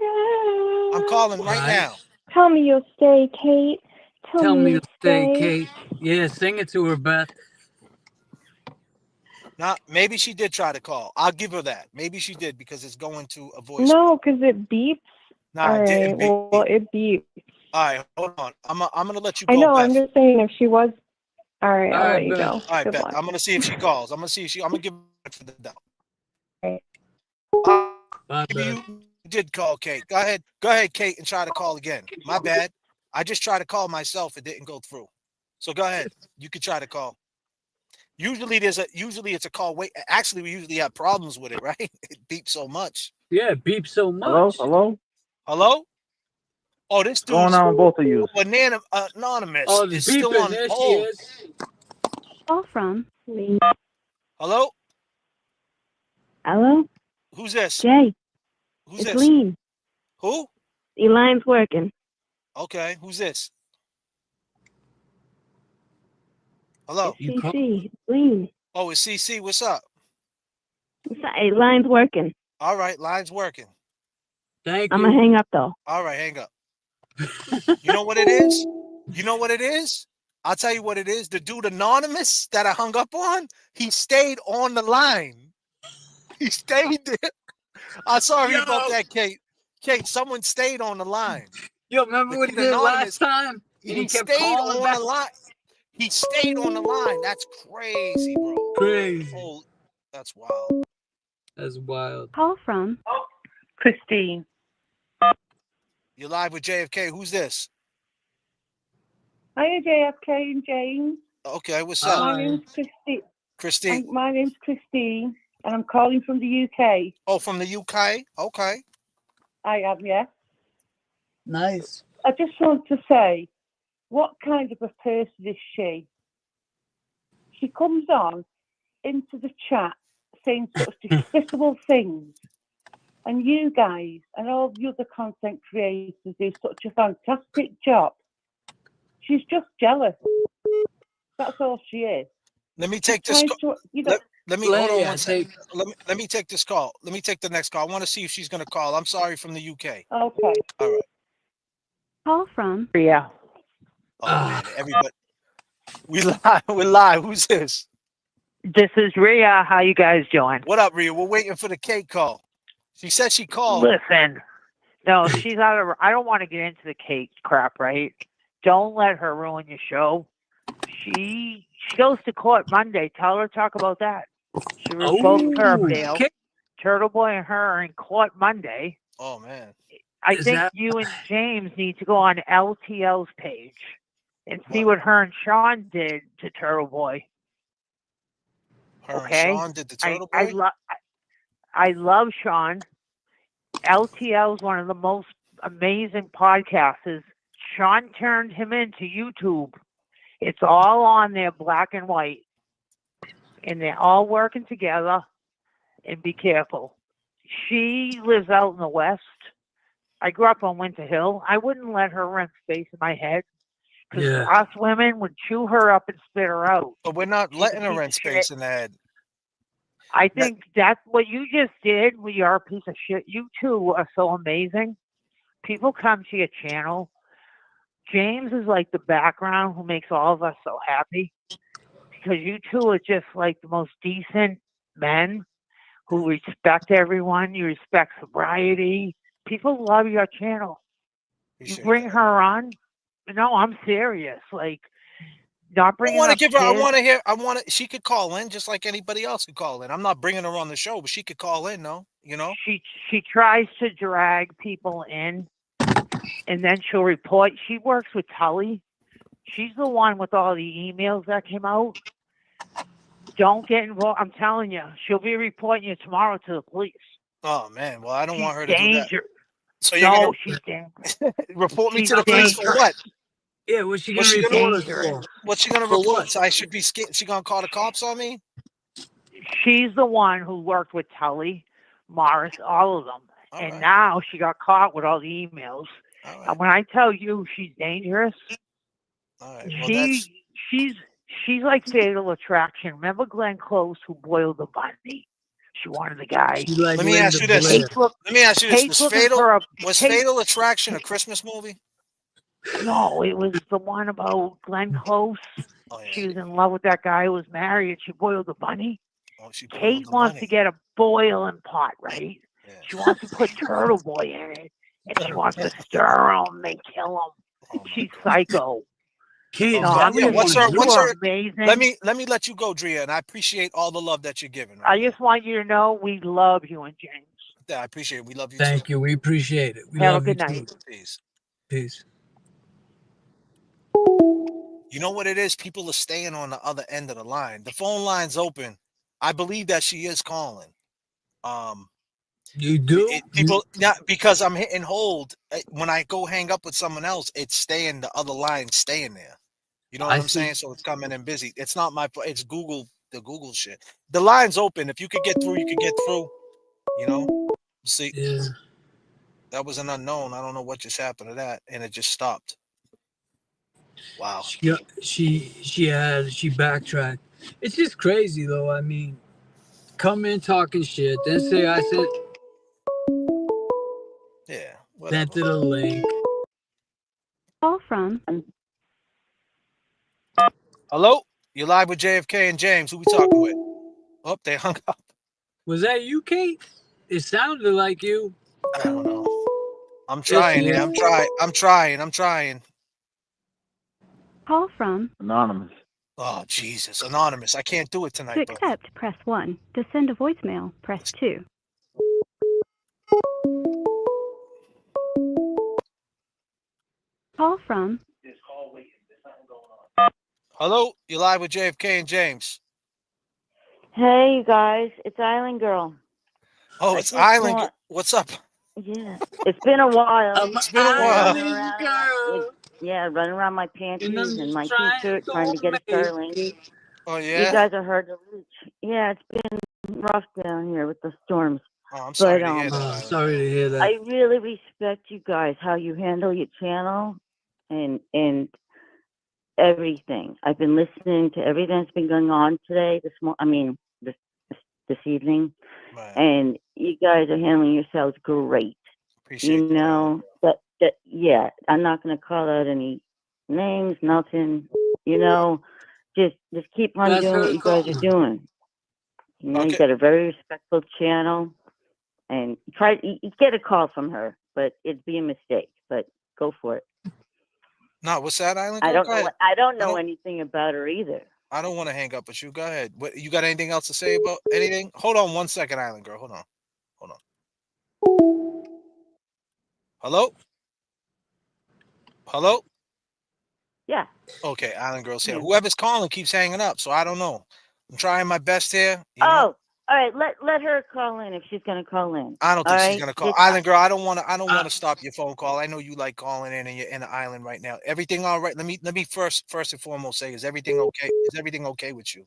I'm calling right now. Tell me you'll stay, Kate. Tell me you'll stay, Kate. Yeah, sing it to her, Beth. Now, maybe she did try to call. I'll give her that. Maybe she did because it's going to a voice. No, because it beeps. Nah, all it didn't right. beep. Well, it beeps. All right, hold on. I'm gonna let you go. I know. Beth. I'm just saying if she was. All right, I'll let you Beth. go. All right, Good Beth. luck. I'm gonna see if she calls. I'm gonna give her for the doubt. Right. Bye, Maybe Beth. you did call Kate. Go ahead, Kate, and try to call again. My bad. I just tried to call myself. It didn't go through. So go ahead. You can try to call. Usually it's a call. Wait, actually, we usually have problems with it, right? It beeps so much. Yeah, it beeps so much. Hello? Hello? Oh, this What's going dude's on, both of you? banana anonymous Oh, is it's still beeping. on There she hold. is. Call from. Hello? Hello? Who's this? Jay, Who's it's this? Lean. Who? The line's working. Okay, who's this? Hello? It's CC. Lean. Oh, it's CC. What's up? Hey, line's working. All right, line's working. Thank I'm going to hang up, though. All right, hang up. You know what it is? You know what it is? I'll tell you what it is. The dude anonymous that I hung up on, he stayed on the line. He stayed there. I'm sorry about that, Kate. Kate, someone stayed on the line. Yo, remember The what he kid did anonymous, last time? he kept stayed calling on back. the line. He stayed on the line. That's crazy, bro. Crazy. Oh, that's wild. That's wild. Call from. Christine. You're live with JFK. Who's this? Hiya, J.F.K. and James. Okay, what's Hi. up? My name's Christine. Christine. My name's Christine, and I'm calling from the UK. Oh, from the UK? Okay. I am, yeah. Nice. I just want to say, what kind of a person is she? She comes on into the chat saying such despicable things, and you guys and all the other content creators do such a fantastic job. She's just jealous. That's all she is. Let me take this. Let me hold on one second. Let me take this call. Let me take the next call. I want to see if she's going to call. I'm sorry, from the UK. Okay. All right. Call from. Yeah. Oh man, everybody. We're live. Who's this? This is Rhea. How you guys doing? What up, Rhea? We're waiting for the Kate call. She said she called. Listen, no, she's out of. I don't want to get into the Kate crap, right? Don't let her ruin your show. She goes to court Monday. Tell her to talk about that. She revoked her bail. Turtle Boy and her are in court Monday. Oh man. I think you and James need to go on LTL's page and see what her and Sean did to Turtle Boy. Her and Sean did the Turtle Boy? I love Sean. LTL is one of the most amazing podcasters. Sean turned him into YouTube. It's all on there, black and white. And they're all working together. And be careful. She lives out in the West. I grew up on Winter Hill. I wouldn't let her rent space in my head. Because us women would chew her up and spit her out. But we're not letting her rent space in the head. I think that's what you just did. You're a piece of shit. You two are so amazing. People come to your channel. James is like the background who makes all of us so happy. Because you two are just like the most decent men who respect everyone. You respect sobriety. People love your channel. You bring her on. No, I'm serious. Like, not bringing up kids. She could call in just like anybody else could call in. I'm not bringing her on the show, but she could call in, no? You know? She tries to drag people in, and then she'll report. She works with Tully. She's the one with all the emails that came out. Don't get involved. I'm telling you, she'll be reporting you tomorrow to the police. Oh man, well I don't want her to do that. So you're gonna she's dangerous. report me to the police for what? Yeah, what's she gonna report us for? What's she gonna report? So I should be scared. She gonna call the cops on me? She's the one who worked with Tully, Morris, all of them. And now she got caught with all the emails. And when I tell you she's dangerous, she's like Fatal Attraction. Remember Glenn Close who boiled the bunny? She wanted the guy. Let me ask you this. Was Fatal Attraction a Christmas movie? No, it was the one about Glenn Close. She was in love with that guy who was married and she boiled the bunny. Kate wants to get a boiling pot, right? Yeah. She wants to put Turtle Boy in it. And she wants to stir him and kill him. She's psycho. Kate, what's her amazing. Let me let you go, Drea, and I appreciate all the love that you're giving. I just want you to know we love you and James. Yeah, I appreciate it. We love you Thank too. you. We appreciate it. We Have love a good you night. Too. Peace. Peace. You know what it is? People are staying on the other end of the line. The phone line's open. I believe that she is calling. You do? People not because I'm hitting hold. When I go hang up with someone else, it's staying. The other line staying there. You know what I I'm see. saying? So it's coming in busy. It's not my. It's Google. The Google shit. The line's open. If you could get through, you could get through. You know. See, Yeah. that was an unknown. I don't know what just happened to that, and it just stopped. Wow. She backtracked. It's just crazy though. I mean, come in talking shit, then say I said Yeah. sent Whatever. to the link. Call from. Hello. You're live with JFK and James. Who we talking with? Oh, they hung up. Was that you, Kate? It sounded like you. I don't know. I'm Yes, trying it here. is. I'm trying. Call from. Anonymous. Oh, Jesus. Anonymous. I can't do it To tonight, buddy. accept, press 1. To send a voicemail, press 2. Call from. Hello. You're live with JFK and James. Hey, you guys, it's Island Girl. Oh, I it's just Island. want- What's up? Yeah, it's been a while. It's been a while. Running around, running around my panties and my trying t-shirt, trying to get a Starlink. Oh, You yeah? guys are hard to reach. Yeah, it's been rough down here with the storms. Oh, I'm sorry to hear that. Oh, sorry to hear that. I really respect you guys, how you handle your channel and everything. I've been listening to everything that's been going on today, this evening. And you guys are handling yourselves great. Appreciate you know that yeah, I'm not going to call out any names, nothing. You know, just keep on That's doing her what you guys are doing. You know, you got a very respectful channel, and you get a call from her, but it'd be a mistake. But go for it. No, what's that, Island? I Girl? don't Go know. ahead. I don't know anything about her either. I don't want to hang up with you. Go ahead. What, you got anything else to say about anything? Hold on 1 second, Island Girl. Hold on. Hello? Hello? Yeah. Okay, Island Girl's here. Yeah. Whoever's calling keeps hanging up, so I don't know. I'm trying my best here. All right. Let her call in if she's going to call in. I don't think she's gonna call. Island Girl, I don't want to stop your phone call. I know you like calling in, and you're in the island right now. Everything all right? Let me first and foremost say, is everything okay? Is everything okay with you?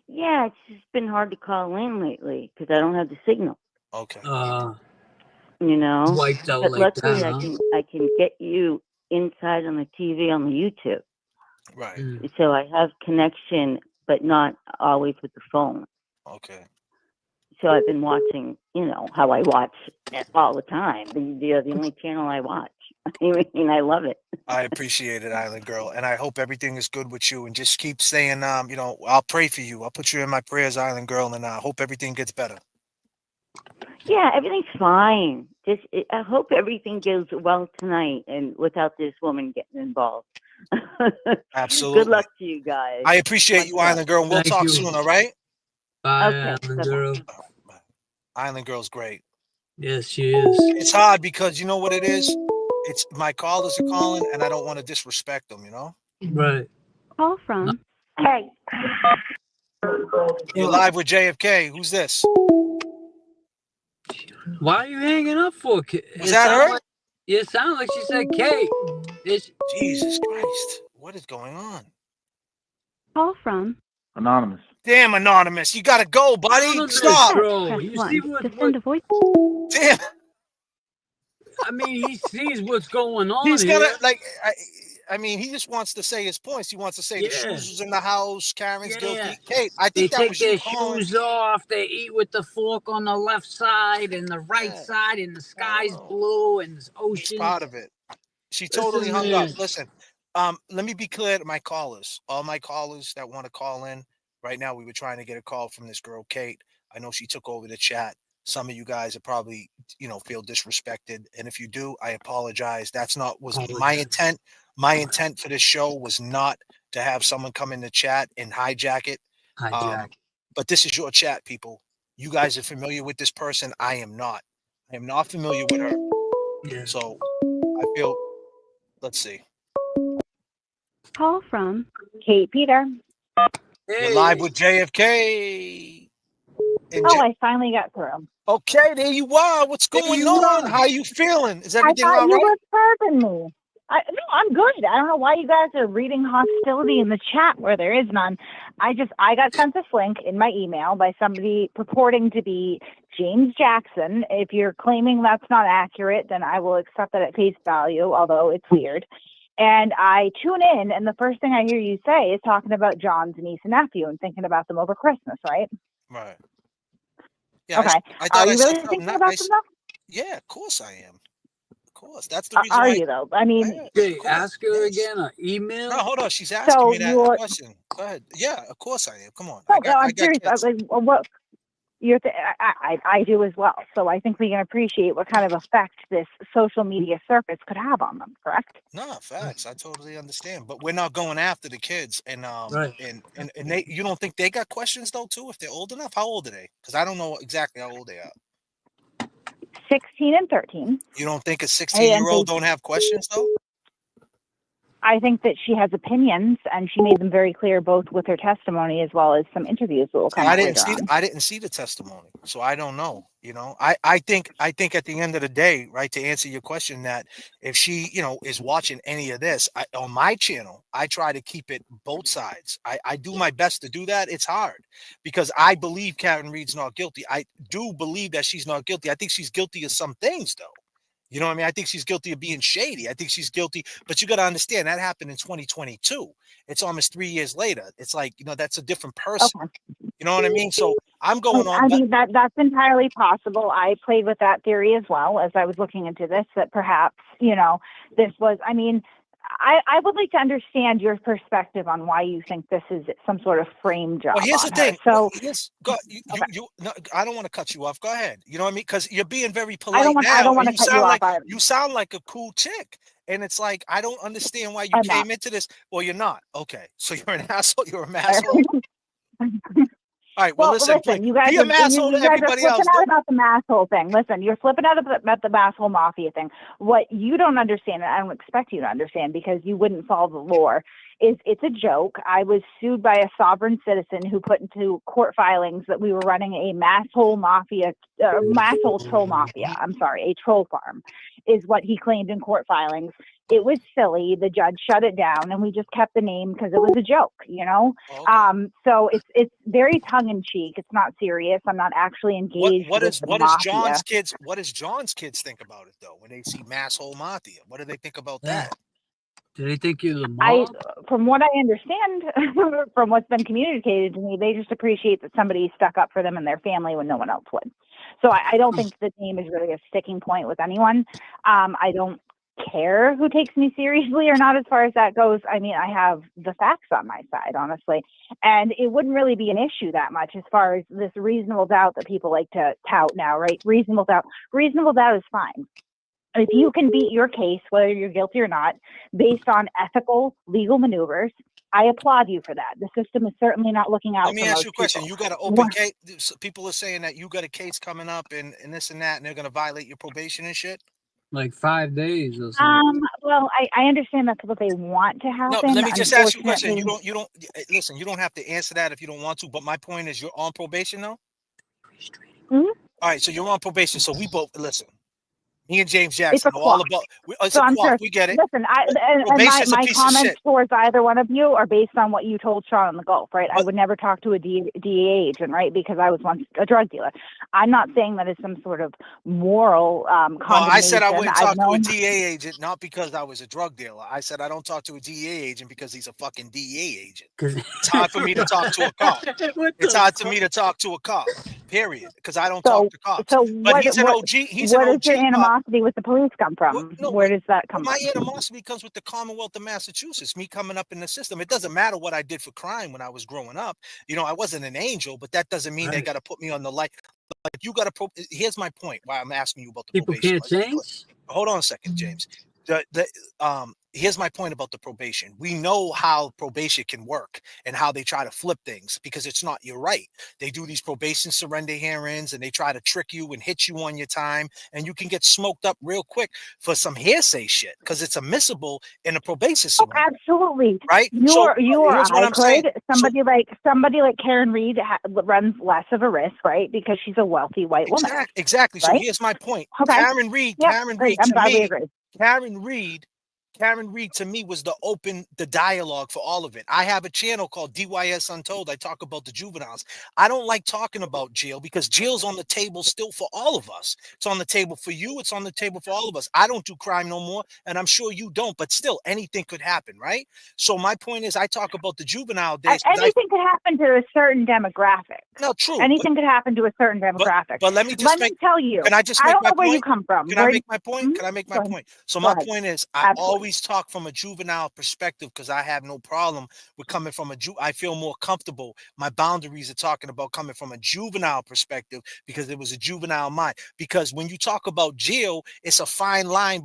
Yeah, it's just been hard to call in lately because I don't have the signal. Okay. You know, wiped out but like luckily that, huh? I can get you inside on the TV on the YouTube. Right. So I have connection, but not always with the phone. Okay. So I've been watching, how I watch all the time. You're the only channel I watch. I mean, I love it. I appreciate it, Island Girl, and I hope everything is good with you. And just keep saying, I'll pray for you. I'll put you in my prayers, Island Girl, and I hope everything gets better. Yeah, everything's fine. I hope everything goes well tonight, and without this woman getting involved. Absolutely. Good luck to you guys. I appreciate you, Island Girl, and we'll talk soon. All right. Bye, Okay, Island Girl. Island Girl's great. Yes, she is. It's hard because you know what it is. It's my callers are calling, and I don't want to disrespect them. Right. Call from. Hey. You're live with JFK. Who's this? Why are you hanging up for? Was that her? It sounds like she said Kate. Jesus Christ. What is going on? Call from. Anonymous. Damn, Anonymous. You got to go, buddy. Stop. Bro, you see To send a voice. Damn. I mean, he sees what's going on. He's here. gonna I mean, he just wants to say his points. He wants to say the shoes was in the house. Karen's guilty. Kate, I think they that take was their you calling. shoes off. They eat with the fork on the left side and the right side, and the sky's blue and the ocean. Part of it. She totally hung up. Listen, let me be clear to my callers. All my callers that want to call in right now. We were trying to get a call from this girl, Kate. I know she took over the chat. Some of you guys are probably, feel disrespected. And if you do, I apologize. That's not was my intent. My intent for this show was not to have someone come in the chat and hijack it. But this is your chat, people. You guys are familiar with this person. I am not. I am not familiar with her. Yeah. So I feel, let's see. Call from Kate Peter. You're live with JFK. Oh, I finally got through. Okay, there you are. What's going on? How you feeling? Is I everything thought all you right? were serving me. No, I'm good. I don't know why you guys are reading hostility in the chat where there is none. I got sent this link in my email by somebody purporting to be James Jackson. If you're claiming that's not accurate, then I will accept that at face value, although it's weird. And I tune in, and the first thing I hear you say is talking about John's niece and nephew and thinking about them over Christmas, right? Right. Yeah. Okay. I Are thought I you said really something thinking about them, though? Yeah, of course I am. Of course. That's the reason Are why. you, though? I mean, Okay, ask her again an email. No, hold on. She's asking so me that you're. question. Go ahead. Yeah, of course I am. Come on. No, I got I'm serious. kids. Like, what? I do as well. So I think we can appreciate what kind of effect this social media circus could have on them. Correct? No, facts. I totally understand. But we're not going after the kids. And Right. and they, you don't think they got questions though too if they're old enough? How old are they? Because I don't know exactly how old they are. 16 and 13. You don't think a And 16-year-old don't have questions though? I think that she has opinions, and she made them very clear both with her testimony as well as some interviews that will come out later on. I didn't see the testimony, so I don't know. You know, I think at the end of the day, right, to answer your question, that if she, is watching any of this on my channel, I try to keep it both sides. I do my best to do that. It's hard because I believe Karen Reed's not guilty. I do believe that she's not guilty. I think she's guilty of some things, though. You know what I mean? I think she's guilty of being shady. I think she's guilty, but you got to understand that happened in 2022. It's almost 3 years later. It's like, that's a different person. Okay. You know what I mean? So I'm going on. I mean, that's entirely possible. I played with that theory as well as I was looking into this, that perhaps, this was, I mean, I would like to understand your perspective on why you think this is some sort of frame job. Well, here's the on her. thing. So No, I don't want to cut you off. Go ahead. You know what I mean? Because you're being very polite I don't want to cut you off. You sound like a cool chick. And it's like, I don't understand why you came into this. Well, you're not. Okay. So you're an asshole. You're a asshole. All right. Well, listen, you guys be a asshole to everybody else. Out about the masshole thing. Listen, you're flipping out about the masshole mafia thing. What you don't understand, and I don't expect you to understand because you wouldn't follow the lore, is it's a joke. I was sued by a sovereign citizen who put into court filings that we were running a masshole mafia, masshole troll mafia. I'm sorry, a troll farm, is what he claimed in court filings. It was silly. The judge shut it down, and we just kept the name because it was a joke, Okay. So it's very tongue in cheek. It's not serious. I'm not actually engaged. What does John's kids? What does John's kids think about it though? When they see masshole mafia, what do they think about that? Do they think you're the mob? From what I understand, from what's been communicated to me, they just appreciate that somebody stuck up for them and their family when no one else would. So I don't think the name is really a sticking point with anyone. I don't care who takes me seriously or not as far as that goes. I mean, I have the facts on my side, honestly, and it wouldn't really be an issue that much as far as this reasonable doubt that people like to tout now, right? Reasonable doubt is fine. If you can beat your case, whether you're guilty or not, based on ethical legal maneuvers, I applaud you for that. The system is certainly not looking out. Let me ask you a question. You got an open case. People are saying that you got a case coming up and this and that, and they're going to violate your probation and shit. Like 5 days or something. Well, I understand that's what they want to happen. No, let me just ask you a question. You don't listen, you don't have to answer that if you don't want to, but my point is you're on probation though? Mm-hmm. All right, so you're on probation. So we both listen. Me and James Jackson know all about it's I'm a sure. we get it. Listen, my comments towards either one of you are based on what you told Sean in the Gulf, right? I would never talk to a DEA agent, right? Because I was once a drug dealer. I'm not saying that it's some sort of moral condemnation. No, I said I wouldn't talk to a DEA agent, not because I was a drug dealer. I said I don't talk to a DEA agent because he's a fucking DEA agent. It's hard for me to talk to a cop. It's hard for me to talk to a cop, period, because I don't talk to cops. But he's an OG. He's an OG. Where does your animosity with the police come from? Where does that come from? My animosity comes with the Commonwealth of Massachusetts, me coming up in the system. It doesn't matter what I did for crime when I was growing up. I wasn't an angel, but that doesn't mean they got to put me on the light. Like you got to. Here's my point. Why I'm asking you about the people probation. Can't change. Hold on a second, James. here's my point about the probation. We know how probation can work and how they try to flip things because it's not your right. They do these probation surrender hearings and they try to trick you and hit you on your time, and you can get smoked up real quick for some hearsay shit because it's admissible in a probation Oh, surrender, absolutely. right? You So or here's what I I'm saying. could. Somebody like Karen Reed runs less of a risk, right? Because she's a wealthy white woman. Exactly. So Right? here's my point. Okay. Karen Reed Yep. Great. I'm to glad we me, agree. Karen Reed to me was the dialogue for all of it. I have a channel called DYS Untold. I talk about the juveniles. I don't like talking about jail because jail's on the table still for all of us. It's on the table for you. It's on the table for all of us. I don't do crime no more, and I'm sure you don't, but still anything could happen, right? So my point is I talk about the juvenile days. Anything could happen to a certain demographic. No, true. Anything could happen to a certain demographic. But let me just tell you. Can I just I make don't my know where you point? come from. Can I make my point? Can I make my Go ahead. point? So Go my ahead. point is I Absolutely. always talk from a juvenile perspective because I have no problem with coming from I feel more comfortable. My boundaries are talking about coming from a juvenile perspective because it was a juvenile mind. Because when you talk about jail, it's a fine line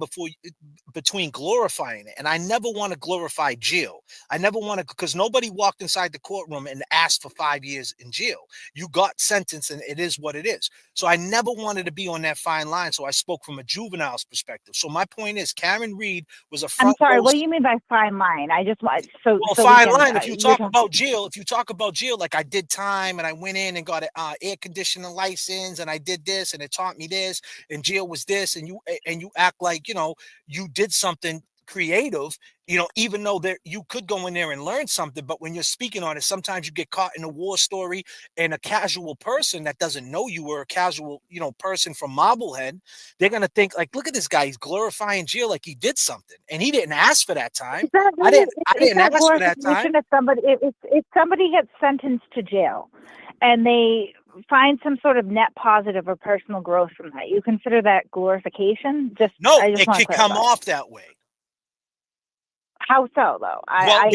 between glorifying it. And I never want to glorify jail. I never want to, because nobody walked inside the courtroom and asked for 5 years in jail. You got sentenced and it is what it is. So I never wanted to be on that fine line. So I spoke from a juvenile's perspective. So my point is Karen Reed was a front I'm sorry. row. What do you mean by fine line? I just want Fine line. If you talk about jail, like I did time and I went in and got an air conditioning license and I did this and it taught me this and jail was this and you act like you did something creative, even though you could go in there and learn something, but when you're speaking on it, sometimes you get caught in a war story, and a casual person that doesn't know you were a casual, person from Marblehead, they're gonna think like, look at this guy, he's glorifying jail like he did something, and he didn't ask for that time. I didn't ask for that time. If somebody gets sentenced to jail, and they find some sort of net positive or personal growth from that, you consider that glorification? It could come off that way. How so, though? I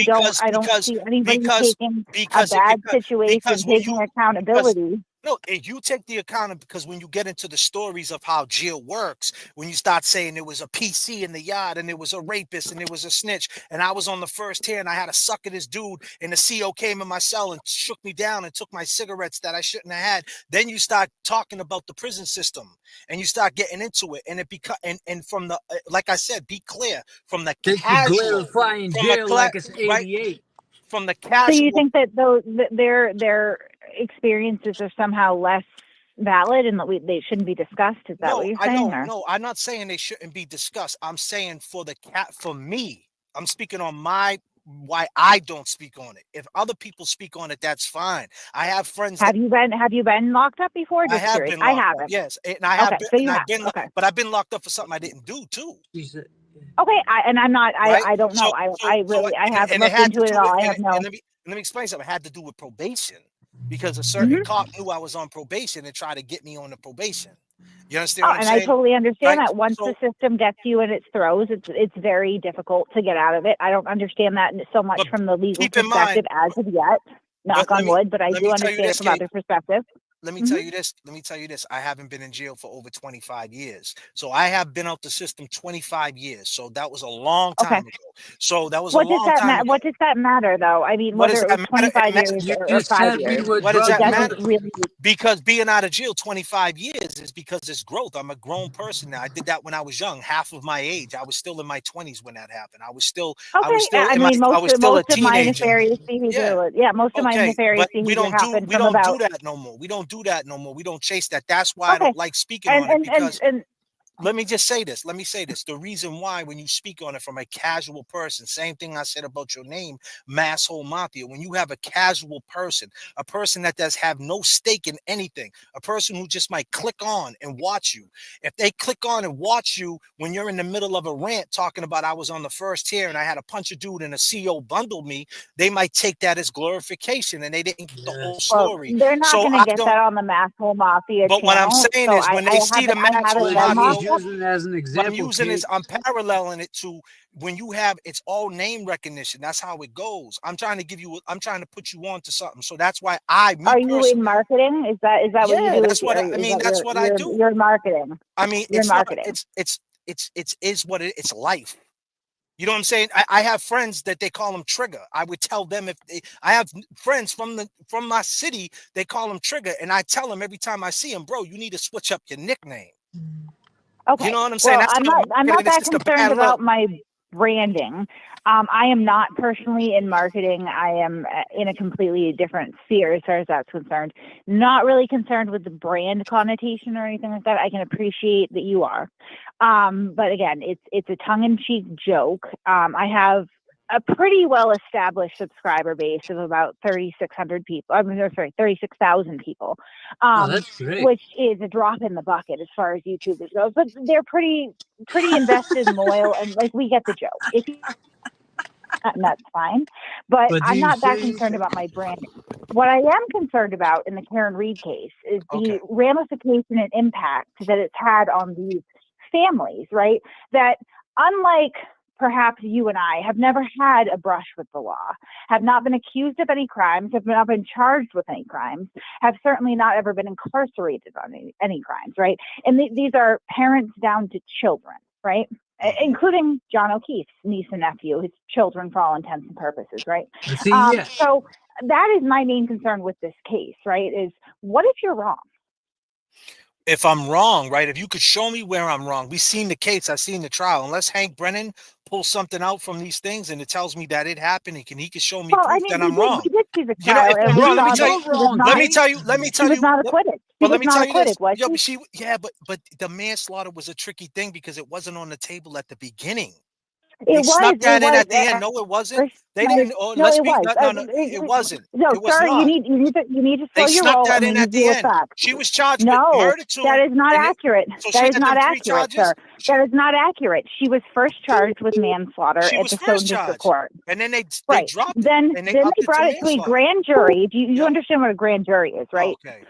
don't see anybody taking a bad situation, taking accountability. No, you take the account because when you get into the stories of how jail works, when you start saying there was a PC in the yard and there was a rapist and there was a snitch, and I was on the first tier and I had to suck at this dude, and the CO came in my cell and shook me down and took my cigarettes that I shouldn't have had, then you start talking about the prison system and you start getting into it, and it and from the like I said, be clear from the casual, glorifying jail like it's 88. Right? From the casual. So you think that their experiences are somehow less valid and that they shouldn't be discussed? Is that what you're saying? No, I'm not saying they shouldn't be discussed. I'm saying for me, I'm speaking on why I don't speak on it. If other people speak on it, that's fine. I have friends. Have you been locked up before? I have been. I haven't. Yes, and I have. But I've been locked up for something I didn't do too. Okay, I'm not. Right? I don't know. I haven't looked into it at all. I have no. Let me explain something. It had to do with probation because a certain cop knew I was on probation and tried to get me on the probation. You understand what I'm saying? I totally understand Right? that. Once the system gets you in its throes, it's very difficult to get out of it. I don't understand that so much from the legal perspective as of yet. Knock on wood, but I do understand it from other perspectives. Let me tell you this. I haven't been in jail for over 25 years. So I have been out the system 25 years. So that was a long time ago. So that was a long time ago. What does that matter, though? I mean, whether it was 25 years or 5 years. What does that matter? Really... Because being out of jail 25 years is because it's growth. I'm a grown person now. I did that when I was young, half of my age. I was still in my 20s when that happened. I was still a teenager. Most of my nefarious behavior happened from about... We don't do that no more. We don't do that no more. We don't chase that. That's why I don't like speaking on it, because let me just say this. The reason why when you speak on it from a casual person, same thing I said about your name, Masshole Mafia, when you have a casual person, a person that does have no stake in anything, a person who just might click on and watch you. If they click on and watch you when you're in the middle of a rant talking about I was on the first tier and I had a punch a dude and a CO bundled me, they might take that as glorification and they didn't get the whole story. They're not going to get that on the Masshole Mafia channel. But what I'm saying is when they see the Masshole Mafia, using it as an example. I'm paralleling it to when you have its all name recognition. That's how it goes. I'm trying to put you on to something. So that's why you in marketing? Is that what you do? That's what that's what I do. You're marketing. I mean, you're it's marketing. It's what it's life. You know what I'm saying? I have friends that they call him Trigger. I would tell them I have friends from my city, they call him Trigger, and I tell them every time I see him, bro, you need to switch up your nickname. Okay. You know what I'm saying? Well, That's I'm not not marketing. It's that just a concerned bad look. about my branding. I am not personally in marketing. I am in a completely different sphere as far as that's concerned. Not really concerned with the brand connotation or anything like that. I can appreciate that you are. But again, it's a tongue-in-cheek joke. I have a pretty well-established subscriber base of about 3,600 people. I mean, sorry, 36,000 people, that's great. which is a drop in the bucket as far as YouTubers goes. But they're pretty invested and loyal, and like we get the joke. If you, and that's fine. But But do I'm you not that think concerned about my branding. What I am concerned about in the Karen Reed case is the ramification and impact that it's had on these families, right? That unlike perhaps you and I have never had a brush with the law, have not been accused of any crimes, have not been charged with any crimes, have certainly not ever been incarcerated on any crimes, right? And these are parents down to children, right? Including John O'Keefe's niece and nephew, his children for all intents and purposes, right? See, yeah. So that is my main concern with this case, right? Is what if you're wrong? If I'm wrong, right? If you could show me where I'm wrong. We've seen the case. I've seen the trial. Unless Hank Brennan pulls something out from these things and it tells me that it happened, he can show me proof that I'm wrong. We did see the You know, trial. if I'm and we wrong, let me saw tell that you. she was not- Let me tell you. She was not acquitted. She But let was me not tell you this. acquitted, was Yo, she? but the manslaughter was a tricky thing because it wasn't on the table at the beginning. It They was. snuck that in at the It end. No, it wasn't. was. They didn't. Oh, No, let's it be. was. No, it wasn't. No, It was sir. not. You need to They slow your snuck roll that and we in at need to the deal with end. facts. She was charged with No, murder too. that is not accurate. So she That is had not them 3 accurate, charges. sir. That is not accurate. She was first charged with manslaughter She at was the first Stone District charged, Court. and then they Right. dropped it, Then and they they upped it to brought it to a manslaughter. grand jury. Do you understand what a grand jury is, right? Okay.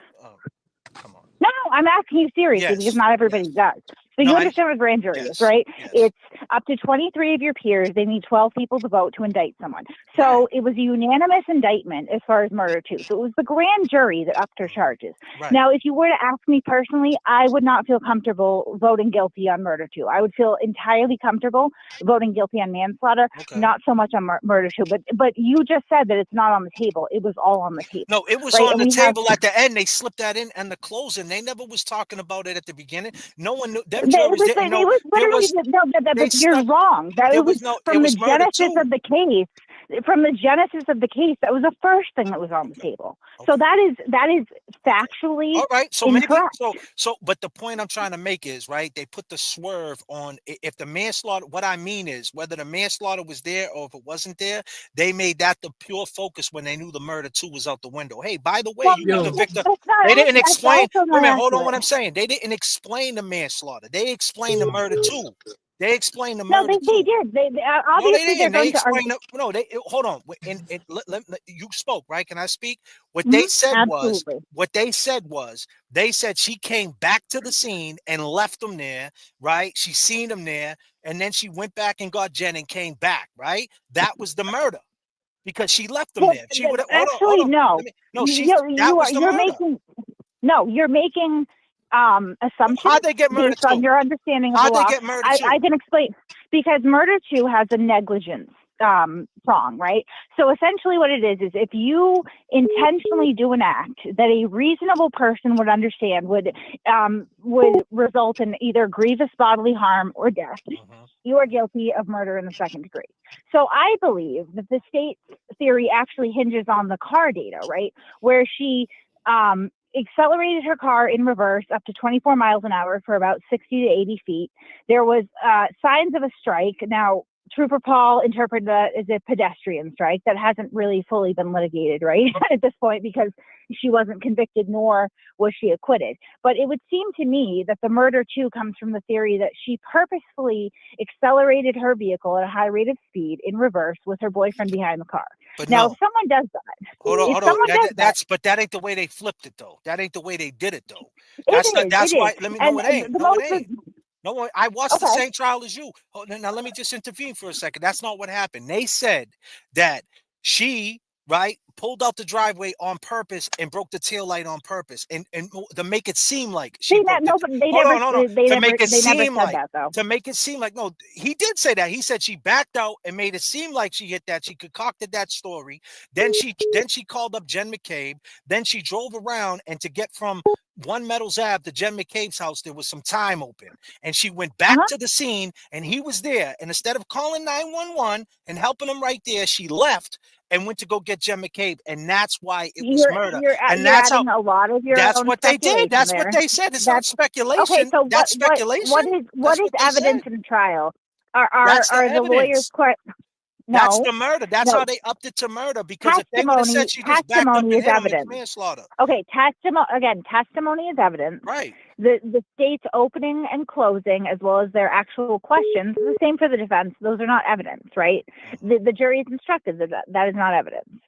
No, I'm asking you seriously because not everybody does. So No, you I- understand what a grand jury is, right? yes. It's up to 23 of your peers. They need 12 people to vote to indict someone. So it was a unanimous indictment as far as murder too. So it was the grand jury that upped her charges. Right. Now, if you were to ask me personally, I would not feel comfortable voting guilty on murder too. I would feel entirely comfortable voting guilty on manslaughter, not so much on murder too. But you just said that it's not on the table. It was all on the table. No, it was right? on And the we have- table at the end. They slipped that in and the closing. They never was talking about it at the beginning. No one knew. Them jurors didn't know. But you're wrong. That there was was no- from it the was murder genesis too. of the case. From the genesis of the case, that was the first thing that was on the table. So that is factually All right, so maybe incorrect. but the point I'm trying to make is, right, they put the swerve on if the manslaughter, what I mean is whether the manslaughter was there or if it wasn't there, they made that the pure focus when they knew the murder too was out the window. Hey, by the way, you were the victim. They didn't explain. Wait a minute, hold on what I'm saying. They didn't explain the manslaughter. They explained the murder too. They explained the murder No, they too. did. They No, obviously they didn't. they're They going to argue. explained. No, hold on. You spoke, right? Can I speak? What Mhm, they said absolutely. was, they said she came back to the scene and left them there, right? She seen them there, and then she went back and got Jen and came back, right? That was the murder because she left them there. She would Actually, no. You're making assumptions How'd they get murder based on too? your understanding of How'd the they law. get murder too? I can explain because murder too has a negligence prong, right? So essentially what it is if you intentionally do an act that a reasonable person would understand would result in either grievous bodily harm or death, you are guilty of murder in the second degree. So I believe that the state's theory actually hinges on the car data, right? Where she accelerated her car in reverse up to 24 miles an hour for about 60 to 80 feet. There was signs of a strike. Now, Trooper Paul interpreted that as a pedestrian strike that hasn't really fully been litigated, right, at this point, because she wasn't convicted nor was she acquitted. But it would seem to me that the murder, too, comes from the theory that she purposefully accelerated her vehicle at a high rate of speed in reverse with her boyfriend behind the car. But now, no. if someone does that, Hold on. But that ain't the way they flipped it, though. That ain't the way they did it, though. That's why. Let me know it ain't. No, it ain't. No, I watched the same trial as you. Now let me just intervene for a second. That's not what happened. They said that she right, pulled out the driveway on purpose and broke the tail light on purpose, and to make it seem like she broke the. Hold on. To make it seem said like. that though. To make it seem like, no, he did say that. He said she backed out and made it seem like she hit that. She concocted that story. Then she called up Jen McCabe. Then she drove around, and to get from One Metals Ave to Jen McCabe's house, there was some time open. And she went back to the scene, and he was there. And instead of calling 911 and helping him right there, she left and went to go get Jen McCabe, and that's why it was murder. And that's adding a lot of your that's own what they did. That's speculation what there. they said. It's not Okay, speculation. so That's speculation. what is evidence in the trial? Are the lawyers No, that's the murder. That's no. how they upped it to murder, because if they would have said she just backed up testimony and is hit him, it's evidence. manslaughter. Okay, testimony is evidence. Right. The state's opening and closing, as well as their actual questions, the same for the defense. Those are not evidence, right? The jury is instructed that is not evidence.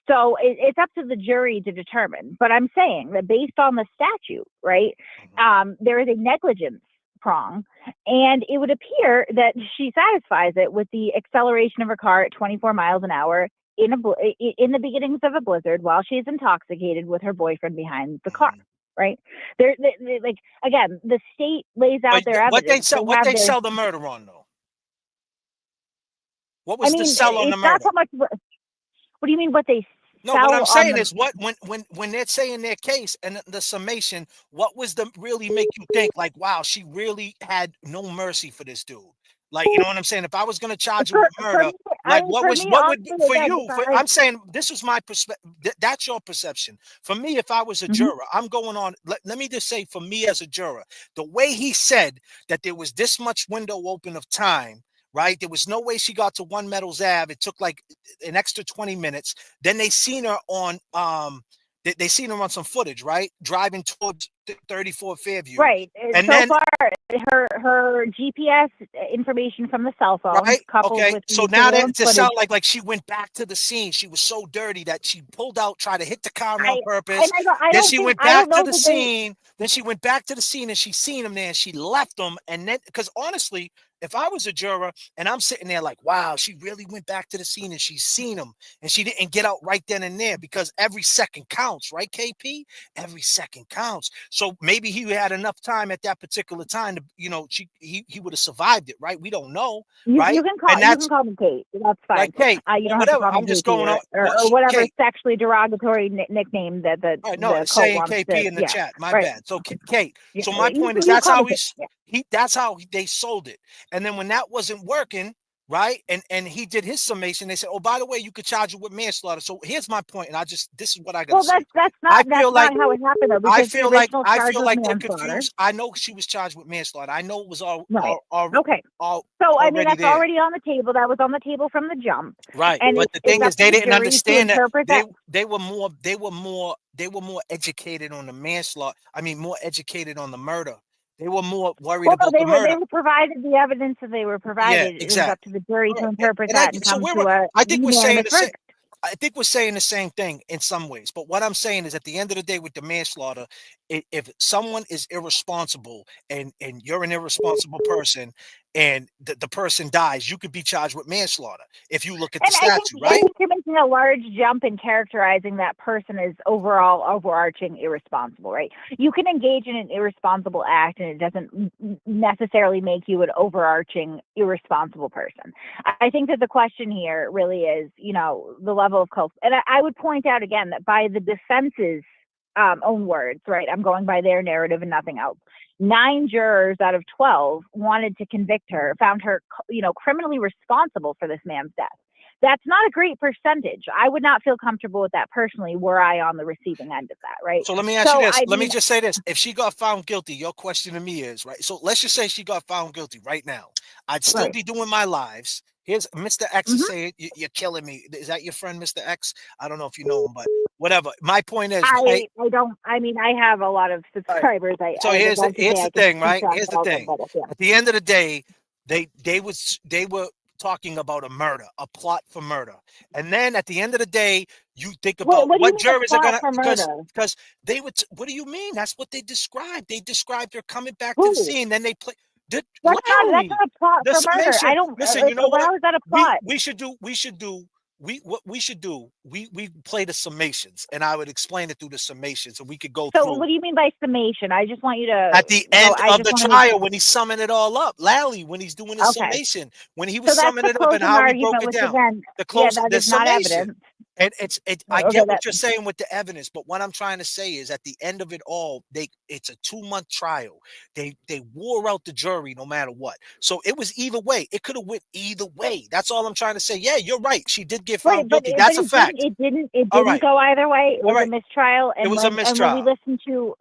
So it's up to the jury to determine. But I'm saying that based on the statute, right, there is a negligence prong, and it would appear that she satisfies it with the acceleration of her car at 24 miles an hour in the beginnings of a blizzard while she's intoxicated with her boyfriend behind the car. Right? They're like, again, the state lays out their evidence. What they sell the murder on, though? What was the sell on the murder? Not so much. What do you mean? What they No, what I'm saying is, when they're saying their case and the summation, what was the really make you think like, wow, she really had no mercy for this dude? Like, you know what I'm saying? If I was going to charge you with murder, I'm saying this was my perspective. That's your perception. For me, if I was a juror, I'm going on. Let me just say, for me as a juror, the way he said that there was this much window open of time, right? There was no way she got to One Metals Ave. It took like an extra 20 minutes. Then they seen her on they seen her on some footage, right? Driving towards 34 Fairview. Right. And so then far, her GPS information from the cell phone, coupled with so now that to sound like she went back to the scene. She was so dirty that she pulled out, tried to hit the car on purpose. Then she went back to the scene. Then she went back to the scene and she seen him there and she left him. And then, because honestly, if I was a juror and I'm sitting there like, wow, she really went back to the scene and she's seen him and she didn't get out right then and there, because every second counts, right, KP? Every second counts. So maybe he had enough time at that particular time to, he would have survived it, right? We don't know, right? You can call me Kate. That's fine. Like Kate, you don't whatever. have to call I'm me just Kate going on. or whatever Kate. sexually derogatory nickname that the no, saying KP in the chat. My bad. So Kate. So my point is that's how that's how they sold it. And then when that wasn't working, right, and he did his summation, they said, oh, by the way, you could charge you with manslaughter. So here's my point, and this is what I got to say. That's not how it happened, though. I feel like they're confused. I know she was charged with manslaughter. I know it was all okay. So I mean, that's already on the table. That was on the table from the jump. Right. And but the thing is, they didn't understand that they were more educated on the manslaughter. I mean, more educated on the murder. They were more worried about the murder. They were provided the evidence that they were provided. Yeah, exactly. It was up to the jury to interpret that and come to a I think we're saying verdict. I think we're saying the same thing in some ways, but what I'm saying is, at the end of the day, with the manslaughter, if someone is irresponsible and you're an irresponsible person and the person dies, you could be charged with manslaughter if you look at the statute, right? I think you're making a large jump in characterizing that person as overarching irresponsible, right? You can engage in an irresponsible act and it doesn't necessarily make you an overarching irresponsible person. I think that the question here really is, the level of culp. And I would point out again that by the defense's own words, right? I'm going by their narrative and nothing else. 9 jurors out of 12 wanted to convict her, found her, criminally responsible for this man's death. That's not a great percentage. I would not feel comfortable with that personally, were I on the receiving end of that, right? So let me ask you this. Let me just say this. If she got found guilty, your question to me is, right? So let's just say she got found guilty right now. I'd still be doing my lives. Here's Mr. X is saying, you're killing me. Is that your friend, Mr. X? I don't know if you know him, but whatever. My point is, I have a lot of subscribers. Here's the thing, right? Here's the thing. At the end of the day, they were talking about a murder, a plot for murder. And then at the end of the day, you think about what jurors are going to, because they would, what do you mean? That's what they described. They described her coming back to the scene. Then they play. That's not a plot for murder. I don't listen. You know what? How is that a plot? We should do what we should do, we play the summations, and I would explain it through the summations, and we could go So through what do you mean by summation? I just want you to at the go. end I of just the want trial when he's summing it all up. Lally, when he's doing his Okay. summation, when he was So that's summing the it up and closing how he broke argument, it which down. again, The yeah, close, that the is not summation. evidence. And I Okay, get what that you're saying with the evidence, but what I'm trying to say is at the end of it all, it's a 2-month trial. They wore out the jury no matter what. So it was either way. It could have went either way. That's all I'm trying to say. Yeah, you're right. She did get found guilty. That's a fact. It didn't All right. go either way. It All was a right. mistrial. It And was a when we mistrial. listen to,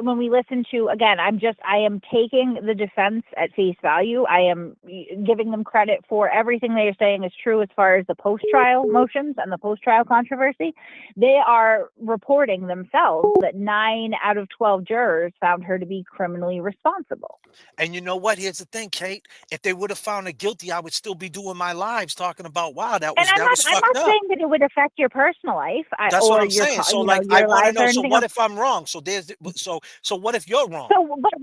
when we listen to, again, I am taking the defense at face value. I am giving them credit for everything they are saying is true as far as the post-trial motions and the post-trial controversy. They are reporting themselves that 9 out of 12 jurors found her to be criminally responsible. And you know what? Here's the thing, Kate. If they would have found her guilty, I would still be doing my lives talking about, wow, that And was I'm not fucked up. saying that it would affect your personal life That's or what I'm your, saying. So, your I want to lives or know. So, anything what else. if I'm wrong? So, so what if you're wrong? So, but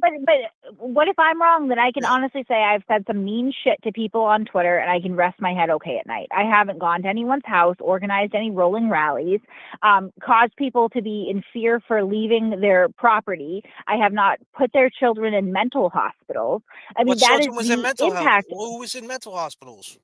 what if I'm wrong? Then I can honestly say I've said some mean shit to people on Twitter, and I can rest my head okay at night. I haven't gone to anyone's house, organized any rolling rallies, caused people to be in fear for leaving their property. I have not put their children in mental hospitals. I mean, What that is children was the in mental health? impact. Who was in mental hospitals?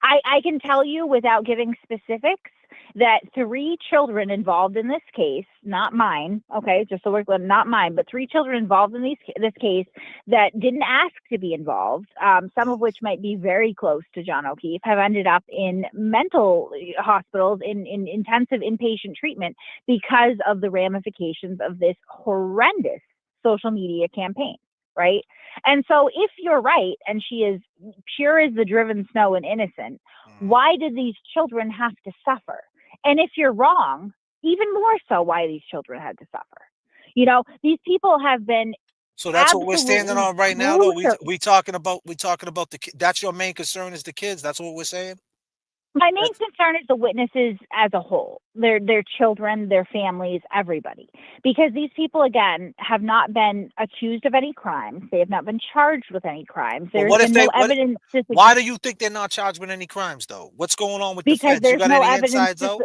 I can tell you without giving specifics that 3 children involved in this case, not mine, okay, just so we're clear, not mine, but 3 children involved in this case that didn't ask to be involved, some of which might be very close to John O'Keefe, have ended up in mental hospitals in intensive inpatient treatment because of the ramifications of this horrendous social media campaign. Right. And so if you're right, and she is pure as the driven snow and innocent, why did these children have to suffer? And if you're wrong, even more so, why these children had to suffer? You know, these people have been. So that's what we're standing on right now, though. We talking about the. That's your main concern is the kids. That's what we're saying. My main concern is the witnesses as a whole, their children, their families, everybody. Because these people, again, have not been accused of any crimes. They have not been charged with any crimes. There's been no evidence. Why do you think they're not charged with any crimes, though? What's going on with the feds? You got any insides, though?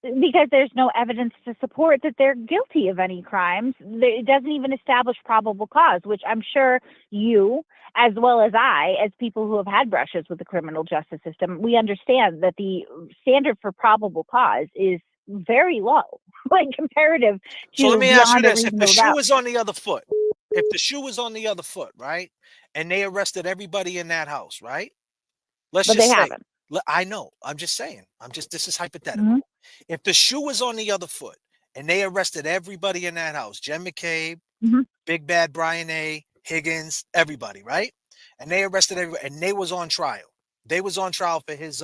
Because there's no evidence to support that they're guilty of any crimes. It doesn't even establish probable cause, which I'm sure you, as well as I, as people who have had brushes with the criminal justice system, we understand that the standard for probable cause is very low, like comparative to. So let me ask you this: if the shoe doubt. is on the other foot, right, and they arrested everybody in that house, right? Let's just say, I know. I'm just saying. This is hypothetical. Mm-hmm. If the shoe was on the other foot and they arrested everybody in that house, Jen McCabe, Big Bad Brian A., Higgins, everybody, right? And they arrested everybody, and they was on trial. They was on trial for his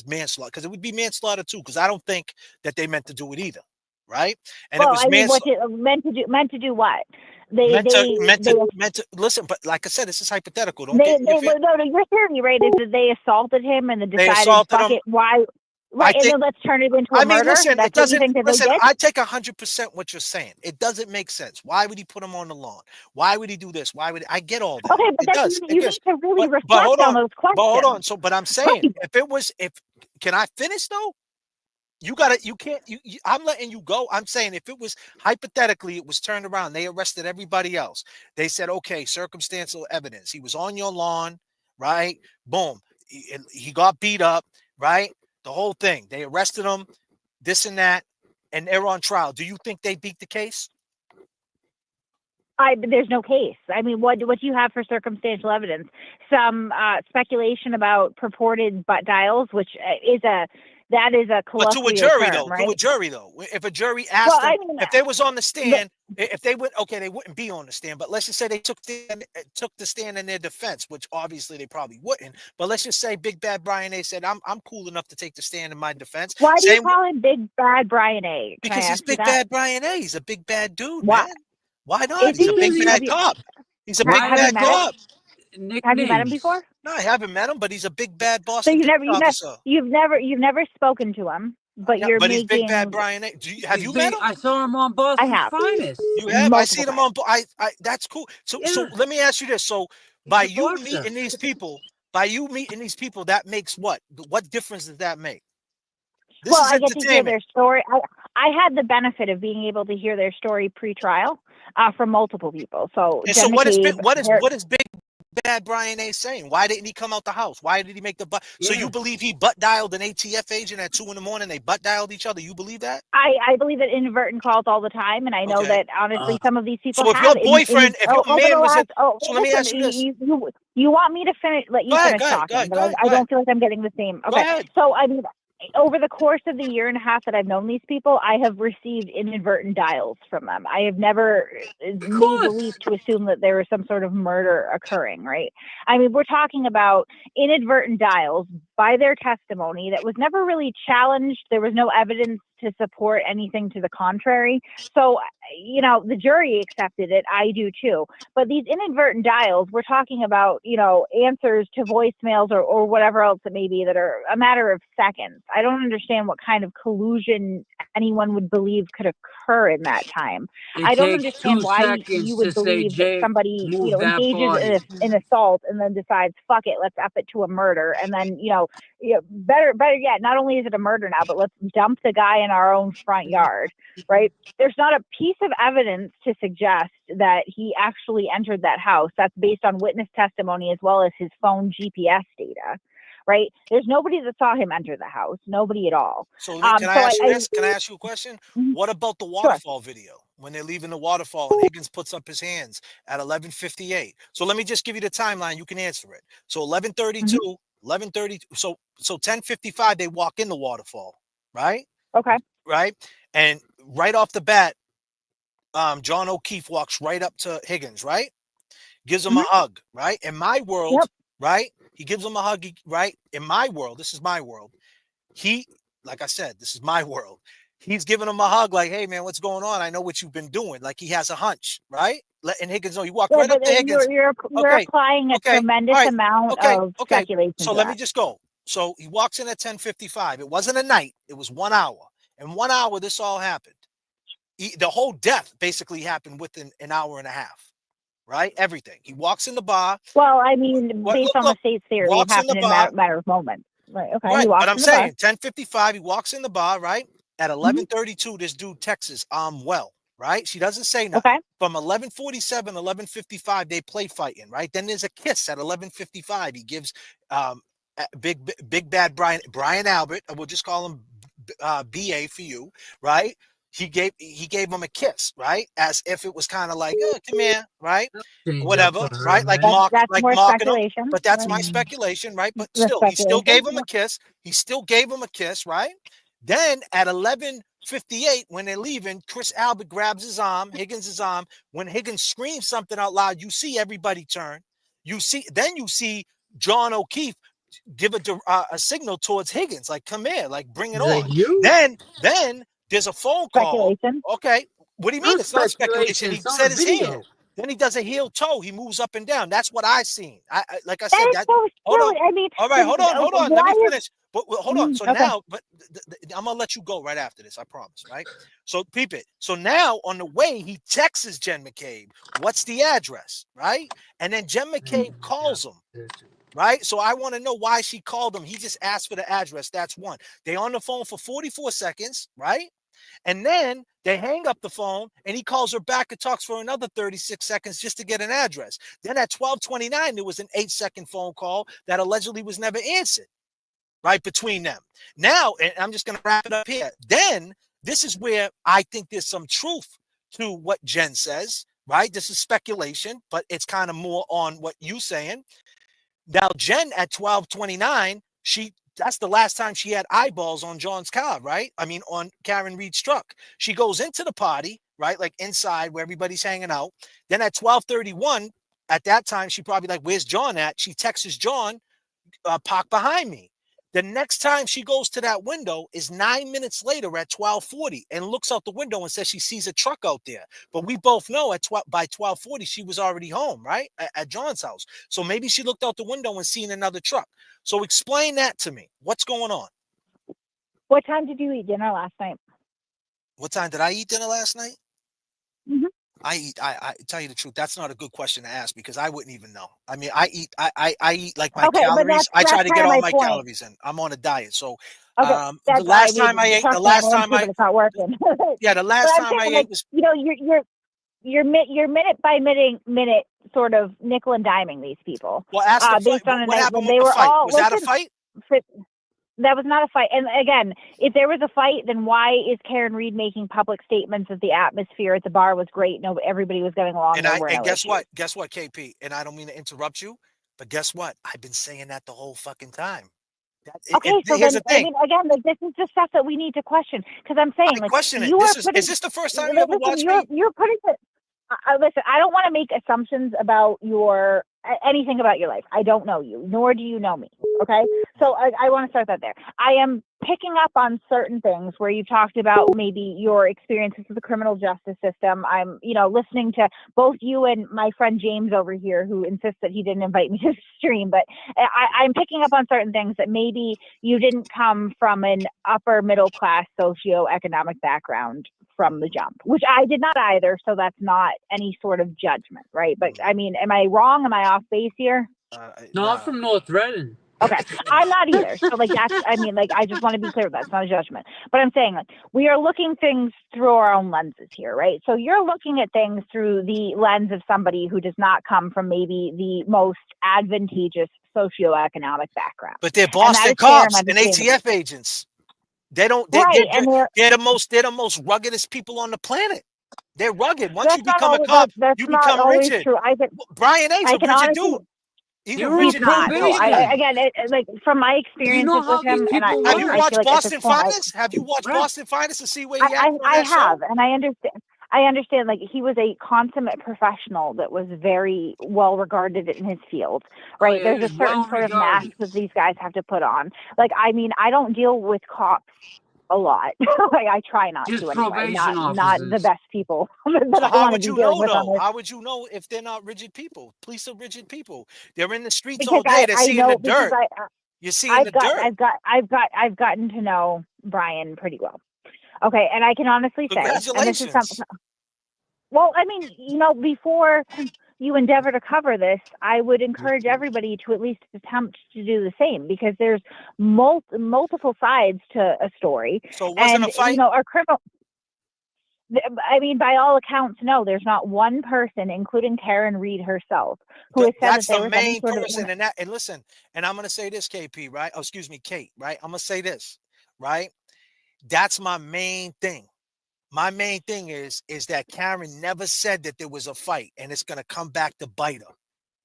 manslaughter, because it would be manslaughter too, because I don't think that they meant to do it either, right? And it was meant to do what? Meant to listen, but like I said, this is hypothetical. No, your theory, right, is that they assaulted him and decided, fuck it, why? Right, and then let's turn it into a murder. Listen, That's what you think that they did? I take 100% what you're saying. It doesn't make sense. Why would he put him on the lawn? Why would he do this? I get all that. Okay, but you need to really reflect on those questions. But hold on. But I'm saying, can I finish though? I'm letting you go. I'm saying if it was hypothetically, it was turned around. They arrested everybody else. They said, okay, circumstantial evidence. He was on your lawn, right? Boom. He got beat up, right? The whole thing. They arrested him, this and that, and they're on trial. Do you think they beat the case? There's no case. I mean, what do you have for circumstantial evidence? Some speculation about purported butt dials, which is a colloquial to a jury, term, though. right? To a jury, though. If a jury asked them, if they was on the stand, if they would, okay, they wouldn't be on the stand. But let's just say they took the stand in their defense, which obviously they probably wouldn't. But let's just say Big Bad Brian A. said, "I'm cool enough to take the stand in my defense." Why do you call him Big Bad Brian A? Because he's Big Bad Brian A. He's a big bad dude, man. Why not? He's a big bad cop. He's a big bad cop. Have you met him before? No, I haven't met him, but he's a big bad Boston officer. You've never spoken to him, but he's Big Bad Brian A. Have you met him? I saw him on Boston's Finest. You have? I seen him on. That's cool. So let me ask you this. So by you meeting these people, By you meeting these people, that makes what? What difference does that make? This Well, is I get to hear entertainment. their story. I had the benefit of being able to hear their story pre-trial from multiple people. So And Jen so what is McCabe, what is Big Bad Brian A saying? Why didn't he come out the house? Why did he make the butt? So you believe he butt dialed an ATF agent at 2 a.m? They butt dialed each other? You believe that? I believe that inadvertent calls all the time, and I know Okay. that honestly, some of these people So if your have boyfriend, if your over the man was in, last. Oh, so let me listen, ask you this. you want me to finish? Let you Go ahead, finish go ahead, go talking, ahead, but go ahead, I go ahead. don't feel like I'm getting the same. Go Okay, ahead. so I mean, over the course of the year and a half that I've known these people, I have received inadvertent dials from them. I have never made the leap to assume that there was some sort of murder occurring, right? I mean, we're talking about inadvertent dials by their testimony that was never really challenged. There was no evidence to support anything to the contrary. So, you know, the jury accepted it. I do too. But these inadvertent dials, we're talking about, you know, answers to voicemails or whatever else it may be that are a matter of seconds. I don't understand what kind of collusion anyone would believe could occur in that time. It I don't takes understand 2 why seconds you to would say, believe that Jake, somebody, you move know, that engages body. in assault and then decides, fuck it, let's up it to a murder. And then, you know, better yet, not only is it a murder now, but let's dump the guy in our own front yard, right? There's not a piece of evidence to suggest that he actually entered that house. That's based on witness testimony as well as his phone GPS data, right? There's nobody that saw him enter the house, nobody at all. So can I ask you this? Can I ask you a question? What about the waterfall video? When they're leaving the waterfall and Higgins puts up his hands at 11:58. So let me just give you the timeline. You can answer it. So 11:32, 11:30. So 10:55 they walk in the waterfall, right? Okay. Right? And right off the bat, John O'Keefe walks right up to Higgins, right? Gives him a hug, right? In my world, right? He gives him a hug, right? In my world, this is my world. He, like I said, this is my world. He's giving him a hug, like, "Hey, man, what's going on? I know what you've been doing." Like he has a hunch, right? Letting Higgins know. He walked Yeah, right up but to Higgins. you're Okay, applying a okay, tremendous all right, amount okay, of okay. speculation So to let me that. just go. So he walks in at 10:55. It wasn't a night. It was 1 hour. In 1 hour, this all happened. The whole death basically happened within an hour and a half, right? Everything. He walks in the bar. Well, I mean, based on the Look, state's theory, it walks in the happened in a bar. matter of moments. Right. Okay. He Right, but walks I'm in the bar. saying 10:55, he walks in the bar, right? At 11:32, this dude texts, "I'm well," right? She doesn't say nothing. Okay. From 11:47, 11:55, they play fighting, right? Then there's a kiss at 11:55. He gives big bad Brian Albert. We'll just call him BA for you, right? He gave him a kiss, right? As if it was kind of like, "Oh, come here," right? Change up Whatever, for her, right? Like man. That's more mocking him. speculation. But that's Right. my speculation, right? But The still, he still speculation. gave him a kiss. He still gave him a kiss, right? Then at 11:58, when they're leaving, Chris Albert grabs his arm, Higgins' arm. When Higgins screams something out loud, you see everybody turn. You see John O'Keefe give a signal towards Higgins, like, "Come here, like, bring it Is that on." you? Then there's a phone call. Speculation. Okay, what do you mean? Not It's not speculation. speculation. He It's on said a his video. hand. Then he does a heel toe. He moves up and down. That's what I seen. Like I That said, is that. so Hold on. silly. I mean, All right, hold on. Let me why is finish. But hold on. So okay? now, but I'm gonna let you go right after this. I promise. Right. So peep it. So now on the way, he texts Jen McCabe. What's the address? Right. And then Jen McCabe calls him. Right. So I want to know why she called him. He just asked for the address. That's one. They on the phone for 44 seconds. Right. And then they hang up the phone and he calls her back and talks for another 36 seconds just to get an address. Then at 12:29, there was an 8-second phone call that allegedly was never answered, right, between them. Now, and I'm just going to wrap it up here. Then this is where I think there's some truth to what Jen says, right? This is speculation, but it's kind of more on what you saying. Now, Jen at 12:29, that's the last time she had eyeballs on John's car, right? I mean, on Karen Reed's truck. She goes into the party, right? Like inside where everybody's hanging out. Then at 12:31, at that time, she probably like, "Where's John at?" She texts John, "Park behind me." The next time she goes to that window is 9 minutes later at 12:40 and looks out the window and says she sees a truck out there. But we both know by 12:40 she was already home, right? At John's house. So maybe she looked out the window and seen another truck. So explain that to me. What's going on? What time did you eat dinner last night? What time did I eat dinner last night? I tell you the truth, that's not a good question to ask because I wouldn't even know. I mean, I eat like my calories. I try to get kind of all my my point. calories in. I'm on a diet. So Okay, the that's I last mean, time I ate, trust me, I'm willing to, but it's not working. yeah, the But last I'm time I saying, ate like, was you know, you're minute by minute sort of nickel and diming these people. well. Ask the fight. Based on a What night happened when with they the were fight? all Was that a listen. fight? That was not a fight. And again, if there was a fight, then why is Karen Reed making public statements that the atmosphere at the bar was great? No, everybody was getting along. And There were no guess issues. what? Guess what, KP? And I don't mean to interrupt you, but guess what? I've been saying that the whole fucking time. Okay, so Here's then, the I thing. mean, again, like, this is the stuff that we need to question. Because I'm saying, I like, question it. you are Is putting. this the first time you ever Listen, watched me? you're putting the. Listen, I don't want to make assumptions about your anything about your life. I don't know you, nor do you know me. Okay, so I want to start that there. I am picking up on certain things where you talked about maybe your experiences with the criminal justice system. I'm, listening to both you and my friend James over here, who insists that he didn't invite me to the stream. But I'm picking up on certain things that maybe you didn't come from an upper middle class socioeconomic background from the jump, which I did not either. So that's not any sort of judgment, right? But I mean, am I wrong? Am I off base here? No, I'm from North Reading. Okay, I'm not either. So like that's, I mean, like I just want to be clear, that's not a judgment. But I'm saying like we are looking things through our own lenses here, right? So you're looking at things through the lens of somebody who does not come from maybe the most advantageous socioeconomic background. But they're And that Boston is fair and cops and understandable. ATF agents. They don't. Right, and They're the most ruggedest people on the planet. They're rugged. Once you that's not become a always cop, that's you not become always rigid. true. Brian A's I a can rigid honestly. dude. He's a You're He's rigid dude, not. No, bro. again, like from my experiences how with him, these and I, people Have I, you work. I feel watched like at this Boston point, Finest? Have you watched Boston Finest to see where he I acted on that have, show? and I understand. I understand. Like he was a consummate professional that was very well regarded in his field, right? yeah, There's he's a certain well sort of mask regarded. that these guys have to put on. Like, I mean, I don't deal with cops a lot. Like, I try not Just to anyway. probation Not the officers. best people that So I how want to would be you dealing know with on though? this. How would you know if they're not rigid people? Police are rigid people. They're in the streets Because all day. They're I seeing the know because dirt. You're seeing I've the dirt. I've gotten to know Brian pretty well. Okay, and I can honestly say, and this is something. Congratulations. Well, I mean, before you endeavor to cover this, I would encourage everybody to at least attempt to do the same because there's multiple sides to a story. So it wasn't And, a fight? our criminal. I mean, by all accounts, no, there's not one person, including Karen Reed herself, who has said that That's the there was any main sort of. person. And listen, and I'm gonna say this, KP, right? Oh, excuse me, Kate, right? I'm gonna say this, right? That's my main thing. My main thing is that Karen never said that there was a fight, and it's gonna come back to bite her.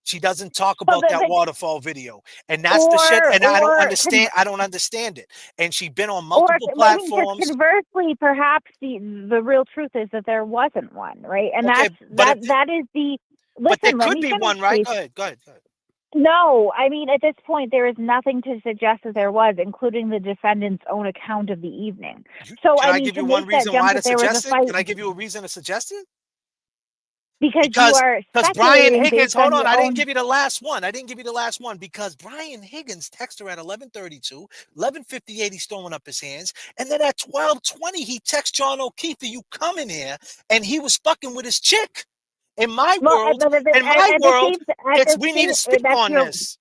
She doesn't talk But, about that but, waterfall video, and that's the shit. And I don't understand. I don't understand it. And she's been on Or multiple I mean, just platforms. conversely, perhaps the real truth is that there wasn't one, right? And Okay, that is the. but there Listen, let could me be finish, one, right? please. Go ahead. Go ahead. Go ahead. No, I mean, at this point, there is nothing to suggest that there was, including the defendant's own account of the evening. So, Can I I mean, give to you one make that reason jump why that to there was a suggest it? fight, Can I give you a reason to suggest it? because you are Brian speculating Higgins, based hold on on, your I didn't own. give you the last one. I didn't give you the last one because Brian Higgins texted her at 11:32, 11:58, he's throwing up his hands, and then at 12:20, he texts John O'Keefe, "You come in here," and he was fucking with his chick. In my Well, world, at the it's we need to speak that's on this.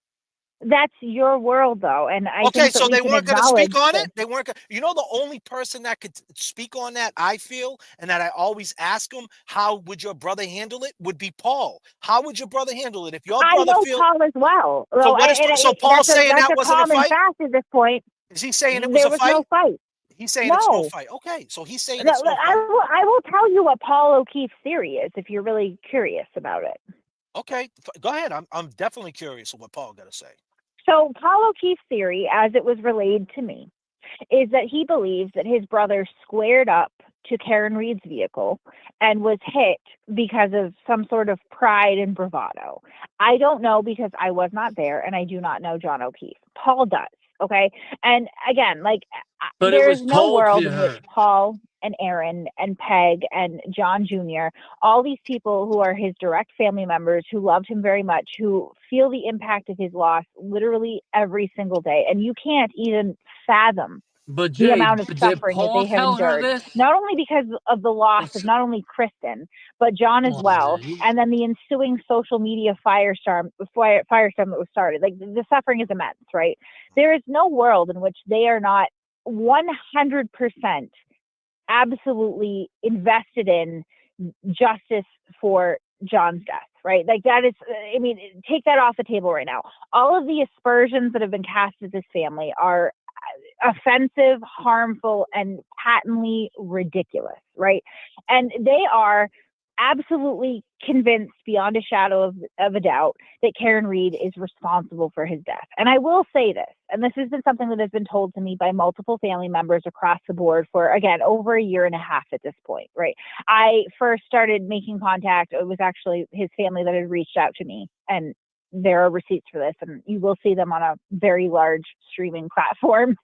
that's your world, though, and I Okay, think that so we they can weren't going to speak acknowledge on that. it. They weren't. The only person that could speak on that, I feel, and that I always ask him, how would your brother handle it? Would be Paul. How would your brother handle it if your I brother know feel? Paul as well. So Well, what is? So Paul's saying that's that a wasn't a common fight? fact at this point. Is he saying it was There a was no fight? fight. He's saying it's no No. fight. Okay, so he's saying No, it's no fight. I will tell you what Paul O'Keefe's theory is if you're really curious about it. Okay, go ahead. I'm definitely curious of what Paul got to say. So Paul O'Keefe's theory, as it was relayed to me, is that he believes that his brother squared up to Karen Reed's vehicle and was hit because of some sort of pride and bravado. I don't know because I was not there and I do not know John O'Keefe. Paul does. Okay. And again, But it there was is no told world to in which her. Paul and Aaron and Peg and John Jr., all these people who are his direct family members who loved him very much, who feel the impact of his loss literally every single day. And you can't even fathom But The Jay, amount of did suffering that Paul they have tell her endured, this? not only because of the loss of not only Kristen, but John as Oh, well, man. and then the ensuing social media firestorm that was started. Like the suffering is immense, right? There is no world in which they are not 100% absolutely invested in justice for John's death, right? Like that is, I mean, take that off the table right now. All of the aspersions that have been cast at this family are offensive, harmful, and patently ridiculous, right? And they are absolutely convinced beyond a shadow of a doubt that Karen Reed is responsible for his death. And I will say this, and this has been something that has been told to me by multiple family members across the board for, again, over a year and a half at this point, right? I first started making contact. It was actually his family that had reached out to me, and there are receipts for this, and you will see them on a very large streaming platform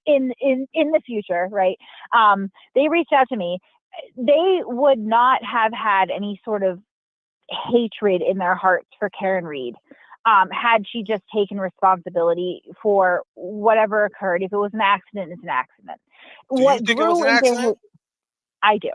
in the future, right? They reached out to me. They would not have had any sort of hatred in their hearts for Karen Reed had she just taken responsibility for whatever occurred. If it was an accident, it's an accident. Do you think it was an accident? I do.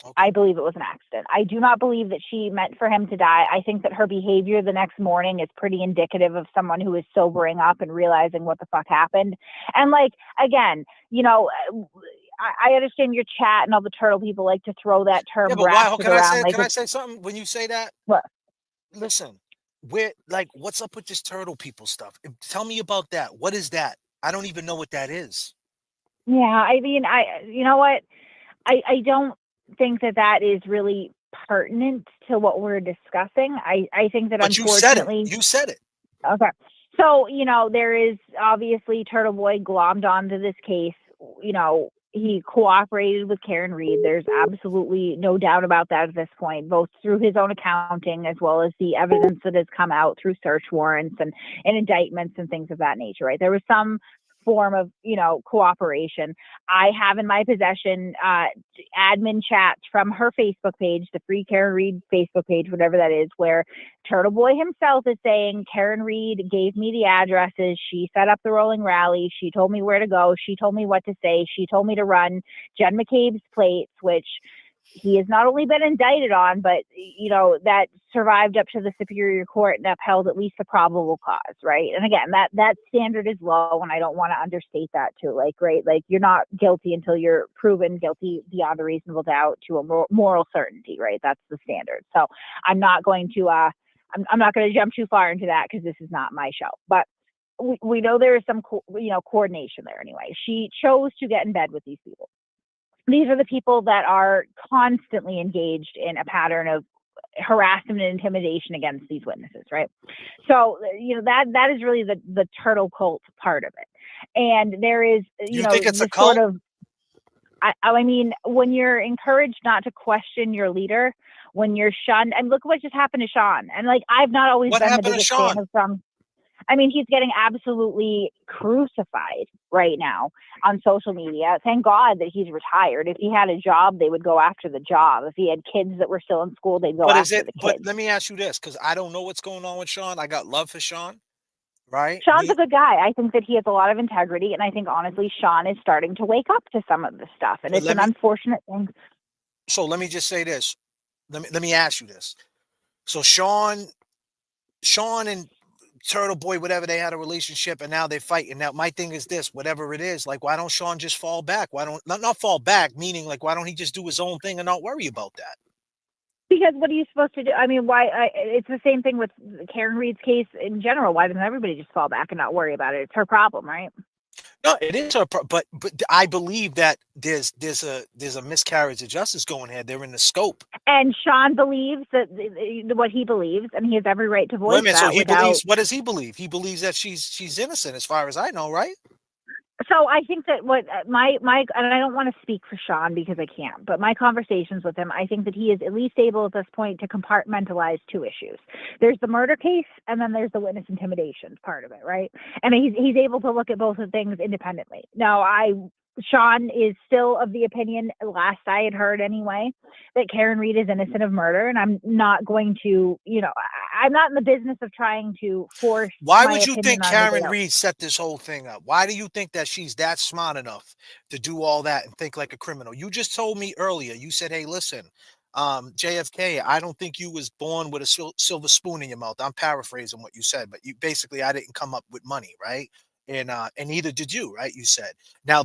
Okay. I believe it was an accident. I do not believe that she meant for him to die. I think that her behavior the next morning is pretty indicative of someone who is sobering up and realizing what the fuck happened. And like, again, you know, I understand your chat and all the turtle people like to throw that term. Yeah, but why? Can I say? Like, can I say something when you say that? What? Listen, what's up with this turtle people stuff? Tell me about that. What is that? I don't even know what that is. Yeah, I mean, you know what? I don't think that is really pertinent to what we're discussing. I think that but unfortunately you said it. Okay. So, you know, there is obviously Turtle Boy glommed onto this case. You know, he cooperated with Karen Reed. There's absolutely no doubt about that at this point, both through his own accounting as well as the evidence that has come out through search warrants and indictments and things of that nature, right? There was some form of, you know, cooperation. I have in my possession admin chats from her Facebook page, the Free Karen Reed Facebook page, whatever that is, where Turtle Boy himself is saying Karen Reed gave me the addresses. She set up the rolling rally. She told me where to go. She told me what to say. She told me to run Jen McCabe's plates, which he has not only been indicted on, but, you know, that survived up to the Superior Court and upheld at least the probable cause, right? And again, that standard is low, and I don't want to understate that too. Like, right, like you're not guilty until you're proven guilty beyond a reasonable doubt to a moral certainty, right? That's the standard. So I'm not going to, I'm not going to jump too far into that because this is not my show. But we know there is some, coordination there anyway. She chose to get in bed with these people. These are the people that are constantly engaged in a pattern of harassment and intimidation against these witnesses, right? So, you know, that is really the turtle cult part of it. And there is, you know, think it's a cult? sort of, I mean, when you're encouraged not to question your leader, when you're shunned, and look what just happened to Sean. And like, I've not always been the biggest fan of some. I mean, he's getting absolutely crucified right now on social media. Thank God that he's retired. If he had a job, they would go after the job. If he had kids that were still in school, they'd go after the kids. But let me ask you this, because I don't know what's going on with Sean. I got love for Sean, right? Sean's a good guy. I think that he has a lot of integrity, and I think, honestly, Sean is starting to wake up to some of this stuff, and it's an unfortunate thing. So let me just say this. Let me ask you this. So Sean and Turtle Boy, whatever, they had a relationship and now they fight. And now my thing is this, whatever it is, like, why don't Sean just fall back? Why don't not fall back, meaning like, why don't he just do his own thing and not worry about that? Because what are you supposed to do? I mean, it's the same thing with Karen Reed's case in general. Why doesn't everybody just fall back and not worry about it? It's her problem, right? No, it is her, but I believe that there's a miscarriage of justice going here. They're in the scope. And Sean believes that what he believes, and he has every right to voice that. So he believes. What does he believe? He believes that she's innocent, as far as I know, right? So I think that what my and I don't want to speak for Sean because I can't, but my conversations with him, I think that he is at least able at this point to compartmentalize two issues. There's the murder case, and then there's the witness intimidation part of it, right? And he's able to look at both of things independently. Now, I Sean is still of the opinion, last I had heard anyway, that Karen Reed is innocent of murder, and I'm not going to, I'm not in the business of trying to force Why my would you opinion think on anybody Karen else. Reed set this whole thing up? Why do you think that she's that smart enough to do all that and think like a criminal? You just told me earlier, you said, hey, listen, JFK, I don't think you was born with a silver spoon in your mouth. I'm paraphrasing what you said, but you basically, I didn't come up with money, right? And neither did you, right? You said. Now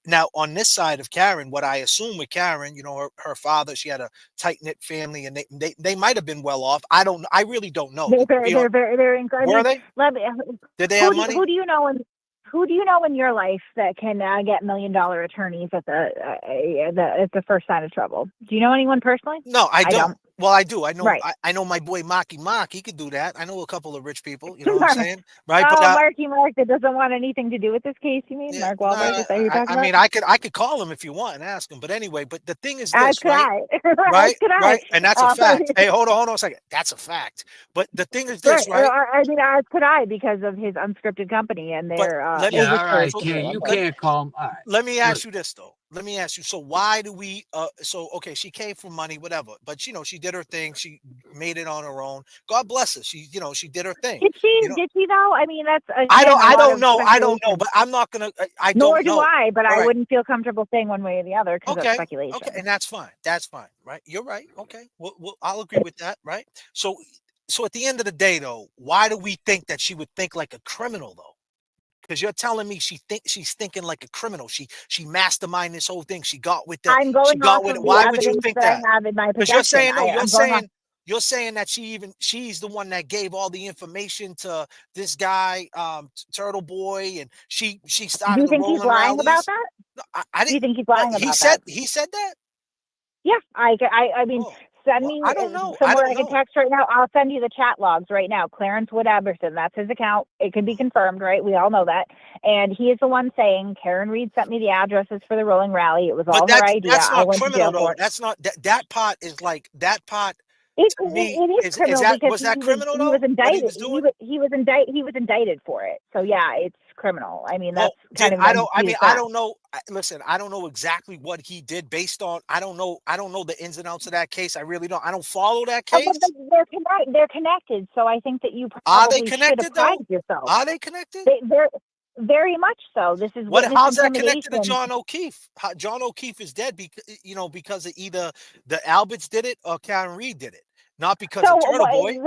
now on this side of Karen, what I assume with Karen, her father, she had a tight knit family, and they might have been well off. I really don't know. They're incredible. Were they? Did they have money? Who do you know in your life that can get $1 million attorneys at the first sign of trouble? Do you know anyone personally? No, I don't. Well, I do. I know. Right. I know my boy Marky Mark. He could do that. I know a couple of rich people. You know what I'm saying, right? Oh, But Marky Mark that doesn't want anything to do with this case. You mean Mark Wahlberg? Is that who you're talking I about? mean, I could call him if you want and ask him. But anyway, but the thing is As this, could right? I. Right, As could I. right, and that's a fact. Hey, hold on a second. That's a fact. But the thing is this, Right. right? I mean, as could I, because of his unscripted company and their let me, Yeah, all right, so Ken. You let, can't call him. All right. let me ask you this though. Let me ask you. So why do we? So okay, she came for money, whatever. But she did her thing. She made it on her own. God bless her. She did her thing. Did she? Did she though? I mean, that's again, I a lot don't of know. I don't know. speculation. But I'm not gonna. I Nor don't do know. I. But All I right. wouldn't feel comfortable saying one way or the other because that's Okay. speculation. Okay, and that's fine. That's fine. Right. You're right. Okay. I'll agree with that. Right. So at the end of the day, though, why do we think that she would think like a criminal, though? Because you're telling me she's thinking like a criminal. She masterminded this whole thing. She got with I'm going off of it. the Why would you evidence think that that? I have in my Because you're possession. saying no. You're Saying that she's the one that gave all the information to this guy, Turtle Boy, and she Do started you the think he's rolling lying about rallies. that? No, I Do you didn't. think he's lying about that? He said that. Yeah, I mean, send me I don't know. somewhere I can text right now. I'll send you the chat logs right now. Clarence Wood Eberson, that's his account. It can be confirmed, right? We all know that. And he is the one saying, Karen Reed sent me the addresses for the rolling rally. It was all her idea. That's I not went to criminal jail though. for it. That's not that part is like that part. It To me, is criminal because was that criminal he though? was What he indicted. was doing? He was indicted for it. So yeah, it's criminal. I mean, Well, that's kind of an I undisputed fact. don't know. Listen, I don't know exactly what he did based on. I don't know the ins and outs of that case. I really don't. I don't follow that case. But they're connected. So I think that you Are they probably should connected though? apprise yourself. Are they connected? They're very much so. This is witness How's that connected to intimidation. John O'Keefe? John O'Keefe is dead because of either the Alberts did it or Karen Reed did it, not because of Turtle Boy.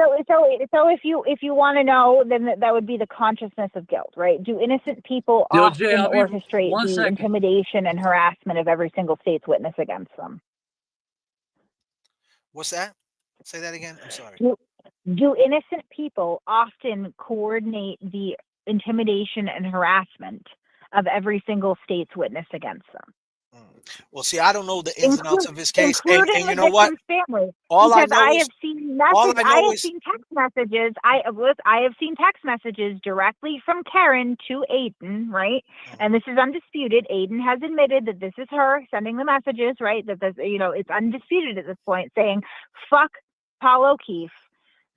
So if you want to know, then that would be the consciousness of guilt, right? Do innocent people often orchestrate the intimidation and harassment of every single state's witness against them? What's that? Say that again. I'm sorry. Do innocent people often coordinate the intimidation and harassment of every single state's witness against them? Well, see, I don't know the ins and outs of his case, and Including you know what? Family. All I Because know I is have seen text messages. I have seen text messages directly from Karen to Aiden, right? And this is undisputed. Aiden has admitted that this is her sending the messages, right? That this, it's undisputed at this point, saying, "Fuck Paul O'Keefe.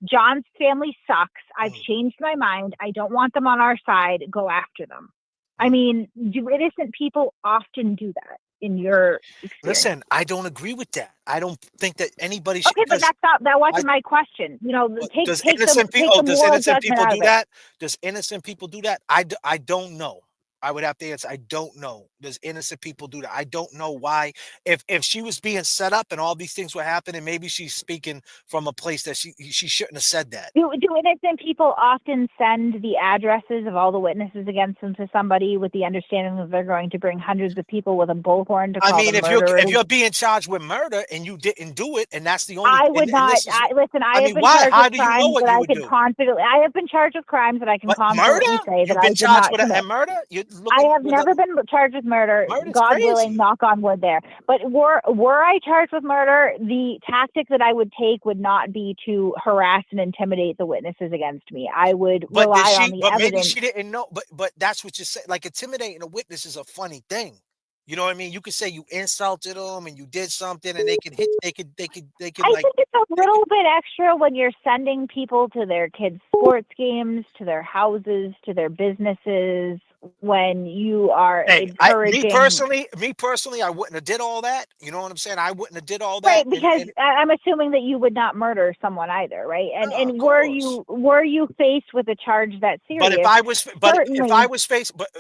John's family sucks. I've changed my mind. I don't want them on our side. Go after them." I mean, do innocent people often do that in your experience? Listen, I don't agree with that. I don't think that anybody should. Okay, but that wasn't my question. Does innocent people do that? Does innocent people do that? I don't know. I would have to answer. I don't know. Does innocent people do that? I don't know why. If she was being set up and all these things were happening, maybe she's speaking from a place that she shouldn't have said that. Do innocent people often send the addresses of all the witnesses against them to somebody with the understanding that they're going to bring hundreds of people with a bullhorn to call them murderers? If you're being charged with murder and you didn't do it, and that's the only, I would not. Listen, I have been charged with crimes that I can confidently. I have been charged with crimes that I can confidently say that I did not commit. Murder? I have never been charged with murder. God willing, knock on wood there. But were I charged with murder, the tactic that I would take would not be to harass and intimidate the witnesses against me. I would rely on the evidence. Maybe she didn't know. But that's what you say. Like, intimidating a witness is a funny thing. You know what I mean? You could say you insulted them and you did something, and they could hit. They could. I think it's a little bit extra when you're sending people to their kids' sports games, to their houses, to their businesses. when you are Hey, encouraging. me personally, I wouldn't have did all that. You know what I'm saying? I wouldn't have did all that. Right, because I'm assuming that you would not murder someone either, right? And were you faced with a charge that serious? But if I was, certainly,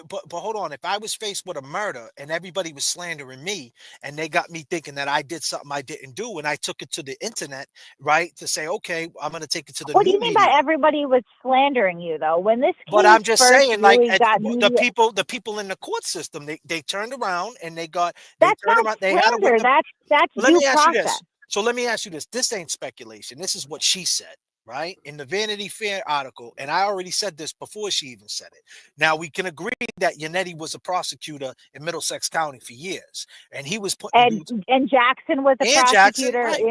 but hold on, if I was faced with a murder and everybody was slandering me and they got me thinking that I did something I didn't do, and I took it to the internet, right, to say, okay, I'm going to take it to the what do new you mean media. by everybody was slandering you though? When this case But I'm just first saying, like really got the people in the court system, they turned around and they that's turned not around. They had a slander. witness. That's Let due me ask you process. this. So let me ask you this. This ain't speculation. This is what she said, right? In the Vanity Fair article. And I already said this before she even said it. Now we can agree that Yannetti was a prosecutor in Middlesex County for years. And he was putting dudes. And Jackson was the And Jackson, prosecutor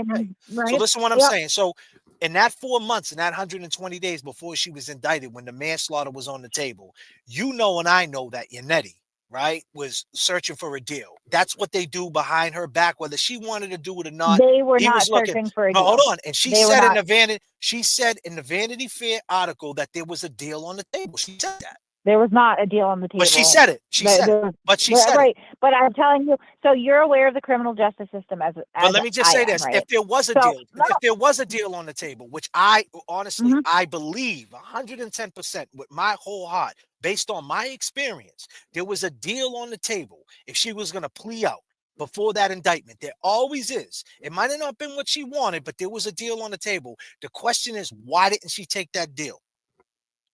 right. So listen to what I'm saying. So in that 4 months, in that 120 days before she was indicted, when the manslaughter was on the table, you know and I know that Yannetti, right, was searching for a deal. That's what they do behind her back, whether she wanted to do it or not. They were He not was looking. searching for a No, deal. hold on. And she They were said not. she said in the Vanity Fair article that there was a deal on the table. She said that. There was not a deal on the table. But she said it. She said it. But she said right. it. But I'm telling you, so you're aware of the criminal justice system as But let me just say this: right? if there was a So, deal, if there was a deal on the table, which I honestly I believe 110% with my whole heart, based on my experience, there was a deal on the table. If she was going to plea out before that indictment, there always is. It might have not been what she wanted, but there was a deal on the table. The question is, why didn't she take that deal?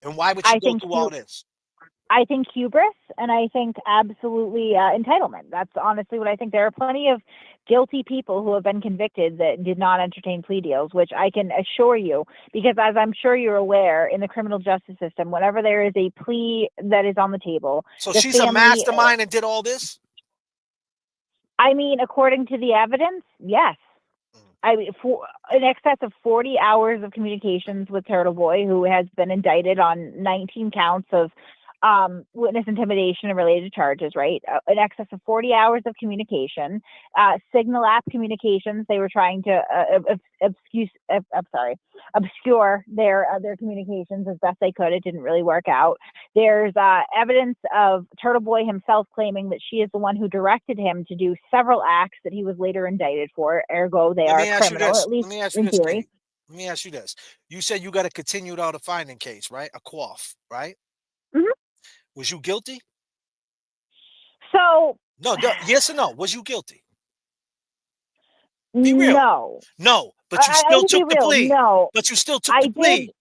And why would she go through all this? I think hubris, and I think absolutely entitlement. That's honestly what I think. There are plenty of guilty people who have been convicted that did not entertain plea deals, which I can assure you, because as I'm sure you're aware, in the criminal justice system, whenever there is a plea that is on the table, so she's a mastermind and did all this? I mean, according to the evidence, yes. I mean, for in excess of 40 hours of communications with Turtle Boy, who has been indicted on 19 counts of witness intimidation and related charges, right? In excess of 40 hours of communication, Signal app communications. They were trying to obscure their communications as best they could. It didn't really work out. There's evidence of Turtle Boy himself claiming that she is the one who directed him to do several acts that he was later indicted for. Ergo, they are criminal, at least in theory. Let me ask you this. You said you got a continued out of finding case, right? A quaff, right? Mm-hmm. Was you guilty? So yes or no? Was you guilty? Be real. No, but you still took the plea. No, but you still took the plea.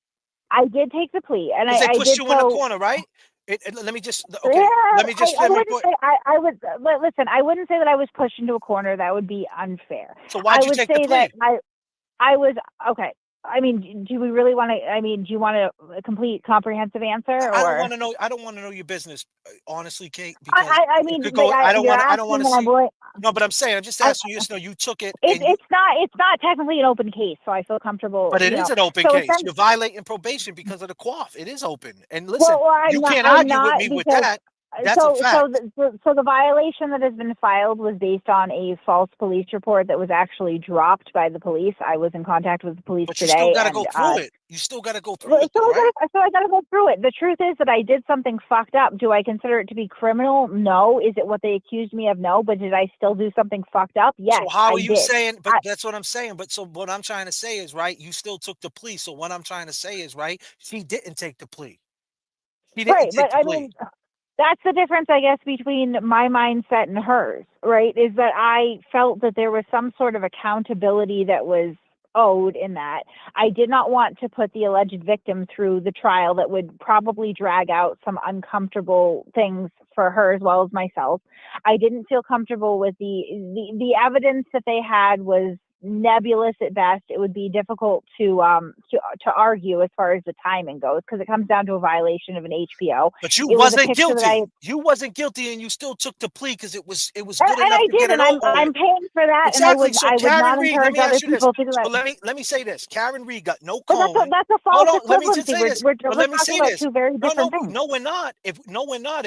I did take the plea, and they pushed did you in the corner, right? Let me just okay. Yeah, let me just I wouldn't say I would listen. I wouldn't say that I was pushed into a corner. That would be unfair. So why'd you take the plea? That I was okay. I mean, do we really want to? I mean, do you want a complete, comprehensive answer? Or? I don't want to know. I don't want to know your business, honestly, Kate. Because I mean, I don't want. I don't want to see. No, but I'm saying, I'm just asking you. You took it. It's not technically an open case, so I feel comfortable. But it is an open case. You're violating probation because of the quaff. It is open. And listen, you can't argue with me with that. That's a fact. So the violation that has been filed was based on a false police report that was actually dropped by the police. I was in contact with the police today. But you still got to go through it. You still got to go through it, right? So I got to go through it. The truth is that I did something fucked up. Do I consider it to be criminal? No. Is it what they accused me of? No. But did I still do something fucked up? Yes. So how are you saying? But that's what I'm saying. But so what I'm trying to say is, right, you still took the plea. So what I'm trying to say is, right, she didn't take the plea. She didn't take the plea. I mean, that's the difference, I guess, between my mindset and hers, right? Is that I felt that there was some sort of accountability that was owed in that. I did not want to put the alleged victim through the trial that would probably drag out some uncomfortable things for her as well as myself. I didn't feel comfortable with the evidence that they had was nebulous at best. It would be difficult to argue as far as the timing goes, because it comes down to a violation of an HPO. But you wasn't guilty. You wasn't guilty, and you still took the plea because it was good enough to get it over. I'm paying for that, exactly. and I would not encourage other people to do that. So let me say this: Karen Reed got no cone. That's a false equivalency. We're talking about two very different things. No, we're not. If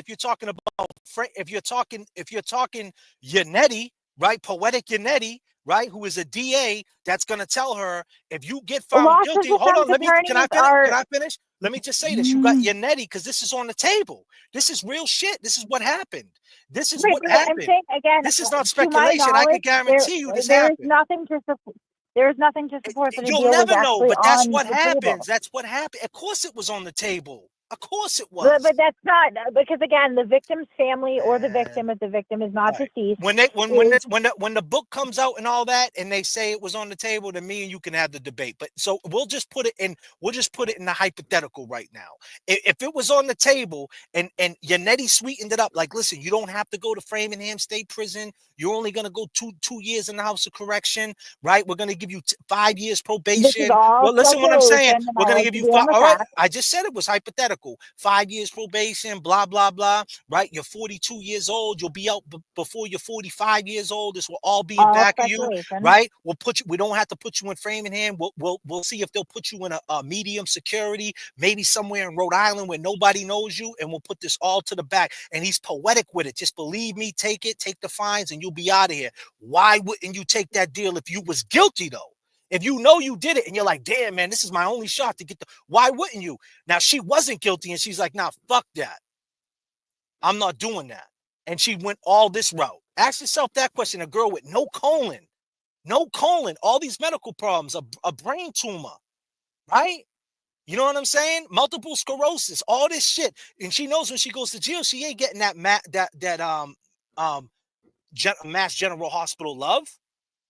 you're talking about if you're talking Yannetti, right? Poetic Yannetti. Right, who is a DA that's going to tell her if you get found guilty. Hold on, can I finish? Let me just say this. You got Yannetti because this is on the table. This is real shit. This is what happened. This is Right, what but I'm happened. saying again, This is not to my speculation. I knowledge, can guarantee you this there is happened. nothing to support. There is nothing to support that a You'll deal was never know, actually but that's on what the happens. table. That's what happened. Of course it was on the table. Of course it was. But that's not, because again, the victim's family or the victim, if the victim is not deceased, When the book comes out and all that, and they say it was on the table, then me and you can have the debate. But so we'll just put it in the hypothetical right now. If it was on the table and Yannetti sweetened it up, like, listen, you don't have to go to Framingham State Prison. You're only gonna go two years in the House of Correction, right? We're gonna give you 5 years probation. This is all Well, listen what I'm saying. speculation, and We're I gonna like give to you be on the all right. facts. I just said it was hypothetical. 5 years probation, blah blah blah. Right? You're 42 years old. You'll be out before you're 45 years old. This will all be in All back of you, speculation. right? We'll put you. We don't have to put you in Framingham. We'll see if they'll put you in a medium security, maybe somewhere in Rhode Island where nobody knows you, and we'll put this all to the back. And he's poetic with it. Just believe me, take it, take the fines, and you'll be out of here. Why wouldn't you take that deal if you was guilty though? If you know you did it and you're like, damn, man, this is my only shot to get why wouldn't you? Now she wasn't guilty and she's like, nah, fuck that. I'm not doing that. And she went all this route. Ask yourself that question. A girl with no colon, all these medical problems, a brain tumor, right? You know what I'm saying? Multiple sclerosis, all this shit. And she knows when she goes to jail, she ain't getting that Mass General Hospital love.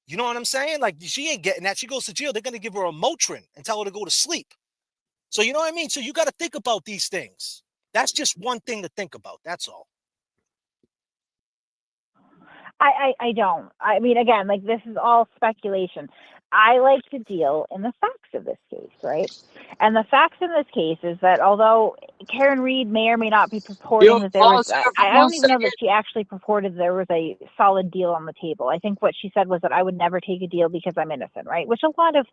You know what I'm saying? Like, she ain't getting that. She goes to jail, they're going to give her a Motrin and tell her to go to sleep. So you know what I mean? So you got to think about these things. That's just one thing to think about. That's all. I don't. I mean, again, like, this is all speculation. I like to deal in the facts of this case, right? And the facts in this case is that although Karen Reed may or may not be purporting that there was, I don't even know that she actually purported there was a solid deal on the table. I think what she said was that I would never take a deal because I'm innocent, right? Which a lot of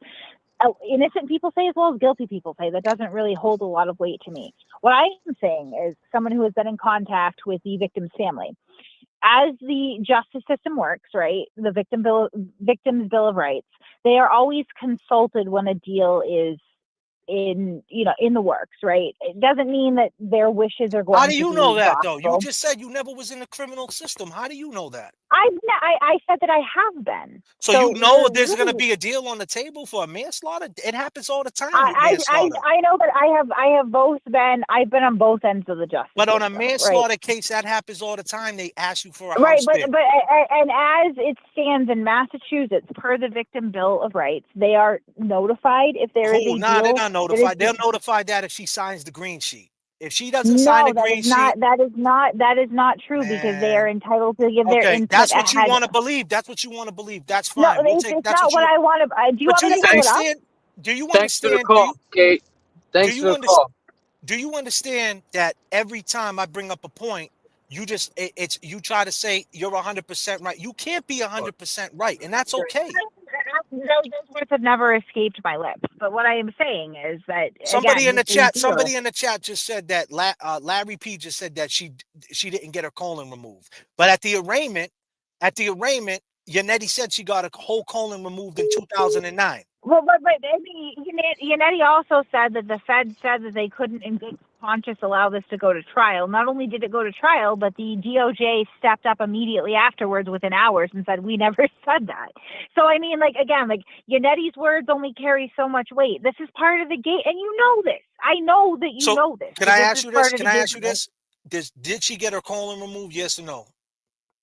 innocent people say as well as guilty people say. That doesn't really hold a lot of weight to me. What I am saying is, someone who has been in contact with the victim's family, as the justice system works, right, the Victim's Bill of Rights, they are always consulted when a deal is in the works, right? It doesn't mean that their wishes are going to be How do you know that, though? You gospel. just said you never was in the criminal system. How do you know that? I said that I have been. So you know there's going to be a deal on the table for a manslaughter? It happens all the time with manslaughter. I know that I have both been. I've been on both ends of the justice But on a system, manslaughter right? case, that happens all the time. They ask you for a Right, house but bill. and as it stands in Massachusetts, per the Victim Bill of Rights, they are notified if there is a deal. They're not notified. They'll notify that if she signs the green sheet. If she doesn't sign the green sheet, that is not true, because they are entitled to give their input. That's what you want to believe. That's what you want to believe. That's fine. No, it's not what I want to. Do you want me to pull it up? Do you Thanks for the understand? call, Kate. Thanks for the call. Do you understand that every time I bring up a point, you try to say you're 100% right? You can't be 100% right, and that's okay. Those words have never escaped my lips. But what I am saying is that somebody in the chat just said that Larry P just said that she didn't get her colon removed, but at the arraignment, Yannetti said she got a whole colon removed in 2009. Well, but Yannetti also said that the Fed said that they couldn't, in good conscience, allow this to go to trial. Not only did it go to trial, but the DOJ stepped up immediately afterwards, within hours, and said, we never said that. So, I mean, Yannetti's words only carry so much weight. This is part of the game, and you know this. I know that you know this. Can I ask you this? Did she get her colon removed? Yes or no?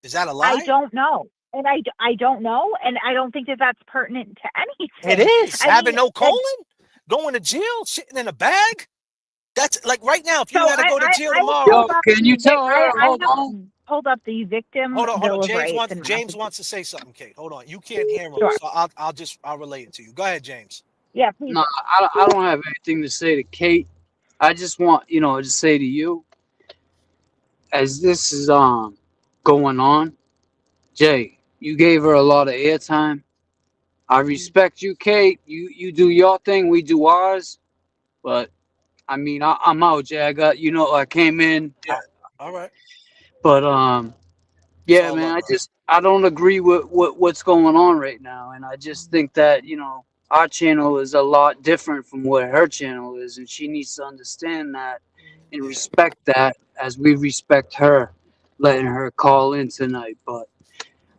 Is that a lie? I don't know. And I don't know, and I don't think that that's pertinent to anything. It is. Having no colon? Going to jail? Sitting in a bag? That's like right now, if you had to go to jail tomorrow. Can you tell her? Hold up the Victim Bill of Rights. James wants to say something, Kate. Hold on. You can't hear him, so I'll relay it to you. Go ahead, James. Yeah, please. No, I don't have anything to say to Kate. I just want, to say to you, as this is going on, Jay, you gave her a lot of airtime. I respect you, Kate. You do your thing, we do ours. But I mean, I'm out, Jay. I came in. Yeah. All right. But yeah, man. I don't agree with what's going on right now, and I just think that our channel is a lot different from what her channel is, and she needs to understand that and respect that as we respect her, letting her call in tonight. But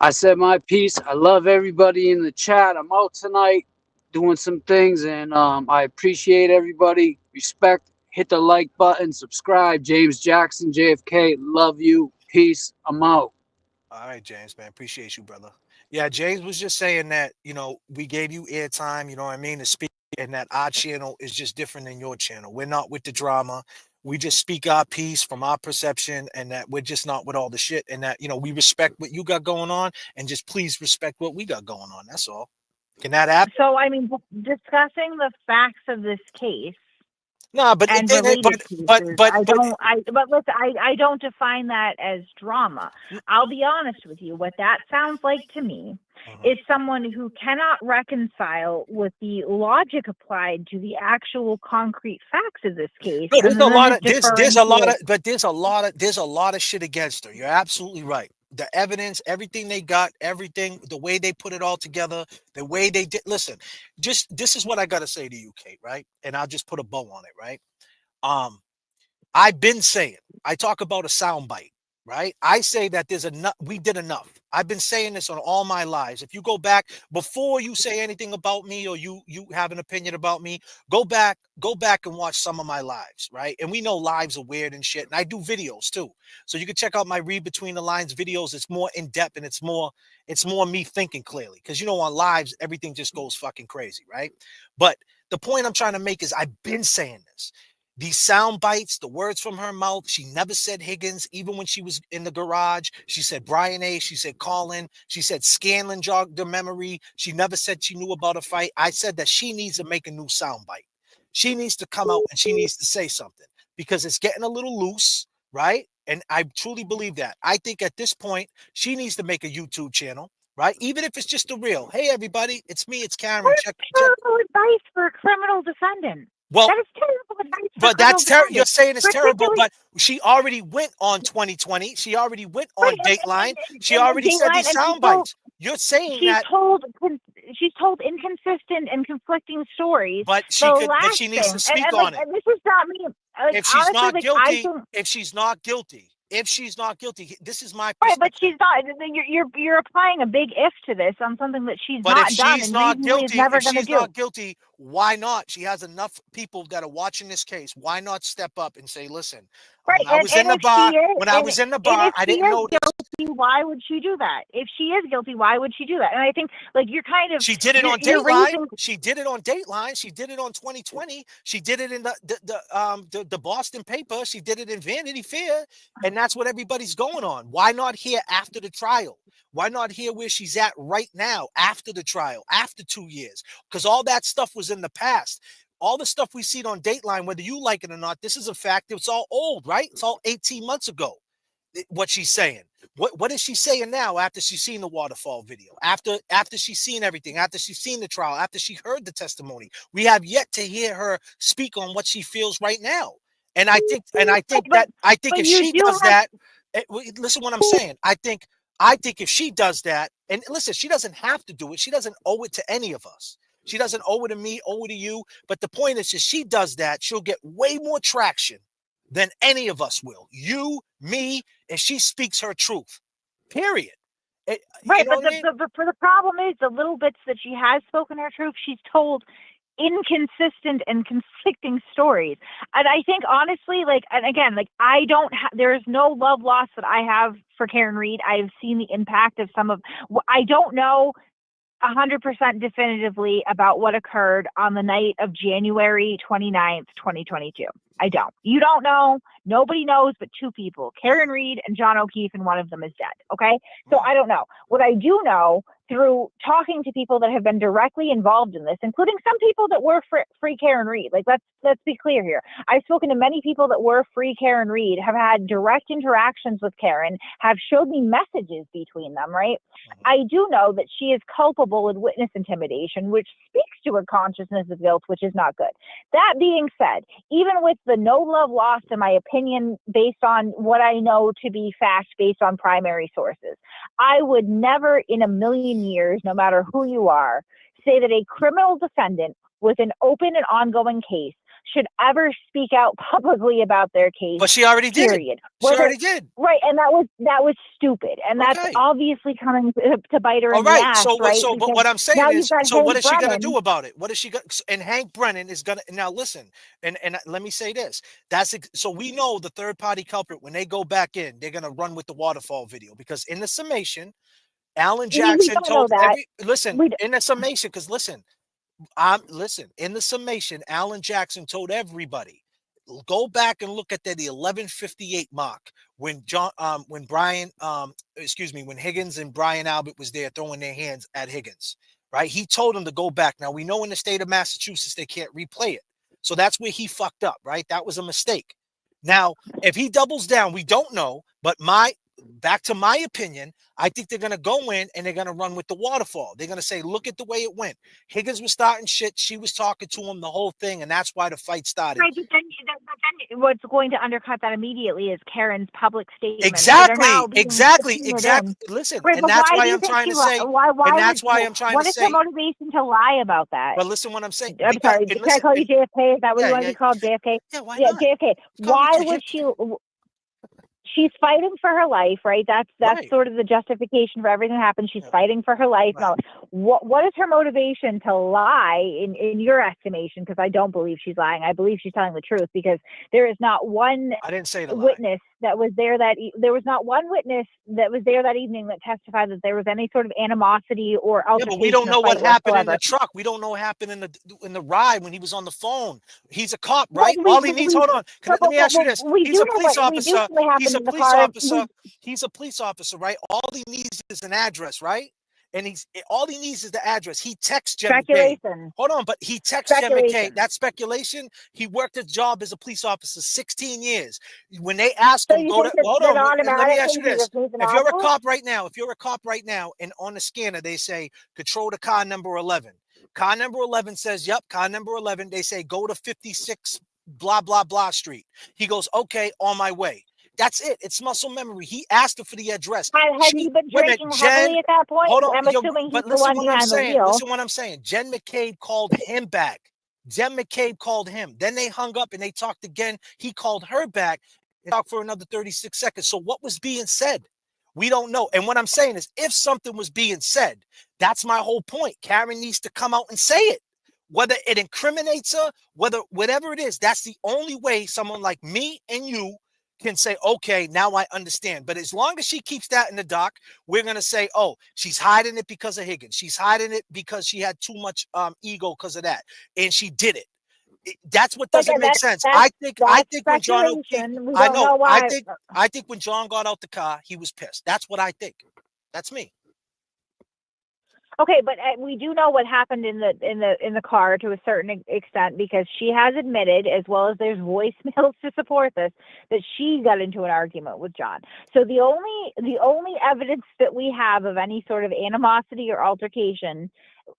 I said my piece. I love everybody in the chat. I'm out tonight doing some things, and I appreciate everybody. Respect. Hit the like button. Subscribe. James Jackson, JFK. Love you. Peace. I'm out. All right, James, man. Appreciate you, brother. Yeah, James was just saying that, we gave you airtime, you know what I mean, to speak, and that our channel is just different than your channel. We're not with the drama. We just speak our piece from our perception, and that we're just not with all the shit, and that, we respect what you got going on, and just please respect what we got going on. That's all. Can that happen? So, I mean, discussing the facts of this case. No, but and related pieces. But listen, I don't define that as drama. I'll be honest with you. What that sounds like to me is someone who cannot reconcile with the logic applied to the actual concrete facts of this case. No, there's and a then lot just of there's deferring a to lot it. of but there's a lot of shit against her. You're absolutely right. The evidence, everything they got, everything, the way they put it all together, the way they did. Listen, just this is what I gotta say to you, Kate, right? And I'll just put a bow on it, right? I've been saying, I talk about a soundbite, right? I say that there's enough, we did enough. I've been saying this on all my lives. If you go back before you say anything about me, or you have an opinion about me, go back and watch some of my lives, right? And we know lives are weird and shit. And I do videos too. So you can check out my read between the lines videos. It's more in depth, and it's more me thinking clearly. Because on lives, everything just goes fucking crazy, right? But the point I'm trying to make is I've been saying this. These sound bites, the words from her mouth, she never said Higgins, even when she was in the garage. She said Brian A. She said Colin. She said Scanlon jogged her memory. She never said she knew about a fight. I said that she needs to make a new sound bite. She needs to come out and she needs to say something, because it's getting a little loose, right? And I truly believe that. I think at this point, she needs to make a YouTube channel, right? Even if it's just a reel. Hey, everybody, it's me. It's Karen. That's terrible advice for a criminal defendant. Well, that is terrible advice. But that's terrible. You're saying it's terrible, but she already went on 2020. She already went on Dateline. She already said these sound bites. You're saying that she's told inconsistent and conflicting stories. But she needs to speak on it. And this is not me. If she's not guilty, this is my perspective. Right, but she's not. You're applying a big if to this on something that she's not done, and reasonably is never going to do. If she's not guilty, why not? She has enough people that are watching this case. Why not step up and say, "Listen, when I was in the bar, I didn't know this." Why would she do that? If she is guilty, why would she do that? And I think, you're kind of. She did it on Dateline. She did it on Dateline. She did it on 2020. She did it in the Boston paper. She did it in Vanity Fair, and that's what everybody's going on. Why not here after the trial? Why not here where she's at right now after the trial, after 2 years? Because all that stuff was in the past. All the stuff we see on Dateline, whether you like it or not, this is a fact. It's all old, right? It's all 18 months ago. What she's saying. What is she saying now after she's seen the waterfall video? After she's seen everything, after she's seen the trial, after she heard the testimony? We have yet to hear her speak on what she feels right now. And I think if she does that, listen what I'm saying. I think if she does that, and listen, she doesn't have to do it. She doesn't owe it to any of us. She doesn't owe it to me, owe it to you. But the point is, if she does that, she'll get way more traction than any of us will. You, me, if she speaks her truth. Period. Right, but the problem is the little bits that she has spoken her truth, she's told inconsistent and conflicting stories. And I think honestly, and again, I don't there is no love loss that I have for Karen Read. I've seen the impact of I don't know 100% definitively about what occurred on the night of January 29th, 2022. I don't. You don't know. Nobody knows but two people, Karen Read and John O'Keefe, and one of them is dead. Okay? So I don't know. What I do know through talking to people that have been directly involved in this, including some people that were free Karen Read. Let's be clear here. I've spoken to many people that were free Karen Read, have had direct interactions with Karen, have showed me messages between them, right? I do know that she is culpable in witness intimidation, which speaks to her consciousness of guilt, which is not good. That being said, even with the no love lost, in my opinion, based on what I know to be fact, based on primary sources, I would never in a million years, no matter who you are, say that a criminal defendant with an open and ongoing case should ever speak out publicly about their case. But she already did. Period. She already did. Right, and that was stupid, and that's obviously coming to bite her in the ass, right? But what I'm saying now is, you've got so what Hank is she gonna Brennan. do about it? What is she gonna? And Hank Brennan is gonna now listen. And let me say this. So we know the third party culprit when they go back in, they're gonna run with the waterfall video because in the summation, Alan We Jackson don't know told that. in the summation because listen, in the summation, Alan Jackson told everybody, go back and look at the 11:58 mark when when Higgins and Brian Albert was there throwing their hands at Higgins, right? He told them to go back. Now we know in the state of Massachusetts they can't replay it, so that's where he fucked up, right? That was a mistake. Now, if he doubles down, we don't know, but back to my opinion, I think they're going to go in and they're going to run with the waterfall. They're going to say, look at the way it went. Higgins was starting shit. She was talking to him the whole thing. And that's why the fight started. Right, but then what's going to undercut that immediately is Karen's public statement. Exactly. Listen, right, and that's why I'm trying to say, and that's why I'm trying to say. What is her motivation to lie about that? But listen what I'm saying. I'm sorry, can I call you JFK? Is that what you want to be called, JFK? Yeah, why not? JFK. Why was she's fighting for her life, right? That's right. Sort of the justification for everything that happened. She's fighting for her life. Right. What is her motivation to lie in your estimation? Because I don't believe she's lying. I believe she's telling the truth because there is not one witness that was there there was not one witness that was there that evening that testified that there was any sort of animosity or altercation. Yeah, but we don't know what happened in the truck. We don't know what happened in the ride when he was on the phone. He's a cop, right? All he needs. Hold on. Let me ask you this. He's a police officer. He's a police officer. He's a police officer, right? All he needs is an address, right? And all he needs is the address. He texts Jen McKay. Hold on, but he texts Jen McKay. That's speculation. He worked his job as a police officer 16 years. When they ask him, hold on, and let me ask you this. If you're a cop right now, and on the scanner they say control to car number 11. Car number 11 says, yep, car number 11. They say go to 56 blah blah blah street. He goes, okay, on my way. That's it. It's muscle memory. He asked her for the address. Had he been drinking heavily at that point? Hold on. I'm assuming he's the one behind the wheel. Listen what I'm saying. Jen McCabe called him back. Jen McCabe called him. Then they hung up and they talked again. He called her back and talked for another 36 seconds. So what was being said? We don't know. And what I'm saying is if something was being said, that's my whole point. Karen needs to come out and say it. Whether it incriminates her, whatever it is, that's the only way someone like me and you can say, okay, now I understand. But as long as she keeps that in the dock, we're going to say, oh, she's hiding it because of Higgins. She's hiding it because she had too much ego because of that. And she did it. That's what doesn't make sense. I think when John O'Keefe, I think when John got out the car, he was pissed. That's what I think. That's me. Okay, but we do know what happened in the car to a certain extent because she has admitted, as well as there's voicemails to support this, that she got into an argument with John. So the only evidence that we have of any sort of animosity or altercation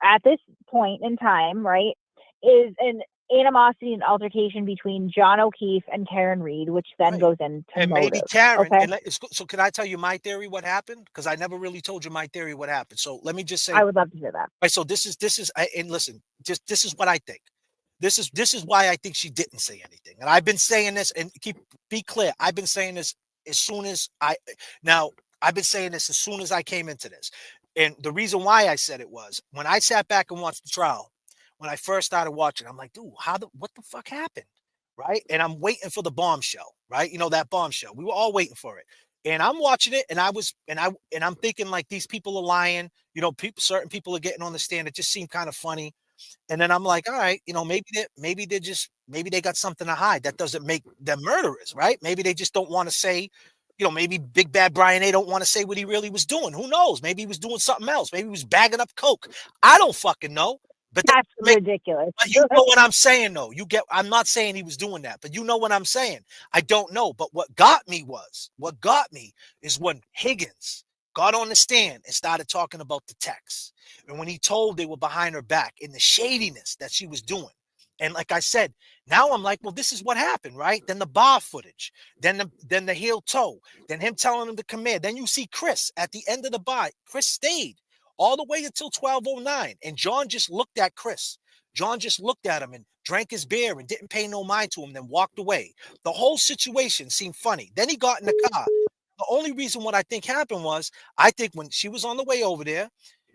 at this point in time, right, is an animosity and altercation between John O'Keefe and Karen Reed, which then goes into and motive. Maybe Karen. Okay? So can I tell you my theory? What happened? Because I never really told you my theory. What happened? So let me just say. I would love to hear that. Right. So this is and listen. This is what I think. This is why I think she didn't say anything. And I've been saying this. And be clear. I've been saying this as soon as I came into this. And the reason why I said it was when I sat back and watched the trial. When I first started watching, I'm like, dude, what the fuck happened? Right. And I'm waiting for the bombshell, right? You know, that bombshell. We were all waiting for it. And I'm watching it and I'm thinking like these people are lying. You know, certain people are getting on the stand. It just seemed kind of funny. And then I'm like, all right, you know, maybe they got something to hide. That doesn't make them murderers, right? Maybe they just don't want to say, you know, maybe Big Bad Brian A don't want to say what he really was doing. Who knows? Maybe he was doing something else. Maybe he was bagging up coke. I don't fucking know. But that's ridiculous. But you know what I'm saying, though. I'm not saying he was doing that, but you know what I'm saying. I don't know. But what got me is when Higgins got on the stand and started talking about the texts. And when he told they were behind her back and the shadiness that she was doing. And like I said, now I'm like, well, this is what happened, right? Then the bar footage, then the heel toe, then him telling him to come in. Then you see Chris at the end of the bar. Chris stayed. all the way until 12:09. And John just looked at Chris. John just looked at him and drank his beer and didn't pay no mind to him, then walked away. The whole situation seemed funny. Then he got in the car. The only reason what I think happened was, I think when she was on the way over there,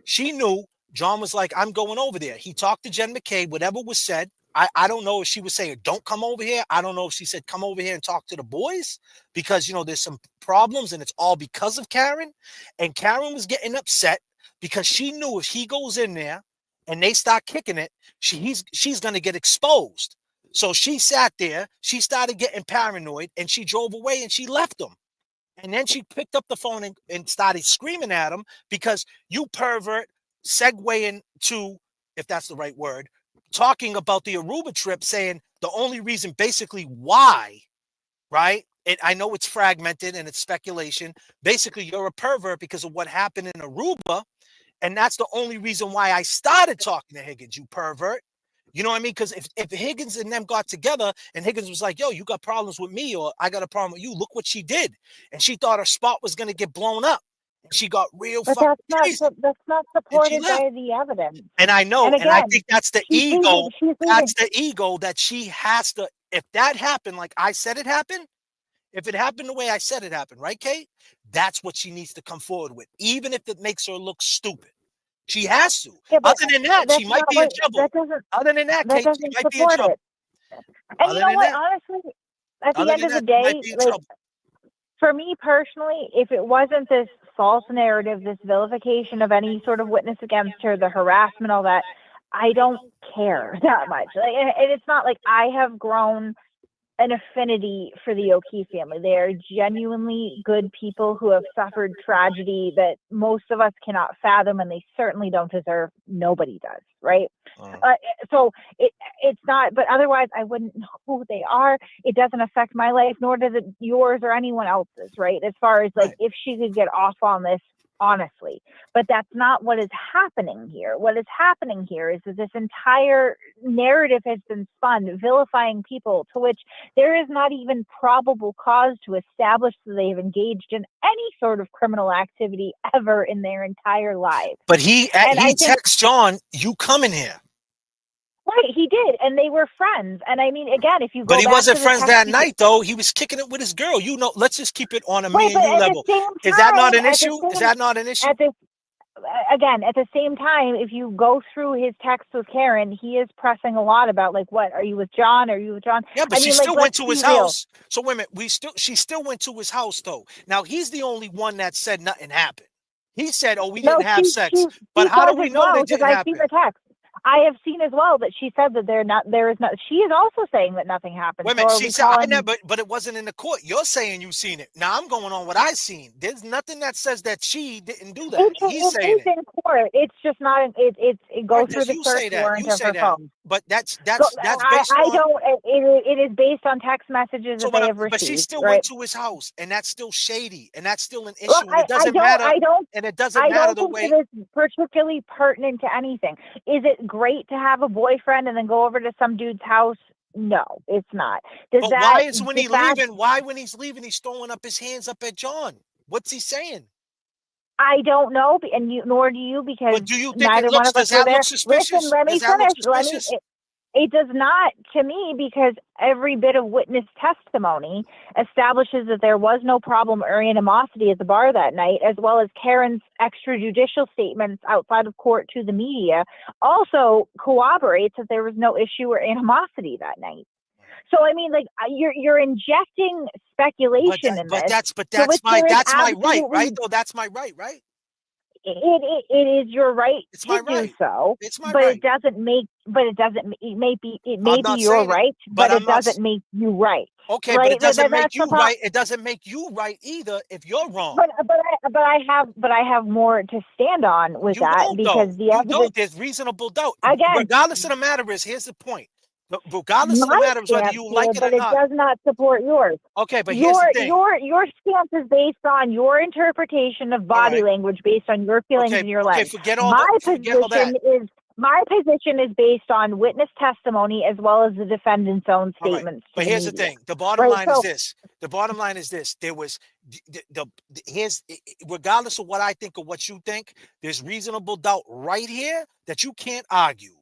she knew John was like, I'm going over there. He talked to Jen McKay, whatever was said. I don't know if she was saying, don't come over here. I don't know if she said, come over here and talk to the boys, because, you know, there's some problems and it's all because of Karen. And Karen was getting upset because she knew if he goes in there and they start kicking it, she's going to get exposed. So she sat there, she started getting paranoid, and she drove away and she left him. And then she picked up the phone and started screaming at him because you pervert, segueing to, if that's the right word, talking about the Aruba trip, saying the only reason basically why, right? And I know it's fragmented and it's speculation. Basically, you're a pervert because of what happened in Aruba. And that's the only reason why I started talking to Higgins, you pervert. You know what I mean? Because if Higgins and them got together and Higgins was like, yo, you got problems with me or I got a problem with you, look what she did. And she thought her spot was going to get blown up. And she got real But fucking crazy. that's not supported by the evidence. And I know, And and I again, think that's the she's ego. leaving- she's leaving. That's the ego that she has to, if that happened like I said it happened, if it happened the way I said it happened, right, Kate? That's what she needs to come forward with, even if it makes her look stupid. She has to. Yeah, but Other than that, she that's might not be in what- trouble. that doesn't- Other than that, that Kate, she doesn't might be in support trouble. it. And Other you know than what? that- Honestly, at the Other end than of the that, she might day, be in like trouble. for me personally, if it wasn't this false narrative, this vilification of any sort of witness against her, the harassment, all that, I don't care that much. Like, and it's not like I have grown an affinity for the O'Keefe family. They are genuinely good people who have suffered tragedy that most of us cannot fathom, and they certainly don't deserve. Nobody does, right? So it's not, but otherwise I wouldn't know who they are. It doesn't affect my life, nor does it yours or anyone else's, right? As far as like if she could get off on this, honestly. But that's not what is happening here. What is happening here is that this entire narrative has been spun, vilifying people, to which there is not even probable cause to establish that they have engaged in any sort of criminal activity ever in their entire lives. But he texts John, you coming here. Right, he did, and they were friends. And I mean, again, if you go But he back wasn't to the friends text that you- night, though. He was kicking it with his girl. You know, let's just keep it on a me Right, and but you at the level. same Is that not time- an at the issue? Is same- that not an issue? At this, again, at the same time, if you go through his text with Karen, he is pressing a lot about like, what are you with John? Are you with John? Yeah, but I she mean, still like, went let's to be his real. house. So wait a minute, she still went to his house though. Now he's the only one that said nothing happened. He said, "Oh, we didn't have sex." But how do we know that didn't I've happen? seen the text. I have seen as well that she said that there is not. She is also saying that nothing happened. Wait a So minute, are she we said I calling- never, but it wasn't in the court. You're saying you seen it. Now I'm going on what I seen. There's nothing that says that she didn't do that. He's It saying is in court. It's just not. It goes through the you search say that. warrant You of say her that. phone. But that's So, based I on. don't. It is based on text messages that they have received. But she still right? went to his house, and that's still shady, and that's still an issue. Well, and it doesn't matter. And it doesn't matter the think way. that it's particularly pertinent to anything. Is it great to have a boyfriend and then go over to some dude's house? No, it's not. But why is when he's leaving? Why when he's leaving, he's throwing up his hands up at John? What's he saying? I don't know, and nor do you, because But do you think neither it one looks? of us Does were that there. look suspicious? Listen, let me Does that look finish. suspicious? It does not to me, because every bit of witness testimony establishes that there was no problem or animosity at the bar that night, as well as Karen's extrajudicial statements outside of court to the media also corroborates that there was no issue or animosity that night. So I mean, like you're injecting speculation in this. But that's my right, right? Though that's my right. It is your right it's to my right. do so, It's my but right. it may be not your saying it, right, but but I'm it not doesn't make you right. Okay, right? but it doesn't make That's you the problem. right. It doesn't make you right either if you're wrong. But I have more to stand on with You that, don't, because though. the You evidence. don't. There's reasonable doubt. Again, regardless of the matter is, here's the point. Regardless of the my matter is whether stance you like here, it but or it not. does not support yours. Okay, but here's the thing. Your stance is based on your interpretation of body language, based on your feelings in your life. Forget all My that. My position is based on witness testimony as well as the defendant's own All right. statements. But here's the thing. The bottom line is this. The bottom line is this. There was here's regardless of what I think or what you think, there's reasonable doubt right here that you can't argue.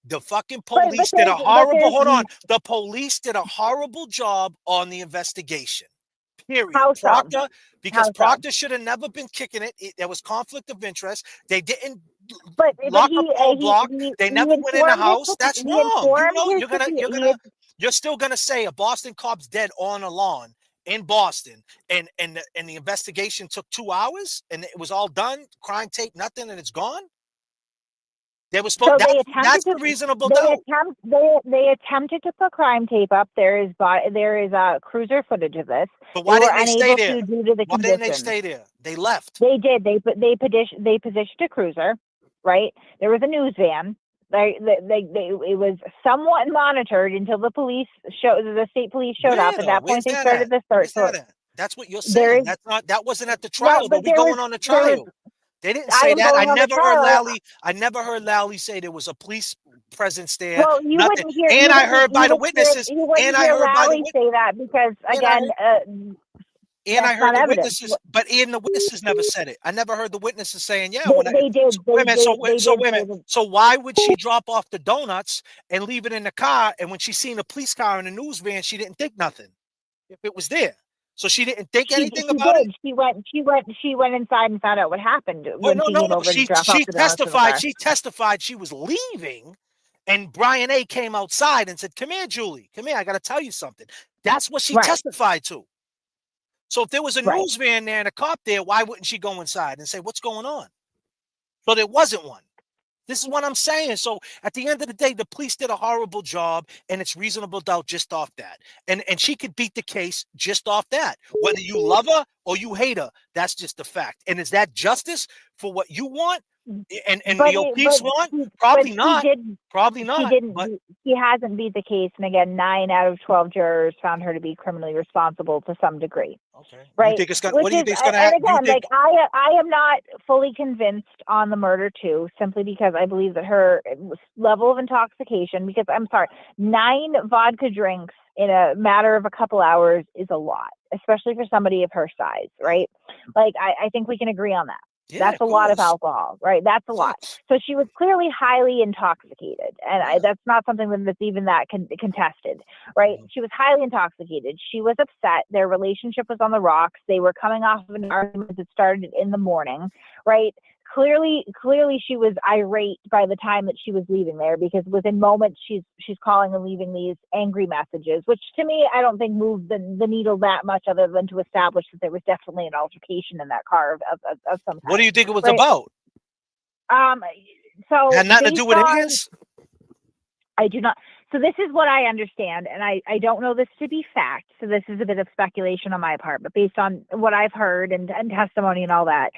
The fucking police did a horrible hold on. The police did a horrible job on the investigation. Period. How so? Proctor, because How so? Proctor should have never been kicking it. There was conflict of interest. They didn't but lock he, up Paul Block. They he never went in the informed house. his- That's he wrong. You informed know, his- you're still gonna say a Boston cop's dead on a lawn in Boston, and the investigation took 2 hours, and it was all done, crime tape, nothing, and it's gone. They were supposed. So That's a reasonable doubt. They attempted to put crime tape up. There is cruiser footage of this. But why didn't they stay unable there? to due to the Why didn't they conditions. stay there? They left. They did. They positioned a cruiser, right? There was a news van. It was somewhat monitored until the state police showed up. At that point, they started the search. That's what you're saying. That wasn't at the trial. Though. We're going on the trial. They didn't say that. I never heard Lally say there was a police presence there. Well, you nothing. wouldn't hear. And I heard by the witnesses. You wouldn't hear Lally say that because again. And I heard the witnesses, but even the witnesses never said it. I never heard the witnesses saying, "Yeah." They did. So why would she drop off the donuts and leave it in the car? And when she seen the police car in the news van, she didn't think nothing. If it was there, so she didn't think anything about it. She went inside and found out what happened. She testified. She testified she was leaving, and Brian A. came outside and said, "Come here, Julie. Come here. I got to tell you something." That's what she testified to. So if there was a news van there and a cop there, why wouldn't she go inside and say, "What's going on?" So there wasn't one. This is what I'm saying. So at the end of the day, the police did a horrible job, and it's reasonable doubt just off that. And she could beat the case just off that. Whether you love her or you hate her, that's just the fact. And is that justice for what you want? And the police want? Probably not. Probably not. He hasn't beat the case, and again, 9 out of 12 jurors found her to be criminally responsible to some degree. Okay. Right. What do you think is going to happen? And again, I am not fully convinced on the murder too, simply because I believe that her level of intoxication. Because I'm sorry, 9 vodka drinks in a matter of a couple hours is a lot, especially for somebody of her size, right? Like I think we can agree on that. Yeah, that's a lot of alcohol, right? That's a lot. So she was clearly highly intoxicated, and that's not something that's even that contested, right? She was highly intoxicated. She was upset. Their relationship was on the rocks. They were coming off of an argument that started in the morning, right? Clearly, she was irate by the time that she was leaving there, because within moments she's calling and leaving these angry messages, which to me I don't think moved the needle that much, other than to establish that there was definitely an altercation in that car of some kind. What do you think it was about? So had nothing to do with Higgins? I do not. So this is what I understand, and I don't know this to be fact, so this is a bit of speculation on my part, but based on what I've heard and testimony and all that,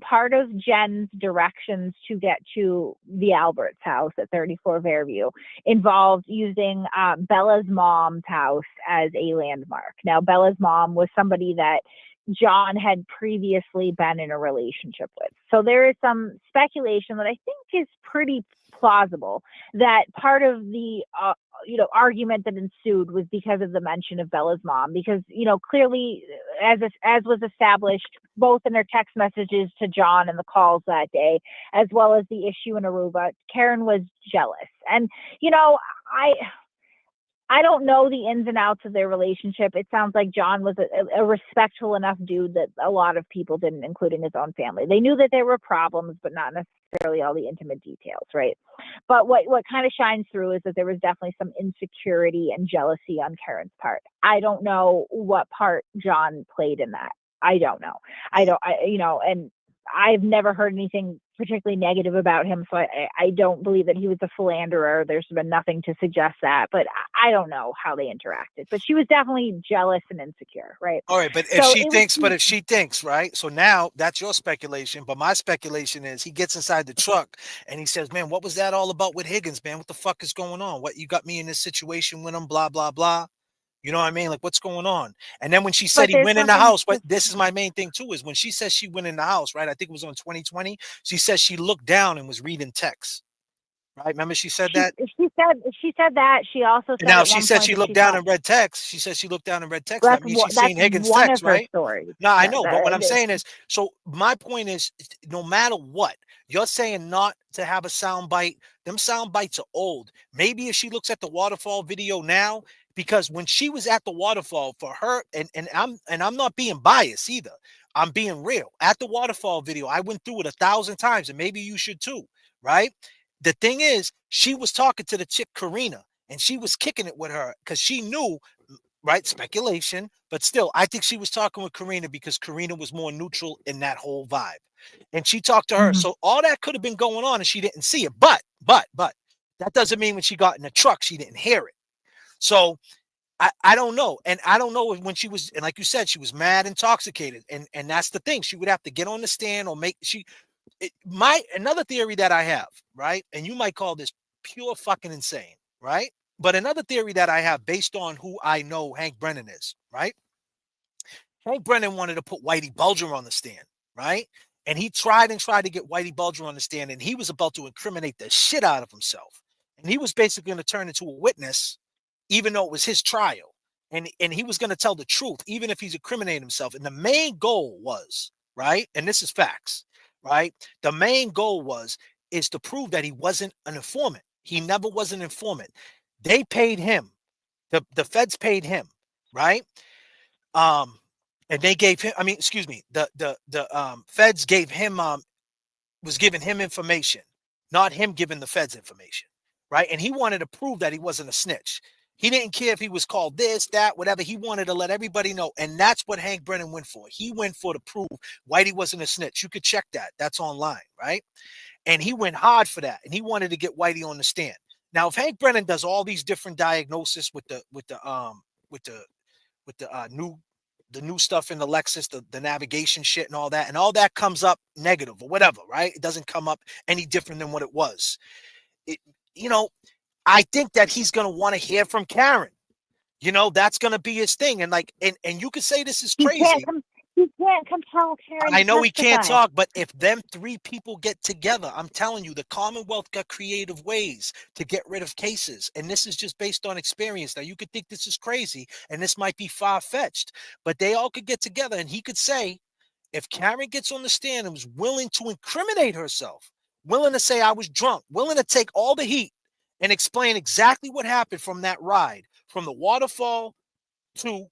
part of Jen's directions to get to the Alberts house at 34 Fairview involved using Bella's mom's house as a landmark. Now, Bella's mom was somebody that John had previously been in a relationship with. So there is some speculation that I think is pretty plausible that part of the argument that ensued was because of the mention of Bella's mom, because clearly, as was established both in her text messages to John and the calls that day, as well as the issue in Aruba, Karen was jealous. And I don't know the ins and outs of their relationship. It sounds like John was a respectful enough dude that a lot of people didn't, including his own family. They knew that there were problems, but not necessarily all the intimate details, right? But what kind of shines through is that there was definitely some insecurity and jealousy on Karen's part. I don't know what part John played in that. I don't know. And I've never heard anything particularly negative about him, so I don't believe that he was a philanderer. There's been nothing to suggest that, but I don't know how they interacted. But she was definitely jealous and insecure, right? All right, but if she thinks, right? So now that's your speculation, but my speculation is he gets inside the truck and he says, "Man, what was that all about with Higgins, man? What the fuck is going on? What, you got me in this situation with him, blah, blah, blah." You know what I mean? Like, what's going on? And then when she said he went in the house, but this is my main thing too, is when she says she went in the house, right? I think it was on 2020. She says she looked down and was reading texts. right? Remember she said that? She said that. She also said Now at she one said point she that looked she down thought and read text. She said she looked down and read text. That means she's that's seen Higgins' one of text, her right? stories. No, I Yeah, know, but what I'm saying is, so my point is, no matter what, you're saying not to have a sound bite. Them sound bites are old. Maybe if she looks at the waterfall video now, because when she was at the waterfall for her, and I'm not being biased either. I'm being real. At the waterfall video, I went through it 1,000 times, and maybe you should too, right? The thing is, she was talking to the chick Karina, and she was kicking it with her because she knew, right? Speculation, but still, I think she was talking with Karina because Karina was more neutral in that whole vibe. And she talked to her. So all that could have been going on and she didn't see it. But that doesn't mean when she got in the truck, she didn't hear it. So I don't know. And I don't know when she was, and like you said, she was mad, intoxicated. And that's the thing. She would have to get on the stand or another theory that I have, right? And you might call this pure fucking insane, right? But another theory that I have based on who I know Hank Brennan is, right? Hank Brennan wanted to put Whitey Bulger on the stand, right? And he tried to get Whitey Bulger on the stand, and he was about to incriminate the shit out of himself. And he was basically going to turn into a witness, even though it was his trial. And he was going to tell the truth, even if he's incriminating himself. And the main goal was, right? And this is facts, right? The main goal is to prove that he wasn't an informant. He never was an informant. They paid him. The feds paid him, right? And they gave him, excuse me, the feds gave him was giving him information, not him giving the feds information, right? And he wanted to prove that he wasn't a snitch. He didn't care if he was called this, that, whatever. He wanted to let everybody know. And that's what Hank Brennan went for. He went for to prove Whitey wasn't a snitch. You could check that. That's online, right? And he went hard for that. And he wanted to get Whitey on the stand. Now, if Hank Brennan does all these different diagnoses with the new stuff in the Lexus, the navigation shit and all that comes up negative or whatever, right? It doesn't come up any different than what it was. I think that he's going to want to hear from Karen. That's going to be his thing. And and you could say this is crazy. He can't compel Karen. I know he can't testify. talk, but if them three people get together, I'm telling you, the Commonwealth got creative ways to get rid of cases. And this is just based on experience. Now, you could think this is crazy, and this might be far-fetched, but they all could get together, and he could say, if Karen gets on the stand and was willing to incriminate herself, willing to say I was drunk, willing to take all the heat and explain exactly what happened from that ride, from the waterfall to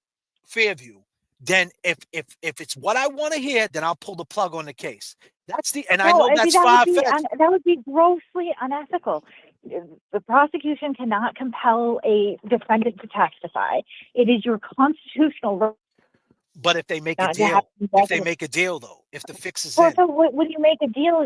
Fairview, then if it's what I want to hear, then I'll pull the plug on the case. I know that's far-fetched. That would be grossly unethical. The prosecution cannot compel a defendant to testify. It is your constitutional right. But if they make a deal, though, if the fix is well, in. so when you make a deal,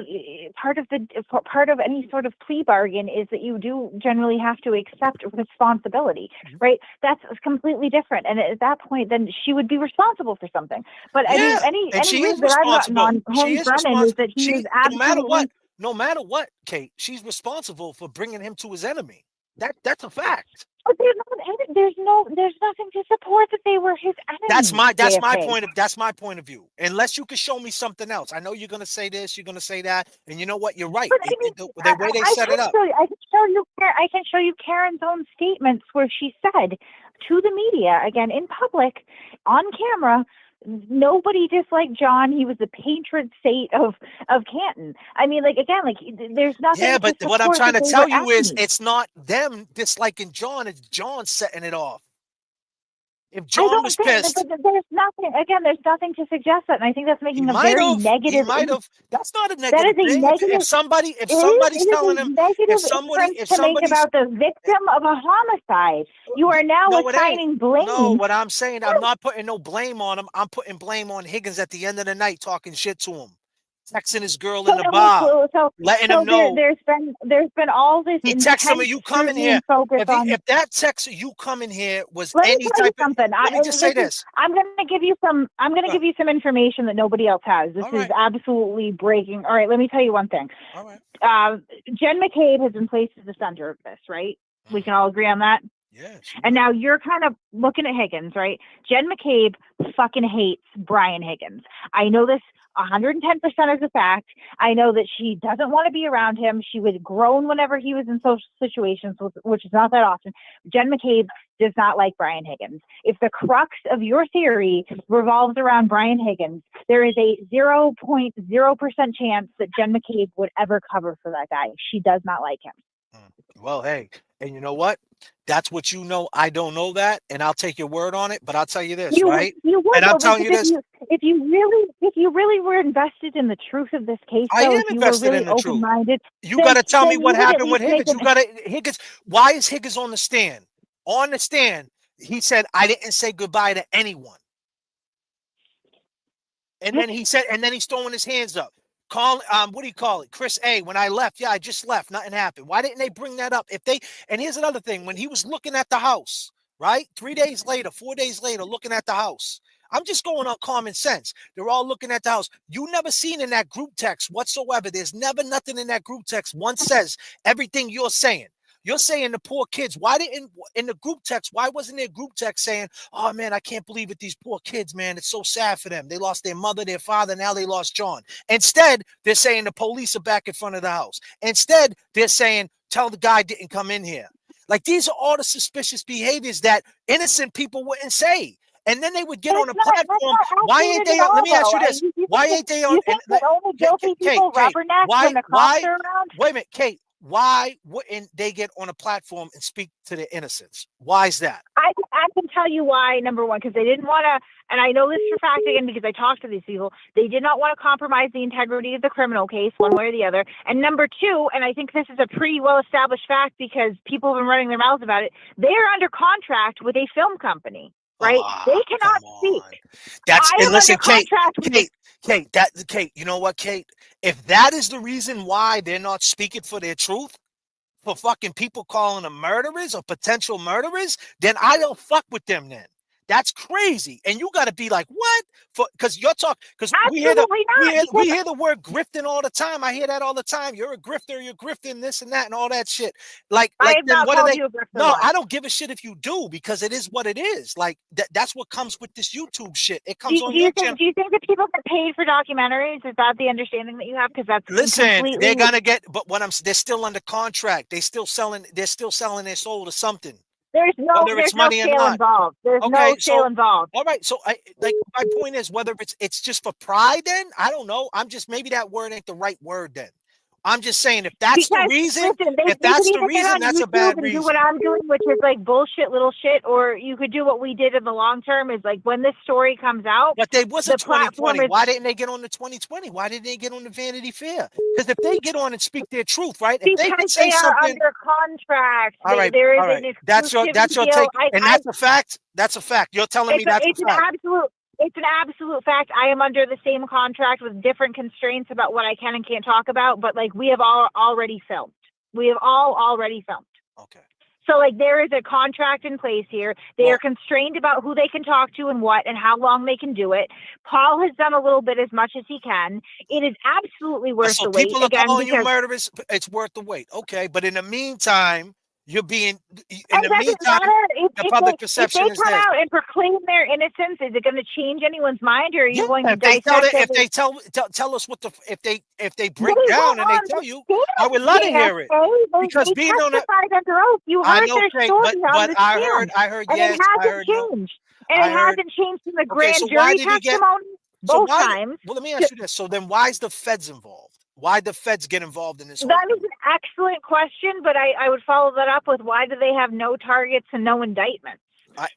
part of any sort of plea bargain is that you do generally have to accept responsibility, right? That's completely different. And at that point, then she would be responsible for something. But any reason that I've gotten on Hank Brennan is that he is absolutely no matter what, Kate, she's responsible for bringing him to his enemy. That's a fact. But there's nothing to support that they were his enemies. That's my point of view. Unless you can show me something else. I know you're gonna say this, you're gonna say that, and you know what? You're right. The way they set it up. I can show you Karen's own statements where she said to the media, again in public, on camera, nobody disliked John. He was the patron saint of Canton. I mean, there's nothing. Yeah, but what I'm trying to tell you is it's not them disliking John, it's John setting it off. If John was pissed, there's nothing. Again, there's nothing to suggest that, and I think that's making a very negative. He might have. That's not a negative thing. Negative, if somebody's telling him, if somebody about the victim of a homicide, you are now assigning blame. No, what I'm saying, I'm not putting no blame on him. I'm putting blame on Higgins at the end of the night, talking shit to him. Texting his girl in the bar, letting him know. There's been all this. He texts him, "Are you coming here?" If that text, "You coming here," was any type of something. Let me just say this. I'm going to give you some. I'm going to give you some information that nobody else has. This is absolutely breaking. All right, let me tell you one thing. All right. Jen McCabe has been placed as the center of this, right? We can all agree on that. Yeah. And now you're kind of looking at Higgins, right? Jen McCabe fucking hates Brian Higgins. I know this 110% as a fact. I know that she doesn't want to be around him. She was grown whenever he was in social situations, which is not that often. Jen McCabe does not like Brian Higgins. If the crux of your theory revolves around Brian Higgins, there is a 0.0% chance that Jen McCabe would ever cover for that guy. She does not like him. Well, hey, and you know what? That's what you know. I don't know that, and I'll take your word on it. But I'll tell you this, right? You would, And I'm though, telling you because this. if you really were invested in the truth of this case, I though, am if you were invested really in the truth. open-minded, You got to tell me then what you would at happened with least make Higgins. You got to Higgins. Why is Higgins on the stand? On the stand, he said, "I didn't say goodbye to anyone." And then he said, and then he's throwing his hands up. Call, what do you call it? Chris A. When I left, yeah, I just left. Nothing happened. Why didn't they bring that up? If they, and here's another thing, when he was looking at the house, right? 3 days later, 4 days later, looking at the house. I'm just going on common sense. They're all looking at the house. You never seen in that group text whatsoever. There's never nothing in that group text once says everything you're saying. You're saying the poor kids. Why didn't in the group text? Why wasn't there group text saying, "Oh man, I can't believe it. These poor kids, man. It's so sad for them. They lost their mother, their father. Now they lost John." Instead, they're saying the police are back in front of the house. Instead, they're saying, "Tell the guy didn't come in here." Like these are all the suspicious behaviors that innocent people wouldn't say. And then they would get on a platform. Why ain't they on? Let me ask you this. Why ain't they on? You think that only guilty people rubberneck when the cops are around? Wait a minute, Kate. Why wouldn't they get on a platform and speak to their innocence? Why is that? I can tell you why. Number one, because they didn't want to, and I know this for fact again because I talked to these people. They did not want to compromise the integrity of the criminal case one way or the other. And number two, and I think this is a pretty well-established fact because people have been running their mouths about it. They are under contract with a film company. Right? They cannot speak. That's I am listen, under contract with Kate, you know what, Kate? If that is the reason why they're not speaking for their truth, for fucking people calling them murderers or potential murderers, then I don't fuck with them then. That's crazy. And you got to be like, what? Because you're talking, because we hear the word grifting all the time. I hear that all the time. You're a grifter, you're grifting this and that and all that shit. Like I have then not what called are they? you a grifter No, once. I don't give a shit if you do because it is what it is. Like that's what comes with this YouTube shit. It comes on your channel. Do you think that people get paid for documentaries? Is that the understanding that you have? Because that's Listen, they're gonna get, but they're still under contract. They're still selling their soul to something. There's no money or sale not. involved. There's no sale involved. All right, so like my point is whether it's just for pride. Then I don't know. I'm just maybe that word ain't the right word. Then I'm just saying if that's the reason, listen, if that's the reason, that's a bad reason. Do what I'm doing, which is like bullshit little shit, or you could do what we did in the long term. Is like when this story comes out. But they was a 2020. Why didn't they get on the 2020? Why didn't they get on the Vanity Fair? Because if they get on and speak their truth, right? If they can say are something under contract. All right, there is all right. an That's your exclusivity take, and that's a fact. That's a fact. You're telling me that's a fact. It's an absolute fact. I am under the same contract with different constraints about what I can and can't talk about, but like we have already filmed. We have already filmed. Okay. So like there is a contract in place here. They are constrained about who they can talk to and what and how long they can do it. Paul has done a little bit as much as he can. It is absolutely worth the wait. People are calling you murderers. It's worth the wait. Okay, but in the meantime, you're being the public perception if they come out and proclaim their innocence, is it going to change anyone's mind, or are you going to if they tell us if they break down and they tell you, I would love to hear it. Because being on under oath, you heard their story but I heard and yes, it hasn't changed. And it hasn't changed in the grand jury testimony both times. Well, let me ask you this. So then why is the feds involved? Why the feds get involved in this? That is an excellent question, but I would follow that up with why do they have no targets and no indictments?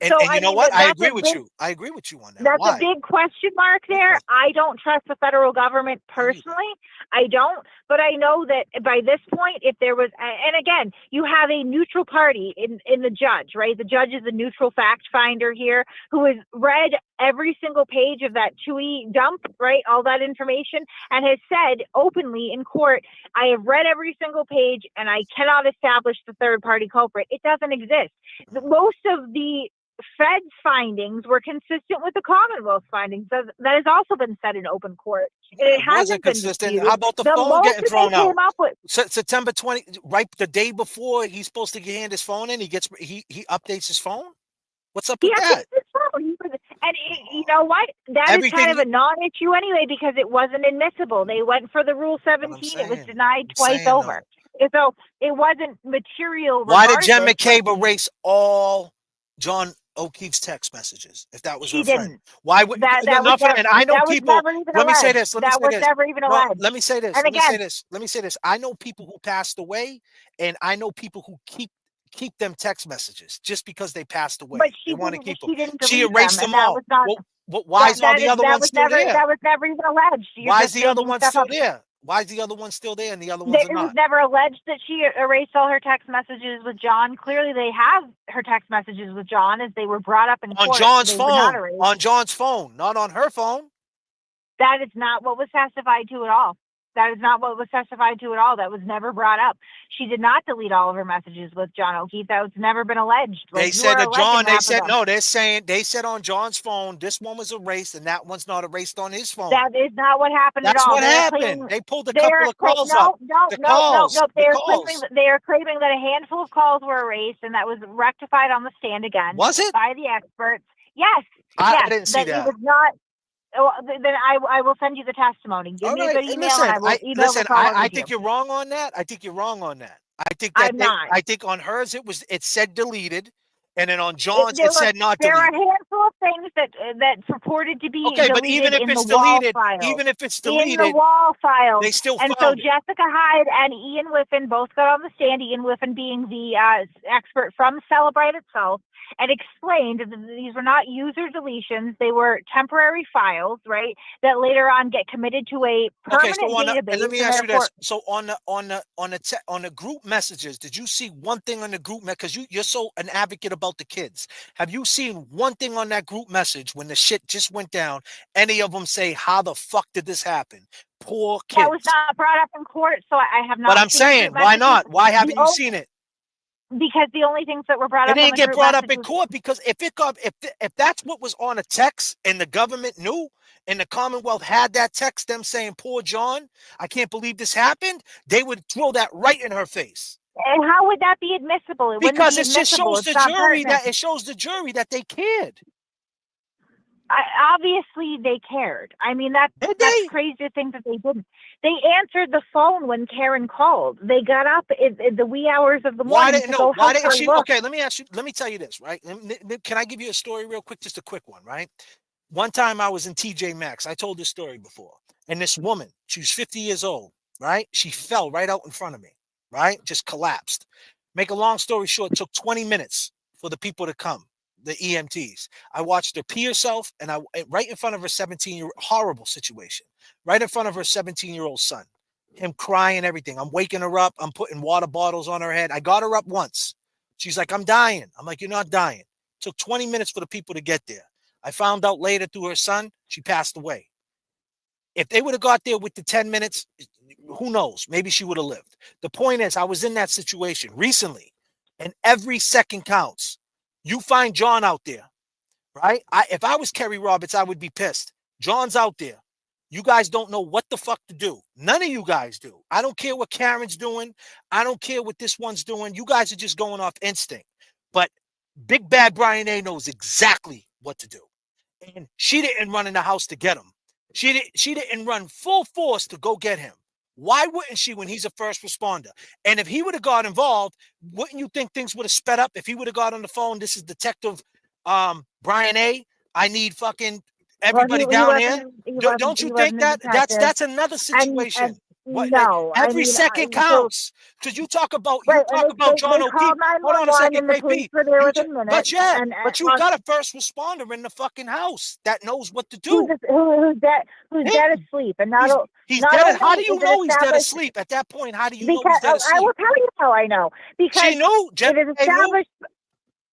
And you know what? I agree with you. I agree with you on that. That's a big question mark there. I don't trust the federal government personally. I don't. But I know that by this point, if there was, and again, you have a neutral party in the judge, right? The judge is a neutral fact finder here who has read every single page of that TUI dump, right? All that information, and has said openly in court, I have read every single page and I cannot establish the third party culprit. It doesn't exist. Most of the Fed's findings were consistent with the Commonwealth findings. That has also been said in open court. And it hasn't been consistent. disputed. How about the phone getting thrown out? With, September 20, right the day before he's supposed to hand his phone in, he updates his phone. What's up with that? And you know what? That is Everything kind of you- a non-issue anyway because it wasn't admissible. They went for the Rule 17. It was denied twice saying, over. So it wasn't material. Why did Jen regardless, but McCabe erase all John O'Keefe's text messages if that was she her friend? didn't. Why would That was enough of never, it? I know that was people. never even Let me say alleged. this. Let me That say was this. never even No, alleged. let me say this. And Let me say again, this. Let me say this. I know people who passed away, and I know people who keep them text messages just because they passed away. but They want to keep them. she didn't She delete erased them, them and that all. was not. Well, why is all the other that ones was still never there? that was never even alleged. You're Why is just the other making one stuff still up. there? Why is the other one still there and the other ones are It was not? never alleged that she erased all her text messages with John. Clearly, they have her text messages with John as they were brought up in On court. John's so they were not phone. erased. On John's phone, not on her phone. That is not what was testified to at all. That is not what was testified to at all. That was never brought up. She did not delete all of her messages with John O'Keefe. That was never been alleged. They Like, you said are to John, alleging they half of said them. no, they said on John's phone, this one was erased and that one's not erased on his phone. That is not what happened at That's all. what They are happened. claiming, They pulled a they couple are of calls no, up. no, The no, calls. no, no. The They are calls. claiming that a handful of calls were erased and that was rectified on the stand again. Was it? By the experts. Yes. I yes. didn't see It that. was not. Oh, then I will send you the testimony. Give me a good email and I will email the call over I to think you. you're wrong on that. I think you're wrong on that. I'm not. I think on hers it said deleted, and then on John's There it said not are deleted. a handful of things that purported to be Okay, deleted but even if in it's the wall deleted, files. even if it's In the deleted, wall files. they still And found so it. Jessica Hyde and Ian Whiffen both got on the stand, Ian Whiffen being the expert from Celebrite itself, and explained that these were not user deletions. They were temporary files, right, that later on get committed to a permanent database. And let me and ask you therefore, this: so on the group messages, did you see one thing on the group? Because you're so an advocate about the kids. Have you seen one thing on that group message when the shit just went down? Any of them say, "How the fuck did this happen?" Poor kids. that was not brought up in court, so I have not. But I'm seen the saying, group why messages. not? Why haven't you seen it? Because the only things that were brought It up on didn't the get group brought up in messages. court because if that's what was on a text and the government knew and the Commonwealth had that text, them saying, "Poor John, I can't believe this happened," they would throw that right in her face. And how would that be admissible? It Because wouldn't it be just admissible. shows the It's not jury pertinent. that they cared. Obviously, they cared. I mean, that's crazy to think that they didn't. They answered the phone when Karen called. They got up in the wee hours of the morning to go help her look. Okay, let me tell you this, right? Can I give you a story real quick? Just a quick one, right? One time I was in TJ Maxx. I told this story before. And this woman, she was 50 years old, right? She fell right out in front of me, right? Just collapsed. Make a long story short, it took 20 minutes for the people to come, the EMTs. I watched her pee herself, and right in front of her 17-year-old, horrible situation, right in front of her 17-year-old son, him crying, everything. I'm waking her up. I'm putting water bottles on her head. I got her up once. She's like, "I'm dying." I'm like, "You're not dying." It took 20 minutes for the people to get there. I found out later through her son, she passed away. If they would have got there with the 10 minutes, who knows? Maybe she would have lived. The point is, I was in that situation recently, and every second counts. You find John out there, right? If I was Kerry Roberts, I would be pissed. John's out there. You guys don't know what the fuck to do. None of you guys do. I don't care what Karen's doing. I don't care what this one's doing. You guys are just going off instinct. But Big Bad Brian A knows exactly what to do. And she didn't run in the house to get him. She didn't run full force to go get him. Why wouldn't she when he's a first responder? And if he would have got involved, wouldn't you think things would have sped up? If he would have got on the phone, "This is Detective Brian A. I need fucking everybody down here." Don't you think that that's another situation? Every second counts because you talk about John O'Keefe. Hold on a second, KP. But you got a first responder in the fucking house that knows what to do. Who's dead asleep, and he's dead. How do you know he's dead asleep at that point? How do you know he's dead asleep? I will tell you how I know. Because she knew.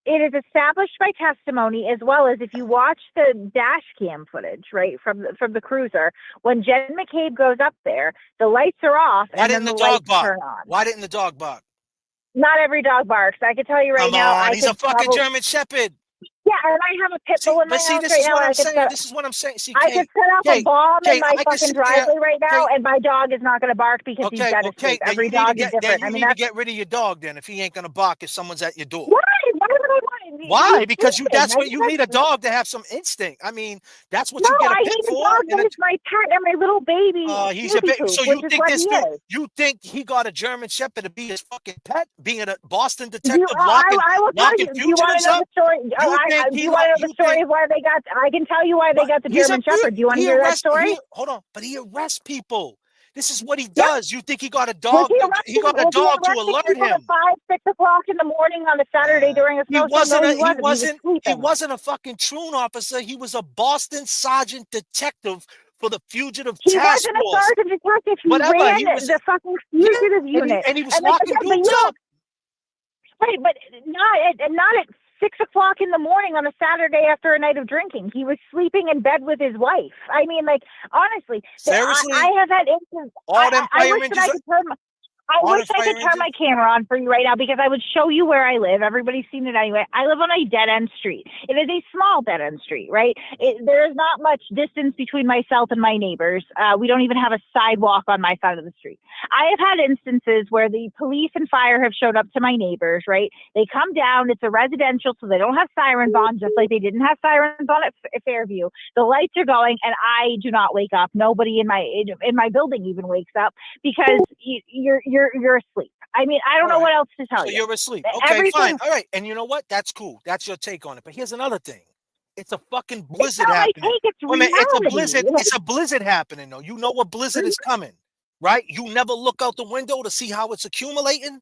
It is established by testimony, as well as if you watch the dash cam footage, right, from the cruiser, when Jen McCabe goes up there, the lights are off, and then the lights turn on. Why didn't the dog bark? Not every dog barks. I can tell you right now. He's a fucking German Shepherd. Yeah, and I have a pit bull in my house right now. This is what I'm saying. See, I could set off a bomb in my fucking driveway right now, and my dog is not going to bark because he's dead asleep. Every dog is different. You need to get rid of your dog then if he ain't going to bark if someone's at your door. Why? Why would I want Why? I'm Because sleeping. that's I what just you need a dog to have some instinct. I mean, that's what No, you get a I pit need a for. dog And that is my pet and my little baby. he's a Snoopy bit. Poop, So which you is think what this he dude? is. You think he got a German Shepherd to be his fucking pet, being a Boston Do detective I will tell locking you. Do you want to fugitives know up? the story? You think Do he? you want to know You the story think of why they got? I can tell you why they got the he's a German Shepherd. Do you want to he hear that arrests? story? Hold on, but he arrests people. This is what he Yep. does. You think he got a Was dog? he He got a arresting dog to alert people at him. 5, 6 o'clock in the morning on a Saturday during a He snowstorm? No, wasn't. he He wasn't. He was wasn't. He sleeping. wasn't a fucking troon officer. He was a Boston sergeant detective for the fugitive He task wasn't a force. sergeant detective. He Whatever. ran He was. the fucking Yeah, fugitive unit. and he was And like, locking but you dudes up. Right, but not at 6 o'clock in the morning on a Saturday after a night of drinking. He was sleeping in bed with his wife. I mean, like, honestly, Seriously? I have had instances. All them I fire wish that engines. I could turn my. I All wish the I fire could turn my engines? camera on for you right now because I would show you where I live. Everybody's seen it anyway. I live on a dead-end street. It is a small dead-end street, right? There is not much distance between myself and my neighbors. We don't even have a sidewalk on my side of the street. I have had instances where the police and fire have showed up to my neighbors, right? They come down. It's a residential, so they don't have sirens on, just like they didn't have sirens on at Fairview. The lights are going, and I do not wake up. Nobody in my building even wakes up because you're asleep. I mean, I don't know what else to tell So you. you're asleep. Okay, fine. All right. And you know what? That's cool. That's your take on it. But here's another thing. It's a fucking blizzard not my happening. take, it's Wait a minute, it's a reality. blizzard. It's a blizzard happening, though. You know what blizzard is coming, right? You never look out the window to see how it's accumulating.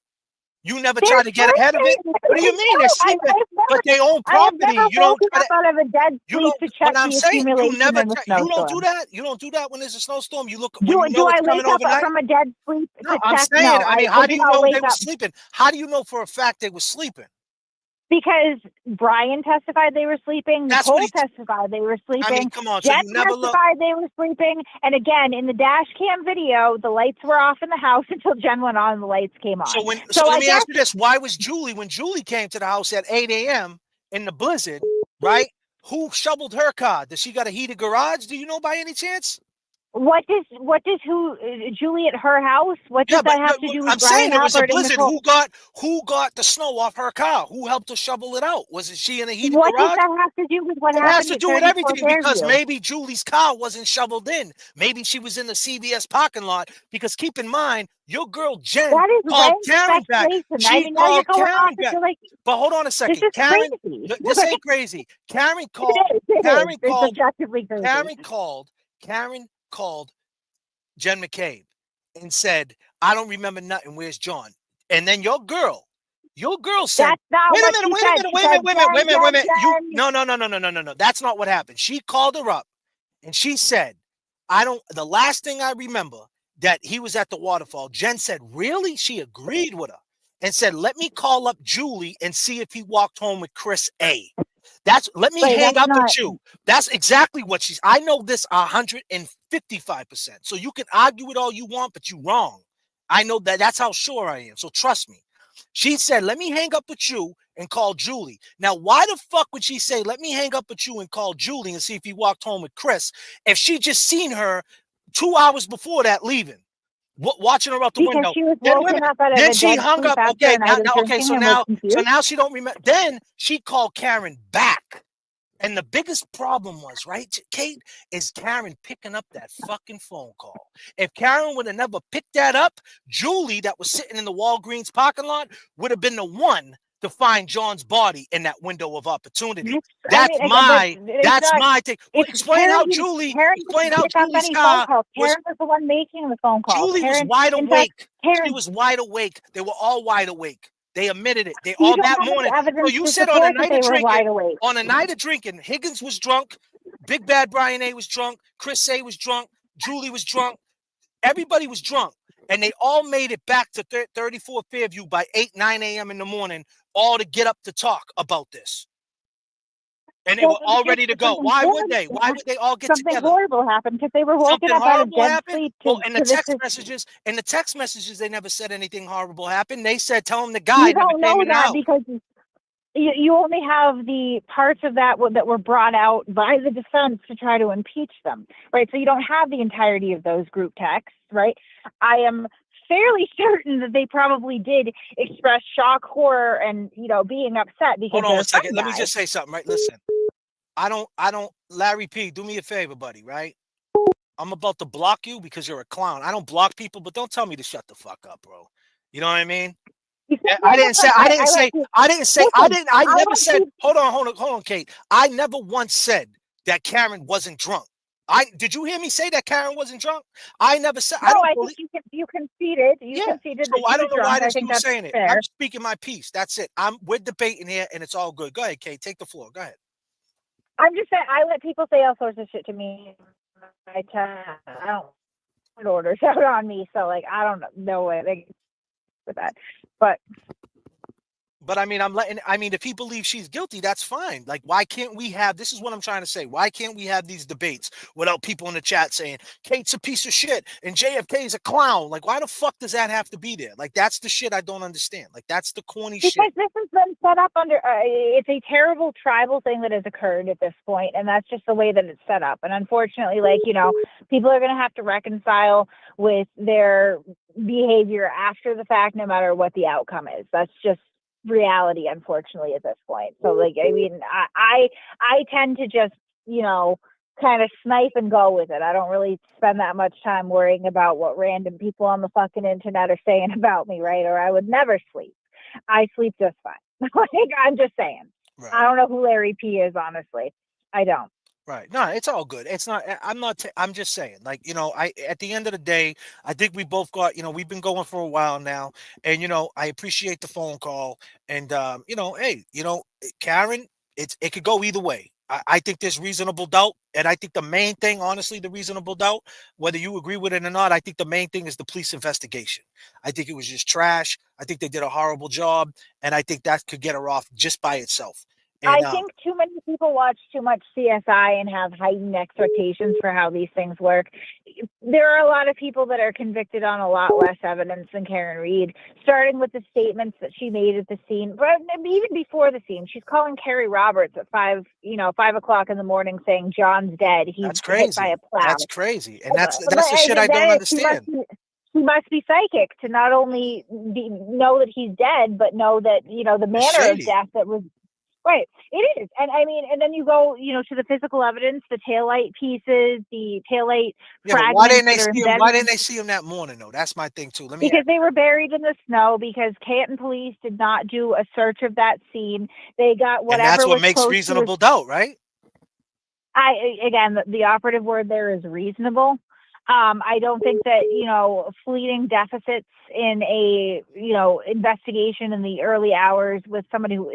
You never try to get ahead of it. What do you mean? They're sleeping, but they own I have property. never You don't woken try up to. out of a dead You sleep don't. to check But I'm the saying you accumulation never. in the You don't do snowstorm. that. You don't do that when there's a snowstorm. You look when Do you know I it's coming wake up overnight. from a dead sleep No, to I'm check? saying. No, I mean, I how do do you not know wake they were up. sleeping? How do you know for a fact they were sleeping? Because Brian testified they were sleeping. That's what Nicole he. testified they were sleeping. I mean, come on. So Jen you never look. testified they were sleeping. And again, in the dash cam video, the lights were off in the house until Jen went on and the lights came on. So I let me guess ask you this: why was Julie when Julie came to the house at 8 a.m. in the blizzard? Right? Who shoveled her car? Does she got a heated garage? Do you know by any chance? what does Julie at her house? What does that have to do with I'm Brian saying it was a Albert and blizzard. Nicole? Who got the snow off her car? Who helped her shovel it out? Was it she in a heated What does garage? that have to do with what It has happened to at do with 34 everything because Fairview? maybe Julie's car wasn't shoveled in. Maybe she was in the CVS parking lot. Because keep in mind, your girl Jen That is called rank Karen back. speculation. I She mean, now you're called going Karen off back. into like But hold on a second. this is Karen, crazy. this ain't crazy. Karen called. It Karen is. It's called. objectively crazy. Karen called Jen McCabe and said, "I don't remember nothing. Where's John?" And then your girl said, That's not "Wait a what minute, she wait a said. minute, She wait a said, minute, wait a minute, wait a minute. You Jen. no. That's not what happened. She called her up and she said, the last thing I remember that he was at the waterfall. Jen said, really? She agreed with her and said, let me call up Julie and see if he walked home with Chris A. Let me hang up with you. That's exactly what I know this 155%. So you can argue it all you want, but you're wrong. I know that's how sure I am. So trust me. She said, let me hang up with you and call Julie. Now, why the fuck would she say, let me hang up with you and call Julie and see if he walked home with Chris if she just seen her 2 hours before that leaving? Watching her out the window. She was woken up out of Then a she dead hung sleep up. after Okay, a night of now drinking and was confused. so now she don't remember. Then she called Karen back. And the biggest problem was, right, Kate, is Karen picking up that fucking phone call. If Karen would have never picked that up, Julie, that was sitting in the Walgreens parking lot, would have been the one to find John's body in that window of opportunity. That's my take. Well, explain how Julie's car Karen was the one making the phone call. Julie was wide awake. She was wide awake. They were all wide awake. They admitted it. They all that morning. So you said on a night of drinking, Higgins was drunk, Big Bad Brian A was drunk, Chris A was drunk, Julie was drunk, everybody was drunk. And they all made it back to 34 Fairview by 9 a.m. in the morning, all to get up to talk about this. And they were all ready to go. Why would they? Why would they all get together? Something horrible happened because they were woken up out of dead sleep. In the text messages, they never said anything horrible happened. They said, tell him the guy never came in the house. Because you only have the parts of that were brought out by the defense to try to impeach them, right? So you don't have the entirety of those group texts, right? I am fairly certain that they probably did express shock, horror, and being upset because Hold on their a second. friend Let me died. just say something, right? Listen, I don't, Larry P, do me a favor, buddy, right? I'm about to block you because you're a clown. I don't block people, but don't tell me to shut the fuck up, bro. You know what I mean? I didn't say, I never said, hold on, Kate. I never once said that Karen wasn't drunk. Did you hear me say that Karen wasn't drunk? I never said, I No, don't I believe. think you conceded. You Yeah. conceded So that she I was don't know why drunk. I there's think two that's saying it. fair. I'm speaking my piece. That's it. We're debating here and it's all good. Go ahead, Kate. Take the floor. Go ahead. I'm just saying, I let people say all sorts of shit to me. I don't put orders out on me, so like I don't know what with that. But I mean, if he believes she's guilty, that's fine. Like, why can't we have, this is what I'm trying to say. Why can't we have these debates without people in the chat saying, Kate's a piece of shit and JFK is a clown? Like, why the fuck does that have to be there? Like, that's the shit I don't understand. Like, that's the corny shit. Because this has been set up under, it's a terrible tribal thing that has occurred at this point, and that's just the way that it's set up. And unfortunately, people are going to have to reconcile with their behavior after the fact, no matter what the outcome is. That's just reality, unfortunately, at this point. So I tend to just kind of snipe and go with it. I don't really spend that much time worrying about what random people on the fucking internet are saying about me, right? Or I would never sleep. I sleep just fine. I'm just saying. Right. I don't know who Larry P is, honestly. I don't. Right. No, it's all good. It's not, I'm just saying, at the end of the day, I think we both got, we've been going for a while now, and, I appreciate the phone call, and, hey, Karen, it could go either way. I think there's reasonable doubt, and I think the main thing, honestly, the reasonable doubt, whether you agree with it or not, I think the main thing is the police investigation. I think it was just trash. I think they did a horrible job, and I think that could get her off just by itself. And, I think too many people watch too much CSI and have heightened expectations for how these things work. There are a lot of people that are convicted on a lot less evidence than Karen Reed, starting with the statements that she made at the scene, but even before the scene. She's calling Kerry Roberts at 5 o'clock in the morning saying John's dead. He's hit by a plow. That's crazy. And that's the shit I don't understand. She must be psychic to not only know that he's dead, but know that, the manner of death that was. Right, it is, and and then you go, to the physical evidence, the taillight pieces, the taillight fragments. Why didn't they see him? Why didn't they see him that morning though? That's my thing too. Because they were buried in the snow. Because Canton police did not do a search of that scene. They got whatever. And that's what makes reasonable doubt, right? The operative word there is reasonable. I don't think that, fleeting deficits in a, investigation in the early hours with somebody who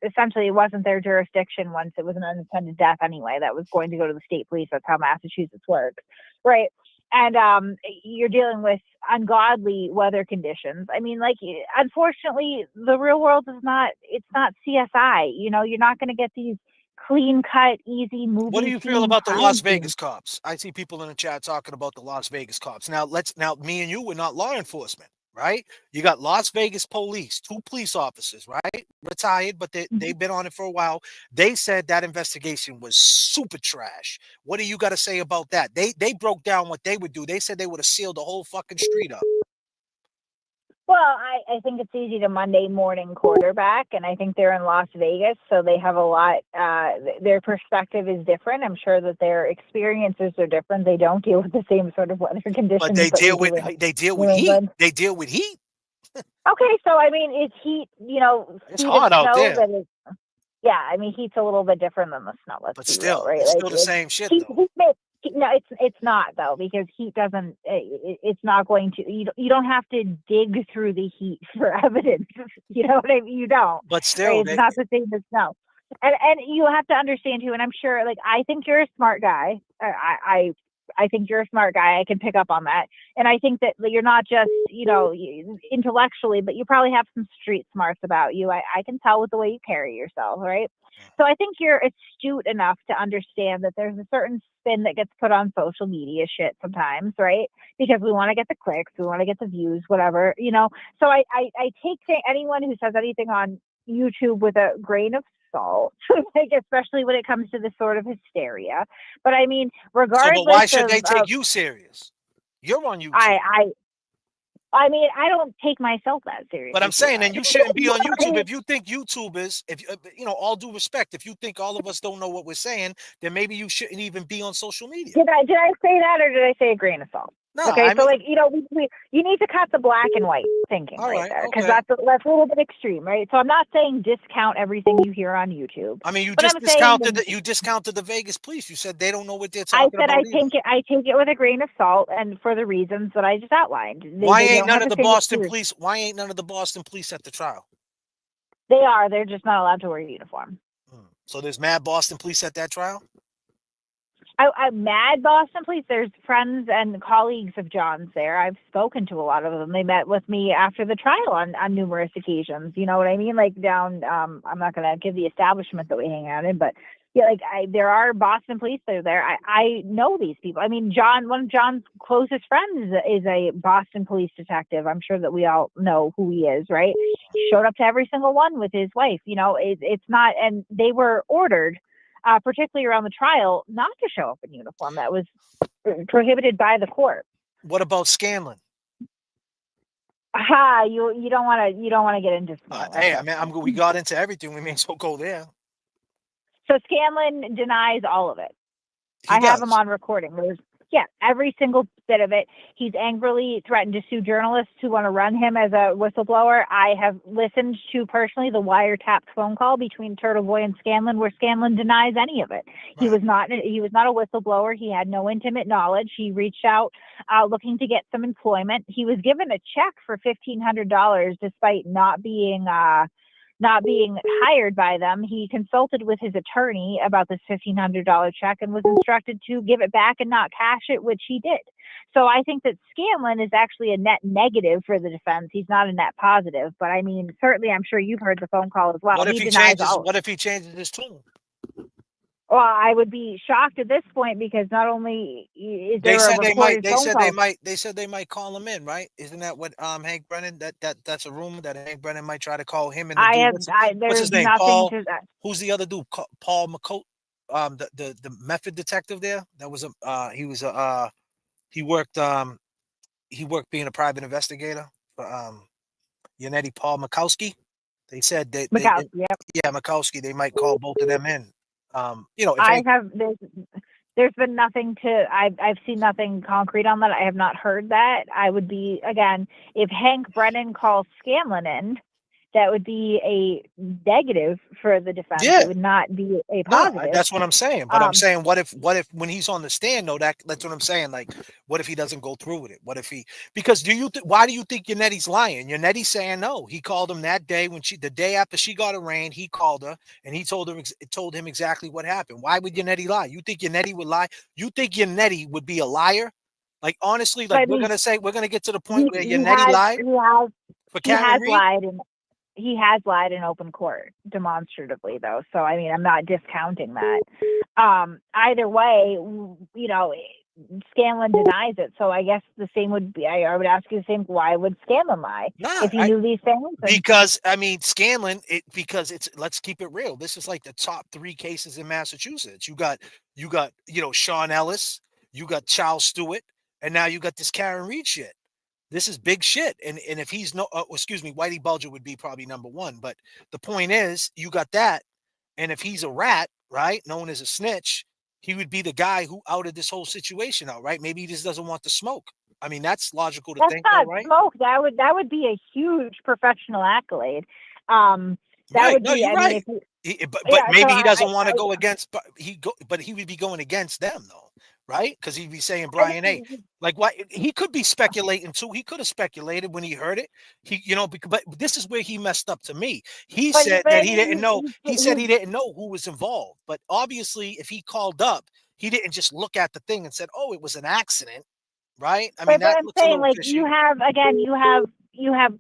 essentially it wasn't their jurisdiction once it was an unattended death anyway, that was going to go to the state police. That's how Massachusetts works. Right. And you're dealing with ungodly weather conditions. Unfortunately, the real world it's not CSI. You're not going to get these clean cut, easy movie. What do you feel about the Las Vegas cops? I see people in the chat talking about the Las Vegas cops. Now me and you, we're not law enforcement, right? You got Las Vegas police, 2 police officers, right? Retired, but they've been on it for a while. They said that investigation was super trash. What do you got to say about that? They broke down what they would do. They said they would have sealed the whole fucking street up. Well, I think it's easy to Monday morning quarterback, and I think they're in Las Vegas, so they have a lot, their perspective is different. I'm sure that their experiences are different. They don't deal with the same sort of weather conditions. But they deal with heat. They deal with heat. Okay, so it's heat, it's hot out there. Heat's a little bit different than the snow. But still, real, right? It's still the same shit, though. No, it's not though, because heat doesn't. It's not going to. You don't have to dig through the heat for evidence. You know what I mean? You don't. But still, right? It's not the same as snow. And you have to understand too. And I'm sure, I think you're a smart guy. I think you're a smart guy. I can pick up on that. And I think that you're not just, intellectually, but you probably have some street smarts about you. I can tell with the way you carry yourself, right? So I think you're astute enough to understand that there's a certain spin that gets put on social media shit sometimes, right? Because we want to get the clicks, we want to get the views, whatever, So I take anyone who says anything on YouTube with a grain of salt, especially when it comes to this sort of hysteria. But regardless. So, but why should they take you serious? You're on YouTube. I mean, I don't take myself that seriously. But I'm saying, and you shouldn't be on YouTube. Right? If you think YouTubers, if all due respect, if you think all of us don't know what we're saying, then maybe you shouldn't even be on social media. Did I say that, or did I say a grain of salt? No, Okay, I so mean, you need to cut the black and white thinking all right right, there, because okay. that's a little bit extreme, right? So I'm not saying discount everything you hear on YouTube. I mean, you but just I'm saying discounted the Vegas police. You said they don't know what they're I talking said about either. I take it with a grain of salt, and for the reasons that I just outlined. Why They ain't don't none have of the the same Boston experience. police? Why ain't none of the Boston police at the trial? They are. They're just not allowed to wear a uniform. So there's mad Boston police at that trial. I'm mad Boston police. There's friends and colleagues of John's there. I've spoken to a lot of them. They met with me after the trial on numerous occasions. You know what I mean? Like down, I'm not going to give the establishment that we hang out in, but yeah, like there are Boston police that are there. I know these people. I mean, one of John's closest friends is a Boston police detective. I'm sure that we all know who he is, right? He showed up to every single one with his wife. You know, it's not, and they were ordered, particularly around the trial, not to show up in uniform. That was prohibited by the court. What about Scanlon? Aha, you don't want to get into Scanlon. Hey, I mean, we got into everything. We may as well go there. So Scanlon denies all of it. He I have does. him on recording. Every single bit of it. He's angrily threatened to sue journalists who want to run him as a whistleblower. I have listened to personally the wiretapped phone call between Turtle Boy and Scanlon, where Scanlon denies any of it. Right. He was not a whistleblower. He had no intimate knowledge. He reached out looking to get some employment. He was given a check for $1,500 despite not being hired by them. He consulted with his attorney about this $1,500 check and was instructed to give it back and not cash it, which he did. So I think that Scanlon is actually a net negative for the defense. He's not a net positive, but I mean, certainly I'm sure you've heard the phone call as well. What if he changes his tune? Well, I would be shocked at this point, because not only is there a recorded phone call. They said they might call him in, right? Isn't that what Hank Brennan? That's a rumor that Hank Brennan might try to call him in. What's his name? Paul. Who's the other dude? Paul McCoat. The method detective there. That was he worked being a private investigator for Yannetti Paul Mikowski. They said that Mikowski. They might call both of them in. There's been nothing I've seen nothing concrete on that. I have not heard that. I would be, again, if Hank Brennan calls Scanlon in, that would be a negative for the defense. Yeah. It would not be a positive. No, that's what I'm saying. But I'm saying, what if when he's on the stand, though, that's what I'm saying. Like, what if he doesn't go through with it? What if because why do you think Yannetti's lying? Yannetti's saying no. He called him that day the day after she got arraigned, he called her and he told him exactly what happened. Why would Yannetti lie? You think Yannetti would lie? You think Yannetti would be a liar? Like, honestly, like, we're gonna get to the point where Yannetti lied for Karen Reed? He has lied in open court demonstratively, though. So, I mean, I'm not discounting that. Either way, Scanlon denies it. So I guess the same would be, I would ask you the same, why would Scanlon lie if he knew these things? Because, I mean, Scanlon, let's keep it real. This is like the top 3 cases in Massachusetts. You got, Sean Ellis, you got Charles Stewart, and now you got this Karen Reed shit. This is big shit. And if he's Whitey Bulger would be probably number 1. But the point is, you got that. And if he's a rat, right, known as a snitch, he would be the guy who outed this whole situation out, right? Maybe he just doesn't want the smoke. I mean, that's logical to think, not right? Smoke. That would be a huge professional accolade. Right. No, you're right. But maybe he doesn't want to go against, but he would be going against them, though, right? Because he'd be saying Brian A. Like, what he could be speculating too. He could have speculated when he heard it. But this is where he messed up to me. He said that he didn't know. He said he didn't know who was involved. But obviously, if he called up, he didn't just look at the thing and said, "Oh, it was an accident," right? I mean, I'm saying, like, fishy. You have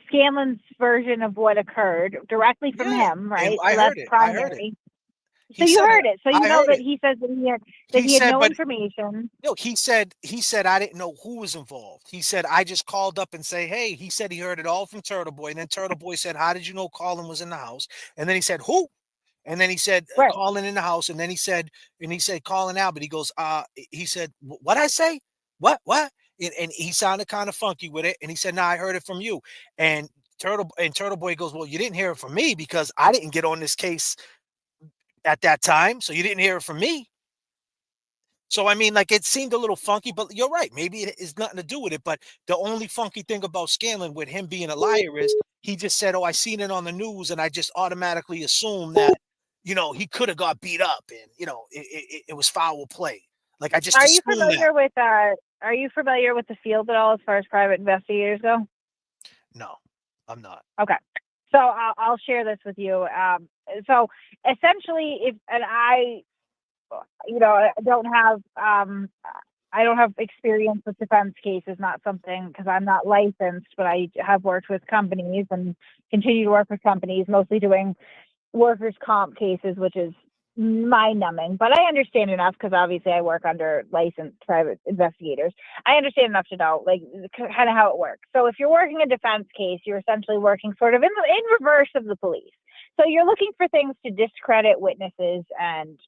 Scanlon's version of what occurred directly from him, right? I heard it. So you heard it. So you know that he says that he had no information. No, he said I didn't know who was involved. He said I just called up and say, hey. He said he heard it all from Turtle Boy, and then Turtle Boy said, how did you know Colin was in the house? And then he said, who? And then he said, Colin in the house. And then he said, Colin Albert. He goes, he said, what I say? What? and he sounded kind of funky with it. And he said, "Nah, I heard it from you." And Turtle Boy goes, "Well, you didn't hear it from me because I didn't get on this case at that time, so you didn't hear it from me." So I mean, like it seemed a little funky, but you're right. Maybe it is nothing to do with it. But the only funky thing about Scanlon with him being a liar is he just said, "Oh, I seen it on the news," and I just automatically assumed that he could have got beat up, and it was foul play. Like I just Are you assumed that. familiar with the field at all as far as private investigators go? No, I'm not. Okay. So I'll share this with you. So essentially, I don't have experience with defense cases, not something because I'm not licensed, but I have worked with companies and continue to work with companies, mostly doing workers' comp cases, which is mind-numbing. But I understand enough because obviously I work under licensed private investigators. I understand enough to know, like, kind of how it works. So if you're working a defense case, you're essentially working sort of in reverse of the police. So you're looking for things to discredit witnesses and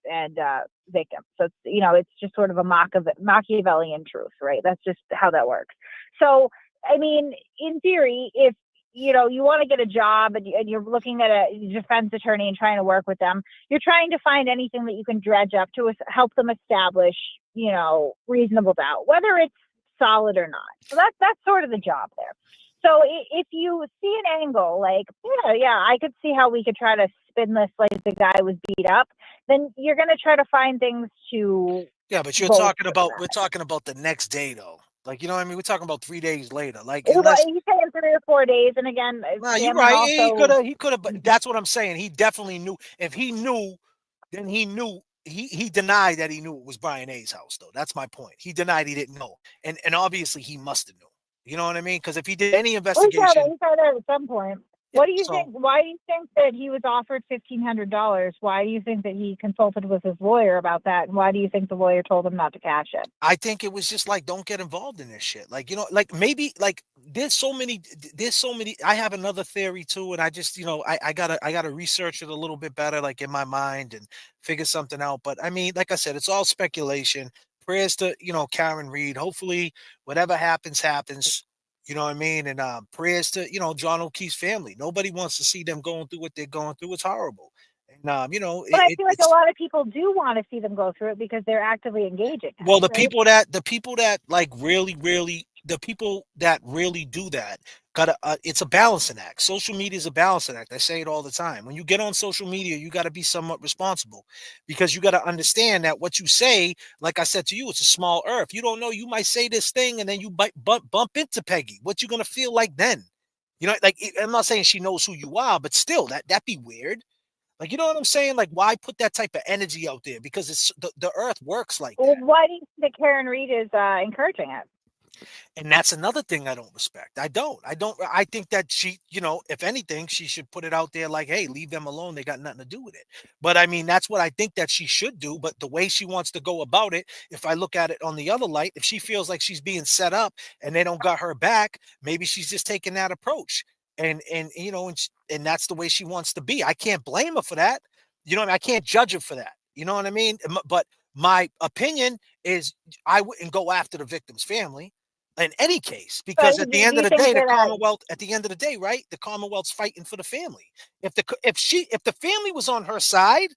victims. So it's just sort of a Machiavellian truth, right? That's just how that works. So I mean, in theory, if you want to get a job and you're looking at a defense attorney and trying to work with them, you're trying to find anything that you can dredge up to help them establish, reasonable doubt, whether it's solid or not. So that's sort of the job there. So if you see an angle like, I could see how we could try to spin this like the guy was beat up, then you're going to try to find things to. Yeah, but we're talking about the next day though. Like, you know what I mean? We're talking about 3 days later. Like, unless he's saying 3 or 4 days, and again, nah, you're right. He could have, but that's what I'm saying. He definitely knew. If he knew, then he knew. He denied that he knew it was Brian A's house, though. That's my point. He denied he didn't know, and obviously he must have known. You know what I mean? Because if he did any investigation, he said that at some point. What do you think? Why do you think that he was offered $1,500? Why do you think that he consulted with his lawyer about that? And why do you think the lawyer told him not to cash it? I think it was just like, don't get involved in this shit. Like, like maybe like there's so many. I have another theory too, and I just, I gotta research it a little bit better, like in my mind, and figure something out. But I mean, like I said, it's all speculation. Prayers to Karen Reed. Hopefully, whatever happens, happens. You know what I mean? And prayers to John O'Keefe's family. Nobody wants to see them going through what they're going through. It's horrible. And but I feel like a lot of people do want to see them go through it because they're actively engaging. Well, the people that like really, the people that really do that gotta. It's a balancing act. Social media is a balancing act. I say it all the time. When you get on social media, you got to be somewhat responsible because you got to understand that what you say, like I said to you, it's a small earth. You don't know. You might say this thing and then you bump into Peggy. What you gonna feel like then? Like I'm not saying she knows who you are, but still, that be weird. Like, you know what I'm saying? Like, why put that type of energy out there? Because it's the earth works like that. Why do you think that Karen Reed is encouraging it? And that's another thing I don't respect. I think that she, if anything, she should put it out there like, hey, leave them alone. They got nothing to do with it. But I mean, that's what I think that she should do. But the way she wants to go about it, if I look at it on the other light, if she feels like she's being set up and they don't got her back, maybe she's just taking that approach. And that's the way she wants to be. I can't blame her for that. You know what I mean? I can't judge her for that. You know what I mean? But my opinion is I wouldn't go after the victim's family in any case, because at the end of the day, the Commonwealth, right? The Commonwealth's fighting for the family. If the family was on her side,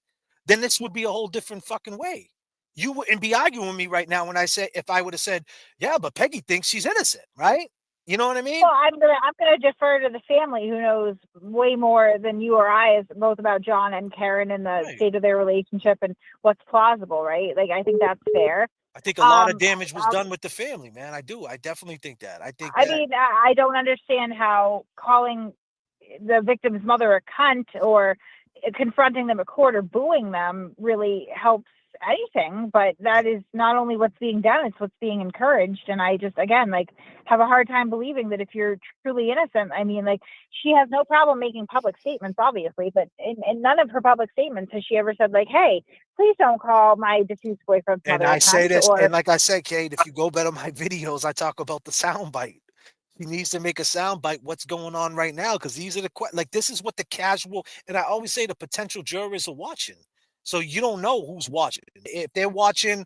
then this would be a whole different fucking way. You wouldn't be arguing with me right now when I say, if I would have said, yeah, but Peggy thinks she's innocent, right? You know what I mean? Well, I'm gonna defer to the family who knows way more than you or I, is both about John and Karen and the state of their relationship and what's plausible, right? Like, I think that's fair. I think a lot of damage was done with the family, man. I do. I definitely think that. I mean, I don't understand how calling the victim's mother a cunt or confronting them at court or booing them really helps anything. But that is not only what's being done, it's what's being encouraged. And I just, again, like, have a hard time believing that if you're truly innocent, I mean, like, she has no problem making public statements, obviously, but in none of her public statements has she ever said, like, hey, please don't call my deceased boyfriend's mother. And I say this, and like I said, Kate, if you go better my videos, I talk about the soundbite. He needs to make a soundbite. What's going on right now? Because these are like, this is what the casual, and I always say the potential jurors are watching. So you don't know who's watching. If they're watching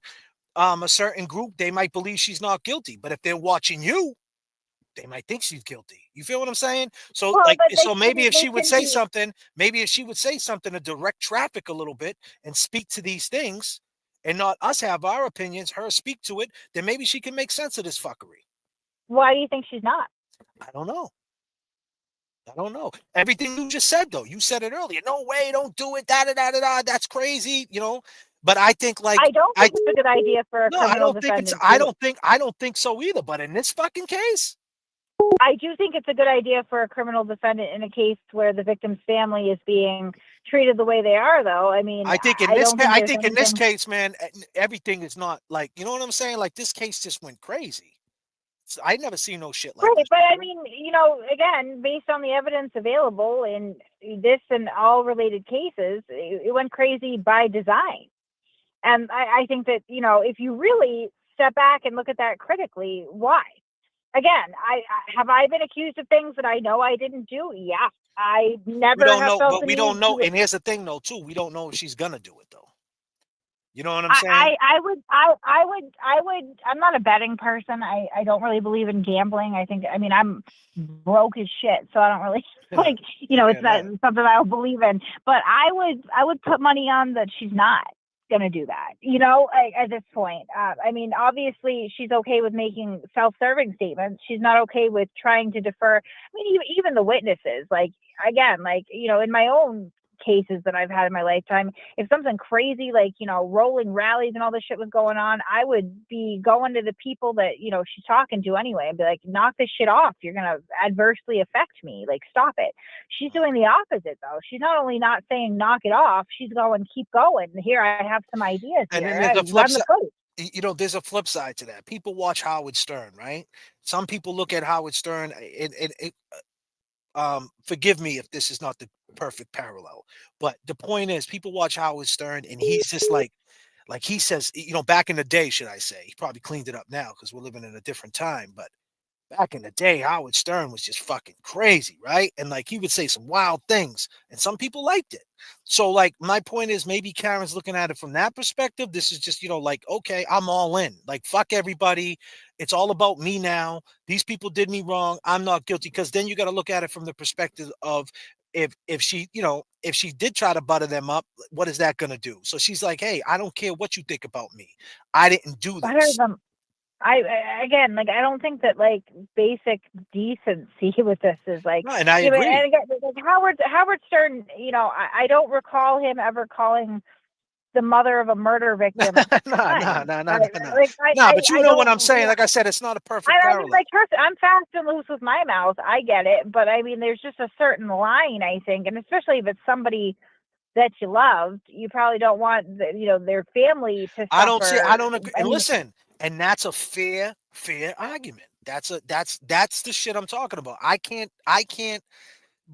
a certain group, they might believe she's not guilty. But if they're watching you, they might think she's guilty. You feel what I'm saying? So Well, like, but so maybe if they she would can say be. something, maybe if she would say something to direct traffic a little bit and speak to these things, and not us have our opinions, her speak to it, then maybe she can make sense of this fuckery. Why do you think she's not? I don't know. I don't know. Everything you just said, though, you said it earlier. No way, don't do it. Da da da da da. That's crazy, you know. But I think, like, I don't think it's a good idea for a no, I criminal don't think it's. defendant to. I don't think so either. But in this fucking case, I do think it's a good idea for a criminal defendant in a case where the victim's family is being treated the way they are, though. I mean, I think in I this, don't think I there's think in this anything. case, man, everything is not like, you know what I'm saying. Like, this case just went crazy. I never seen no shit like Right, this but I before. mean, again, based on the evidence available in this and all related cases, it went crazy by design. And I think that, if you really step back and look at that critically, why? Again, I been accused of things that I know I didn't do? Yeah. I We never don't have know, felt but the we need don't know. to. And here's the thing, though, too. We don't know if she's gonna do it, though. You know what I'm I, saying? I would, I would, I'm not a betting person. I don't really believe in gambling. I mean, I'm broke as shit. So I don't really like, it's not something I'll believe in, but I would put money on that she's not going to do that, at this point. I mean, obviously she's okay with making self-serving statements. She's not okay with trying to defer. I mean, even the witnesses, like, again, like, in my own cases that I've had in my lifetime, if something crazy like, rolling rallies and all this shit was going on, I would be going to the people that, she's talking to anyway and be like, knock this shit off. You're going to adversely affect me. Like, stop it. She's doing the opposite, though. She's not only not saying knock it off, she's going, keep going. Here, I have some ideas And then here. there's a flip Run the side. plate. There's a flip side to that. People watch Howard Stern, right? Some people look at Howard Stern. Forgive me if this is not the perfect parallel, but the point is, people watch Howard Stern, and he's just like he says, back in the day, should I say? He probably cleaned it up now because we're living in a different time, but back in the day, Howard Stern was just fucking crazy, right? And like, he would say some wild things, and some people liked it. So, like, my point is, maybe Karen's looking at it from that perspective. This is just, like, okay, I'm all in. Like, fuck everybody. It's all about me now. These people did me wrong. I'm not guilty. Because then you got to look at it from the perspective of, if she, if she did try to butter them up, what is that going to do? So she's like, hey, I don't care what you think about me. I didn't do Butter this. them. I again, like, I don't think that, like, basic decency with this is like. No, and I Yeah, but, agree. and again, like, Howard Stern, I don't recall him ever calling the mother of a murder victim. No, fine. no. Like, No, but you I know what I'm don't. saying. Like I said, it's not a perfect I mean, parallel. like, trust, I'm fast and loose with my mouth. I get it, but I mean, there's just a certain line, I think, and especially if it's somebody that you loved, you probably don't want their family to suffer. I don't agree. I And mean, listen, and that's a fair argument. That's the shit I'm talking about. I can't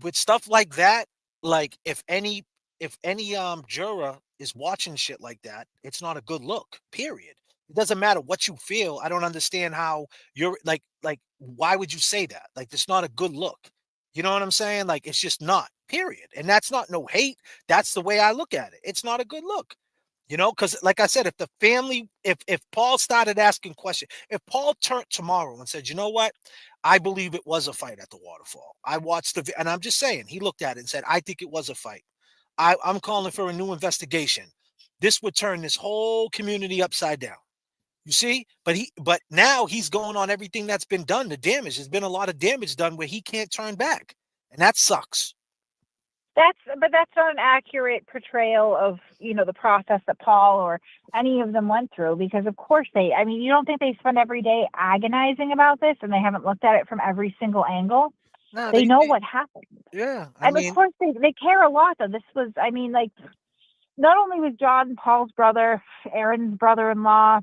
with stuff like that. Like, if any juror is watching shit like that, it's not a good look. Period. It doesn't matter what you feel. I don't understand how you're like why would you say that? Like, it's not a good look. You know what I'm saying? Like, it's just not. Period. And that's not no hate. That's the way I look at it. It's not a good look. Because like I said, if the family, if Paul started asking questions, if Paul turned tomorrow and said, you know what, I believe it was a fight at the waterfall. I watched and I'm just saying, he looked at it and said, I think it was a fight. I'm calling for a new investigation. This would turn this whole community upside down. You see, but now he's going on everything that's been done. The damage, there's been a lot of damage done where he can't turn back, and that sucks. but that's not an accurate portrayal of the process that Paul or any of them went through, because of course I mean, you don't think they spend every day agonizing about this and they haven't looked at it from every single angle? No, they know what happened. Yeah, and of course they care a lot, though. This was, I mean, like, not only was John Paul's brother, Aaron's brother-in-law,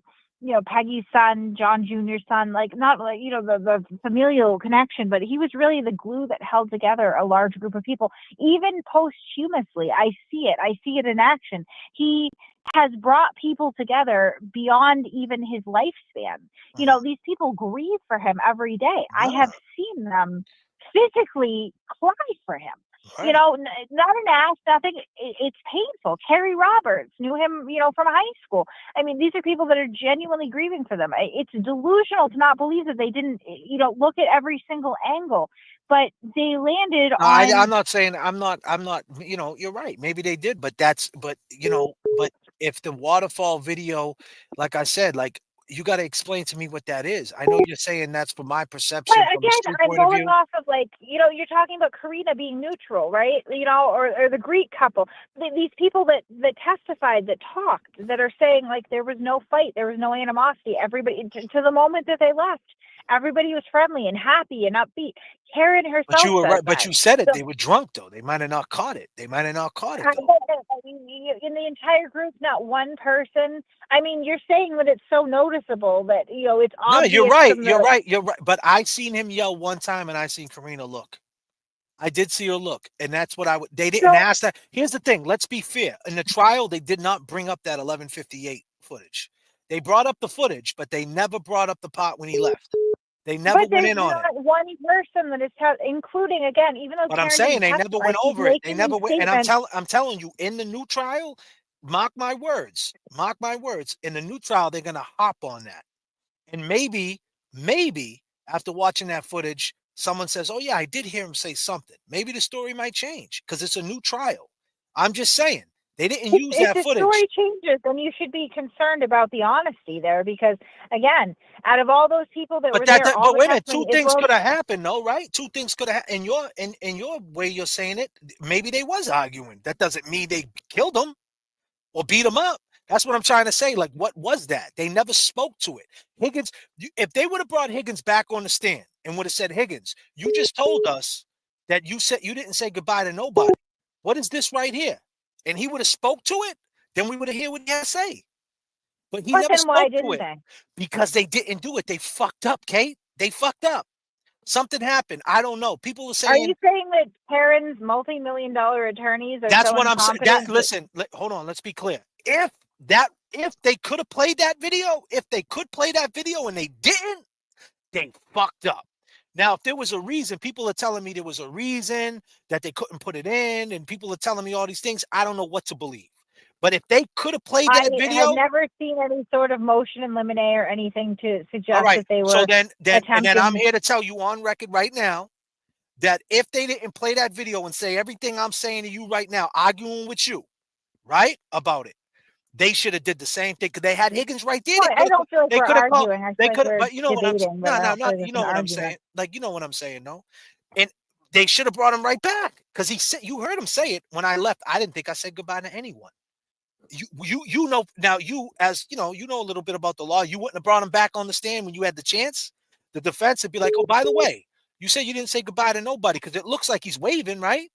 Peggy's son, John Jr.'s son, like, not like, the familial connection, but he was really the glue that held together a large group of people. Even posthumously, I see it in action. He has brought people together beyond even his lifespan. These people grieve for him every day. I have seen them physically cry for him. You know, not an ass, nothing. It's painful. Terry Roberts knew him, from high school. I mean, these are people that are genuinely grieving for them. It's delusional to not believe that they didn't, look at every single angle. But they landed No, on. I'm not saying I'm not. You're right. Maybe they did, but but if the waterfall video, like I said, like you got to explain to me what that is. I know you're saying that's from my But perception, from a again, street I'm point of going view. off of you're talking about Karina being neutral, right? Or the Greek couple. These people that testified, that talked, that are saying like there was no fight, there was no animosity. Everybody to the moment that they left, everybody was friendly and happy and upbeat. Karen But herself you were says right. But that. you said it. So, They were drunk though. They might have not caught it. They might have not caught it though. in the entire group, not one person. I mean, you're saying that it's so noticeable that it's No, obvious. you're right. From the, You're right. You're right. But I seen him yell one time, and I seen Karina look. I did see her look, and that's what I would. They didn't ask that. Here's the thing. Let's be fair. In the trial, they did not bring up that 11:58 footage. They brought up the footage, but they never brought up the part when he left. They never But went there's in on it. not one person that is including, again, even though But I'm Karen saying didn't they never testify, went she's over it. They making never these went. And statements. I'm telling you, in the new trial, mark my words. Mark my words. In the new trial, they're gonna hop on that. And maybe after watching that footage, someone says, "Oh yeah, I did hear him say something." Maybe the story might change because it's a new trial. I'm just saying they didn't use If that the footage. story changes, then you should be concerned about the honesty there, because again, out of all those people that But were there, all but the wait a minute, two testimony, things could have happened, though, right? Two things could have. In your way, you're saying it. Maybe they was arguing. That doesn't mean they killed him or beat him up. That's what I'm trying to say. Like, what was that? They never spoke to it. Higgins, if they would have brought Higgins back on the stand and would have said, Higgins, you just told us that you said you didn't say goodbye to nobody. What is this right here? And he would have spoke to it, then we would have heard what he had to say. But he but never then why spoke to didn't it they? because they didn't do it. They fucked up, Kate. They fucked up. Something happened. I don't know. People are Are saying you saying that Karen's multi-million-dollar attorneys are that's so what I'm saying. That incompetent? listen, hold on. Let's be clear. If they could have played that video, if they could play that video and they didn't, they fucked up. Now, if there was a reason, people are telling me there was a reason that they couldn't put it in, and people are telling me all these things. I don't know what to believe. But if they could have played I that have video, never seen any sort of motion in limine or anything to suggest all right. that they So were then attempting. I'm here to tell you on record right now that if they didn't play that video and say everything I'm saying to you right now, arguing with you, right, about it, they should have did the same thing because they had Higgins right there. I don't feel like They we're could have called. arguing. I They feel like could have, we're but you know what I'm saying? debating, but I don't feel No, like you it's know an what I'm argument. saying? Like, you know what I'm saying, no? And they should have brought him right back because he said, you heard him say it when I left. I didn't think I said goodbye to anyone. You know, now you, as you know a little bit about the law. You wouldn't have brought him back on the stand when you had the chance. The defense would be like, oh, by the way, you said you didn't say goodbye to nobody because it looks like he's waving, right?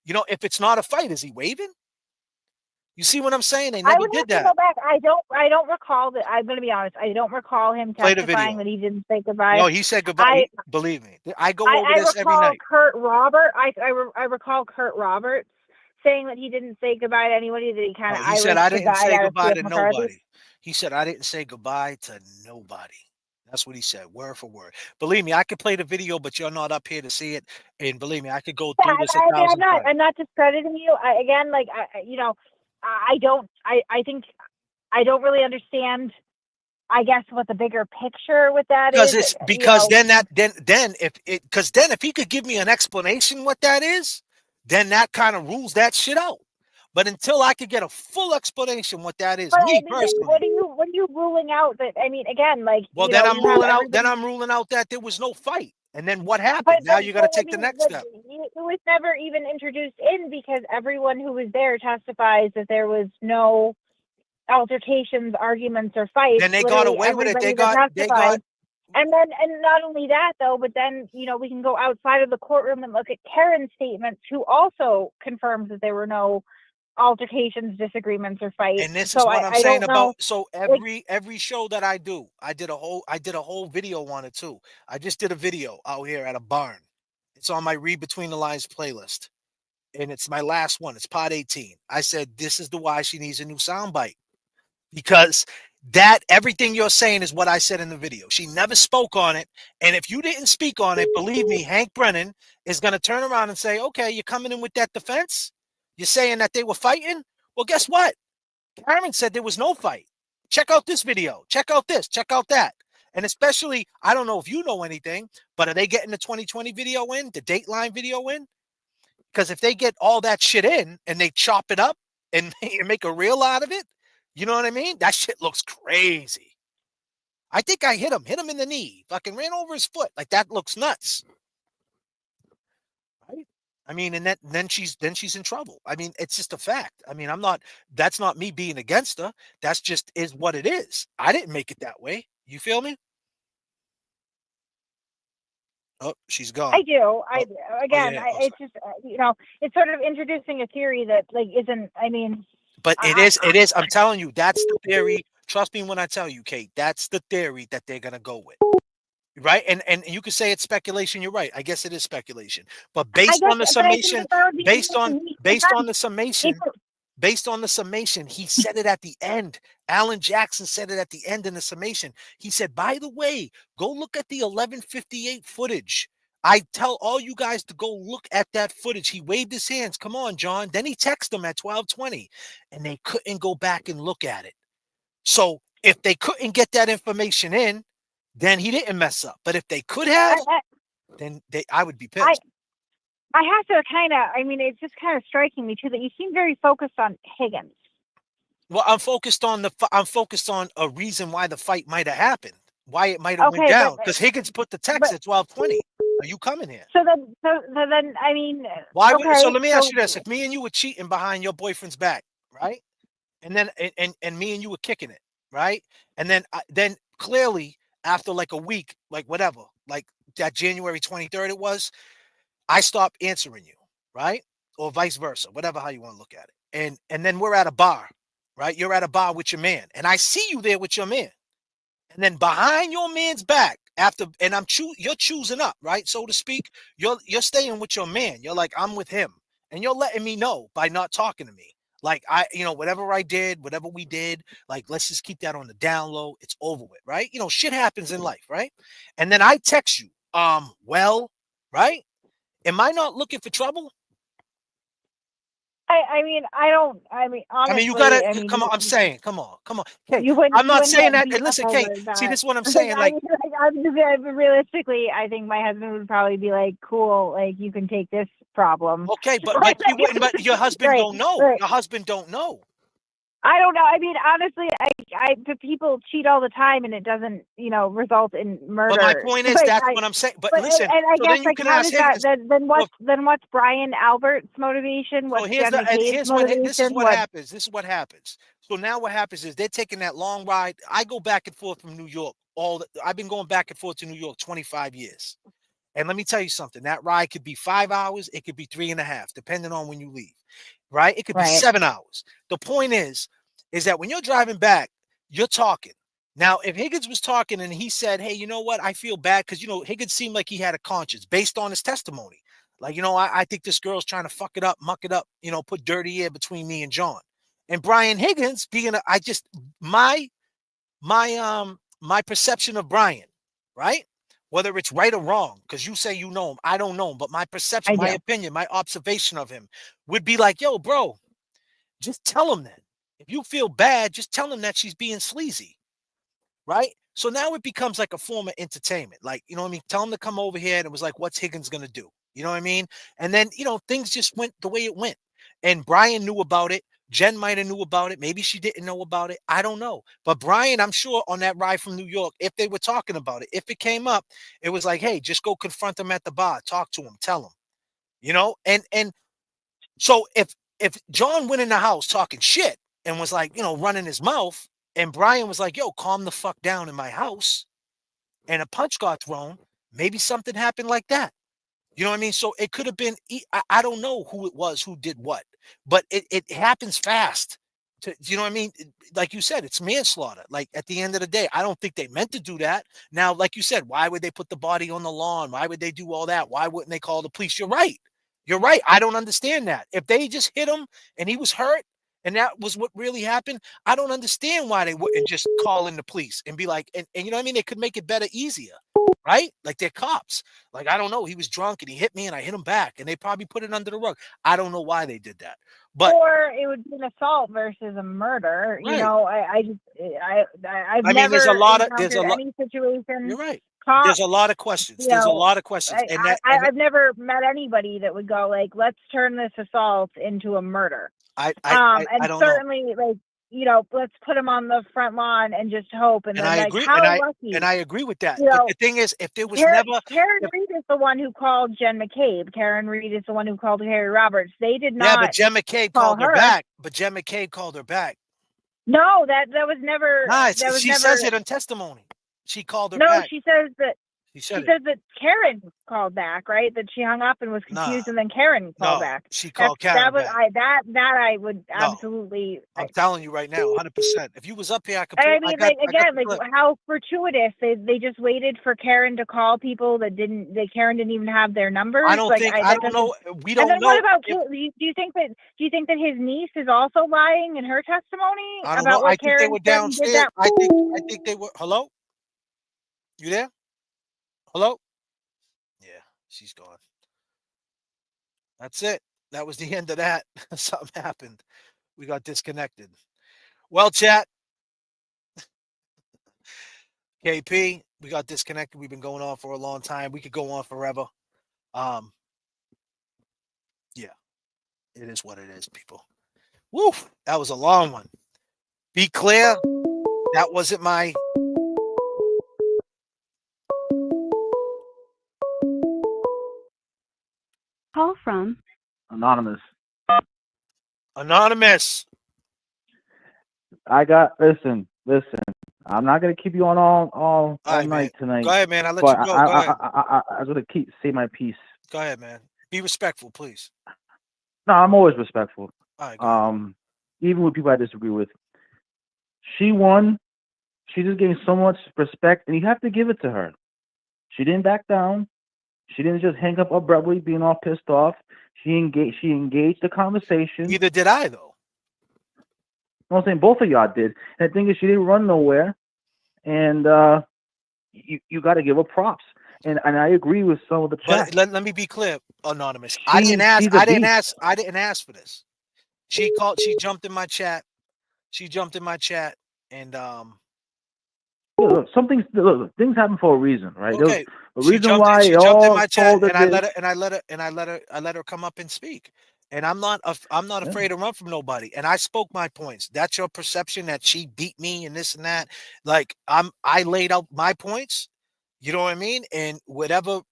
You know, if it's not a fight, is he waving? You see what I'm saying? They I never would have did to that. go back. I don't recall that. I'm going to be honest. I don't recall him Play the testifying video. that he didn't say goodbye. No, he said goodbye. Believe me, I go over I this every recall night. I recall Kurt Roberts saying that he didn't say goodbye to anybody, that he kind No, of he said Irish I didn't goodbye say out of goodbye C.F. to McCarthy. nobody. He said I didn't say goodbye to nobody. That's what he said, word for word. Believe me, I could play the video, but you're not up here to see it. And believe me, I could go through this 1,000 times. I'm not discrediting you. I think I don't really understand, I guess, what the bigger picture with that is. Then if he could give me an explanation what that is, then that kind of rules that shit out. But until I could get a full explanation what that is, But me I mean, personally. what are you ruling out? That, I mean, again, like, Well, then I'm ruling out that there was no fight. And then what happened? Now you got to take the next step. It was never even introduced in, because everyone who was there testifies that there was no altercations, arguments, or fights. Then they got away with it. They got. And not only that, though, but then, we can go outside of the courtroom and look at Karen's statements, who also confirms that there were no altercations, disagreements, or fights. And this is what I'm saying about. So every show that I do, I did a whole video on it too. I just did a video out here at a barn. It's on my Read Between the Lines playlist, and it's my last one. It's Pod 18. I said this is the why she needs a new soundbite, because That everything you're saying is what I said in the video. She never spoke on it. And if you didn't speak on it, believe me, Hank Brennan is going to turn around and say, okay, you're coming in with that defense. You're saying that they were fighting. Well, guess what? Karen said there was no fight. Check out this video. Check out this. Check out that. And especially, I don't know if you know anything, but are they getting the 2020 video in, the Dateline video in? Because if they get all that shit in and they chop it up and make a reel out of it, you know what I mean? That shit looks crazy. I think I hit him in the knee, fucking ran over his foot. Like, that looks nuts. Right? I mean, and then she's in trouble. I mean, it's just a fact. I mean, that's not me being against her. That's just is what it is. I didn't make it that way. You feel me? Oh, she's gone. I do. Again, yeah. it's just it's sort of introducing a theory that like isn't. I mean, but it is. I'm telling you, that's the theory. Trust me when I tell you, Kate. That's the theory that they're gonna go with. Right, and you could say it's speculation. You're right. I guess it is speculation, but based on the summation, based on the summation, he said it at the end. Alan Jackson said it at the end in the summation. He said, "By the way, go look at the 11:58 footage. I tell all you guys to go look at that footage." He waved his hands. Come on, John. Then he texted them at 12:20, and they couldn't go back and look at it. So if they couldn't get that information in, then he didn't mess up. But if they could have, then I would be pissed. I have to kind of, I mean, it's just kind of striking me too that you seem very focused on Higgins. Well, I'm focused on a reason why the fight might have happened, why it might have went down. Because Higgins put the text at 12:20. Are you coming here? So then, I mean, why? So let me ask you this: if me and you were cheating behind your boyfriend's back, right, and then and me and you were kicking it, right, and then clearly after like a week, like whatever, like that January 23rd it was, I stopped answering you, right? Or vice versa, whatever how you want to look at it. And then we're at a bar, right? You're at a bar with your man, and I see you there with your man. And then behind your man's back, and you're choosing up, right? So to speak, you're staying with your man. You're like, I'm with him. And you're letting me know by not talking to me. Like, whatever I did, whatever we did, like, let's just keep that on the down low. It's over with, right? Shit happens in life, right? And then I text you, well, right? Am I not looking for trouble? I mean, honestly, you gotta come on. I'm saying, come on. Kate, I'm not saying that. And listen, Kate, see, this is what I'm saying. Like, realistically, I think my husband would probably be like, "Cool, like you can take this problem." Okay, but you wouldn't. But your husband don't know. Right. Your husband don't know. I don't know. I mean, honestly, people cheat all the time, and it doesn't, result in murder. But my point is, that's what I'm saying. But listen, and I so guess then you can ask him. Then what's Brian Albert's motivation? What's This is what happens. This is what happens. So now what happens is they're taking that long ride. I go back and forth from New York. I've been going back and forth to New York 25 years. And let me tell you something. That ride could be 5 hours. It could be 3.5, depending on when you leave. Right? It could be 7 hours. The point is that when you're driving back, you're talking. Now, if Higgins was talking and he said, hey, you know what? I feel bad because, Higgins seemed like he had a conscience based on his testimony. Like, I think this girl's trying to fuck it up, muck it up, put dirty air between me and John. And Brian Higgins being my perception of Brian, right? Whether it's right or wrong, because you say you know him, I don't know him, but my perception, my opinion, my observation of him would be like, yo, bro, just tell him that. If you feel bad, just tell him that she's being sleazy, right? So now it becomes like a form of entertainment. Like, you know what I mean? Tell him to come over here, and it was like, what's Higgins going to do? You know what I mean? And then, things just went the way it went. And Brian knew about it. Jen might have knew about it. Maybe she didn't know about it. I don't know. But Brian, I'm sure on that ride from New York, if they were talking about it, if it came up, it was like, hey, just go confront him at the bar. Talk to him. Tell him. And so if John went in the house talking shit and was like, running his mouth, and Brian was like, yo, calm the fuck down in my house, and a punch got thrown, maybe something happened like that. You know what I mean? So it could have been, I don't know who it was who did what, but it happens fast. You know what I mean? Like you said, it's manslaughter. Like at the end of the day, I don't think they meant to do that. Now, like you said, why would they put the body on the lawn? Why would they do all that? Why wouldn't they call the police? You're right. I don't understand that. If they just hit him and he was hurt and that was what really happened, I don't understand why they wouldn't just call in the police and be like, and you know what I mean? They could make it better, easier, right? Like they're cops. Like, I don't know, he was drunk and he hit me and I hit him back, and they probably put it under the rug. I don't know why they did that. But or it would be an assault versus a murder. You Right. know, I've I mean, never there's a lot of any situation. You're right. Cop, There's a lot of questions. you There's a know, lot of questions. I've never met anybody that would go like, let's turn this assault into a murder. I And don't know. certainly, like, you know, let's put him on the front lawn and just hope. And And then, I like, agree, how and lucky. I agree with that. You But know, the thing is, if there was Karen never Reed is the one who called Jen McCabe. Karen Reed is the one who called Harry Roberts. They did not. but Jen McCabe call called her back. But Jen McCabe called her back. No, that was never. Nah, that was she never, says it in testimony. She called her No, back. she says that. She She said says that Karen called back, right? That she hung up and was confused, and then Karen called back. She called Karen That was back. that I would absolutely. I'm telling you right now, 100%. If you was up here, I could. I mean, how fortuitous! They just waited for Karen to call people that Karen didn't even have their numbers. I don't think. I don't know. We don't and then know. What about do you think that his niece is also lying in her testimony I don't about know. what I think Karen they were said he did downstairs. that? I think they were. Hello? You there? Hello? Yeah, she's gone. That's it. That was the end of that. Something happened. We got disconnected. Well, chat. KP, we got disconnected. We've been going on for a long time. We could go on forever. Yeah, it is what it is, people. Woo, that was a long one. Be clear, that wasn't my. Call from Anonymous. Anonymous. Listen. I'm not gonna keep you on all right, night tonight. Go ahead, man. I'll let but you go. I, Go ahead. I was gonna say my piece. Go ahead, man. Be respectful, please. No, I'm always respectful. All right, even with people I disagree with. She won. She just gave so much respect, and you have to give it to her. She didn't back down. She didn't just hang up abruptly, being all pissed off. She engaged the conversation. Neither did I, though. I'm saying both of y'all did. And the thing is, she didn't run nowhere, and you got to give her props. And I agree with some of the chat. But let me be clear, Anonymous. I didn't ask for this. She jumped in my chat. And look, things happen for a reason, right? Okay. The reason why she it jumped in all my chat, folded and I let her come up and speak. And I'm not afraid to run from nobody. And I spoke my points. That's your perception that she beat me and this and that. Like I laid out my points. You know what I mean? And whatever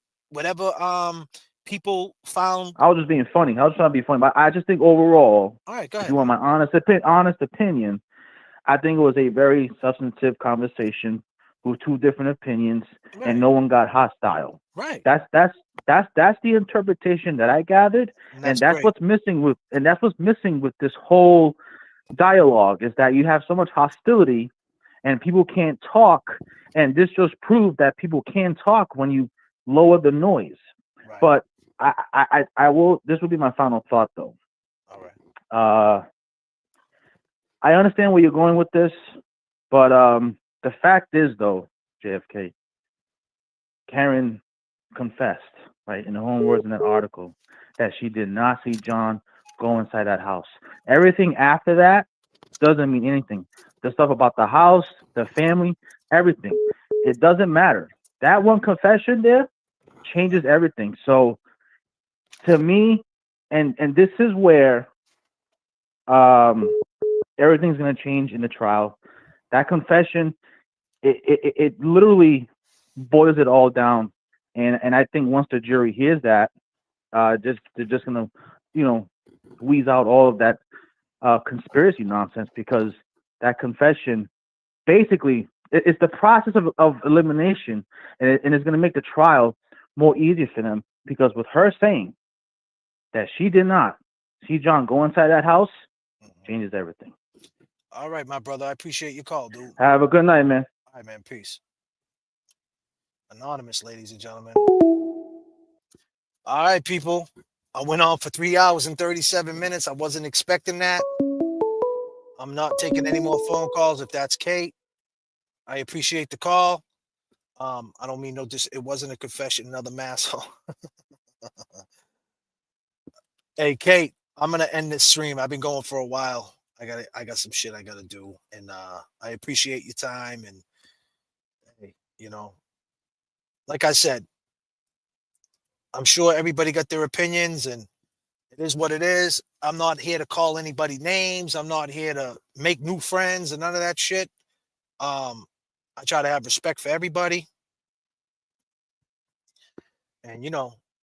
people found. I was just being funny. I was trying to be funny, but I just think overall, all right, go if ahead. you want my honest opinion, I think it was a very substantive conversation with two different opinions, and no one got hostile. Right. That's the interpretation that I gathered, and that's what's missing with this whole dialogue, is that you have so much hostility, and people can't talk, and this just proved that people can talk when you lower the noise. Right. But I will. This will be my final thought, though. All right. I understand where you're going with this, but the fact is, though, JFK, Karen confessed, right, in her own words in that article, that she did not see John go inside that house. Everything after that doesn't mean anything. The stuff about the house, the family, everything, it doesn't matter. That one confession there changes everything. So, to me, and this is where everything's going to change in the trial. That confession, it literally boils it all down. And I think once the jury hears that, they're just going to, squeeze out all of that conspiracy nonsense, because that confession, basically, it's the process of elimination, and it's going to make the trial more easier for them, because with her saying that she did not see John go inside that house, changes everything. All right, my brother. I appreciate your call, dude. Have a good night, man. All right, man. Peace. Anonymous, ladies and gentlemen. All right, people. I went on for 3 hours and 37 minutes. I wasn't expecting that. I'm not taking any more phone calls. If that's Kate, I appreciate the call. I don't mean no it wasn't a confession, another masshole. Hey Kate, I'm gonna end this stream. I've been going for a while. I got some shit I gotta do. And I appreciate your time and hey, like I said, I'm sure everybody got their opinions and it is what it is. I'm not here to call anybody names. I'm not here to make new friends and none of that shit. I try to have respect for everybody. And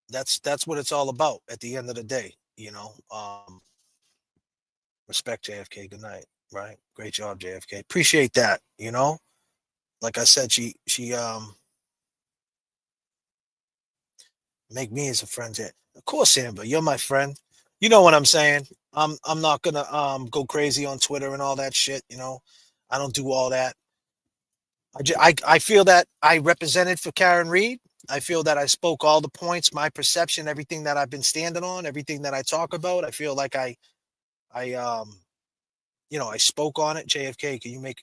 that's what it's all about at the end of the day, respect JFK. Good night. Right. Great job, JFK. Appreciate that. Like I said, she make me as a friend. Of course, Amber, you're my friend. You know what I'm saying? I'm not gonna go crazy on Twitter and all that shit. I don't do all that. I feel that I represented for Karen Reed. I feel that I spoke all the points, my perception, everything that I've been standing on, everything that I talk about. I feel like I spoke on it. JFK, can you make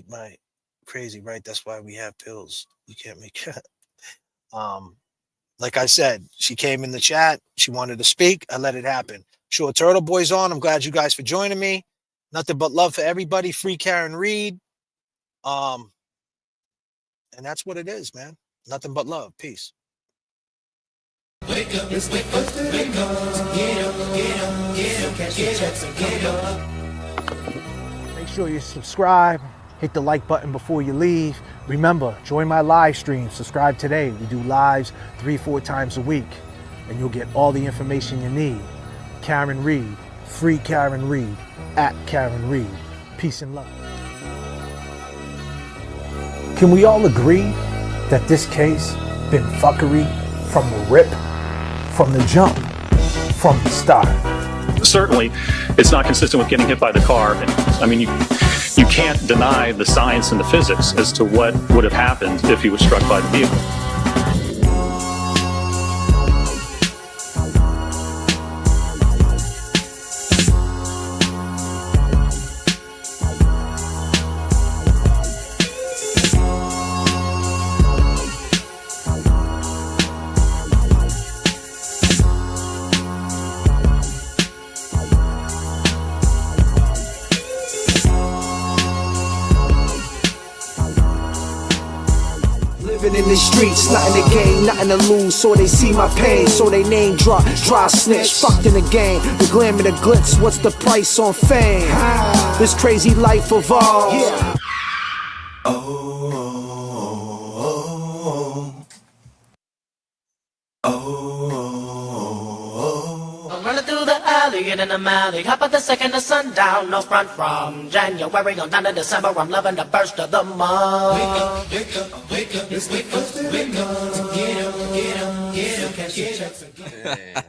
my crazy, right? That's why we have pills. You can't make it. Like I said, she came in the chat. She wanted to speak. I let it happen. Sure, Turtle Boy's on. I'm glad you guys for joining me. Nothing but love for everybody. Free Karen Reed. And that's what it is, man. Nothing but love. Peace. Wake up, it's wake up, wake up. Get up, get up, get up, cash your checks and get up. Make sure you subscribe. Hit the like button before you leave. Remember, join my live stream. Subscribe today. We do lives 3-4 times a week. And you'll get all the information you need. Karen Reed. Free Karen Reed. At Karen Reed. Peace and love. Can we all agree that this case been fuckery from the rip, from the jump, from the start? Certainly, it's not consistent with getting hit by the car. I mean, you can't deny the science and the physics as to what would have happened if he was struck by the vehicle. Living in the streets, nothing to gain, nothing to lose. So they see my pain, so they name drop, dry snitch. Fucked in the game, the glam and the glitz. What's the price on fame? This crazy life of ours. Yeah. I'm running through the alley and in the alley. Hop at the second of sundown, no front from January on down to December. I'm loving the burst of the month. Wake up, wake up, wake up, it's wake up, wake up. Get up, get up, get up, cash your checks again.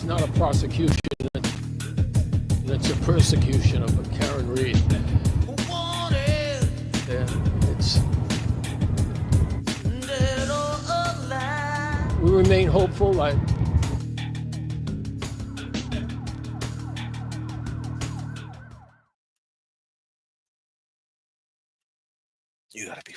not a prosecution. It's a persecution of Karen Reed. Yeah, it's. We remain hopeful. You gotta be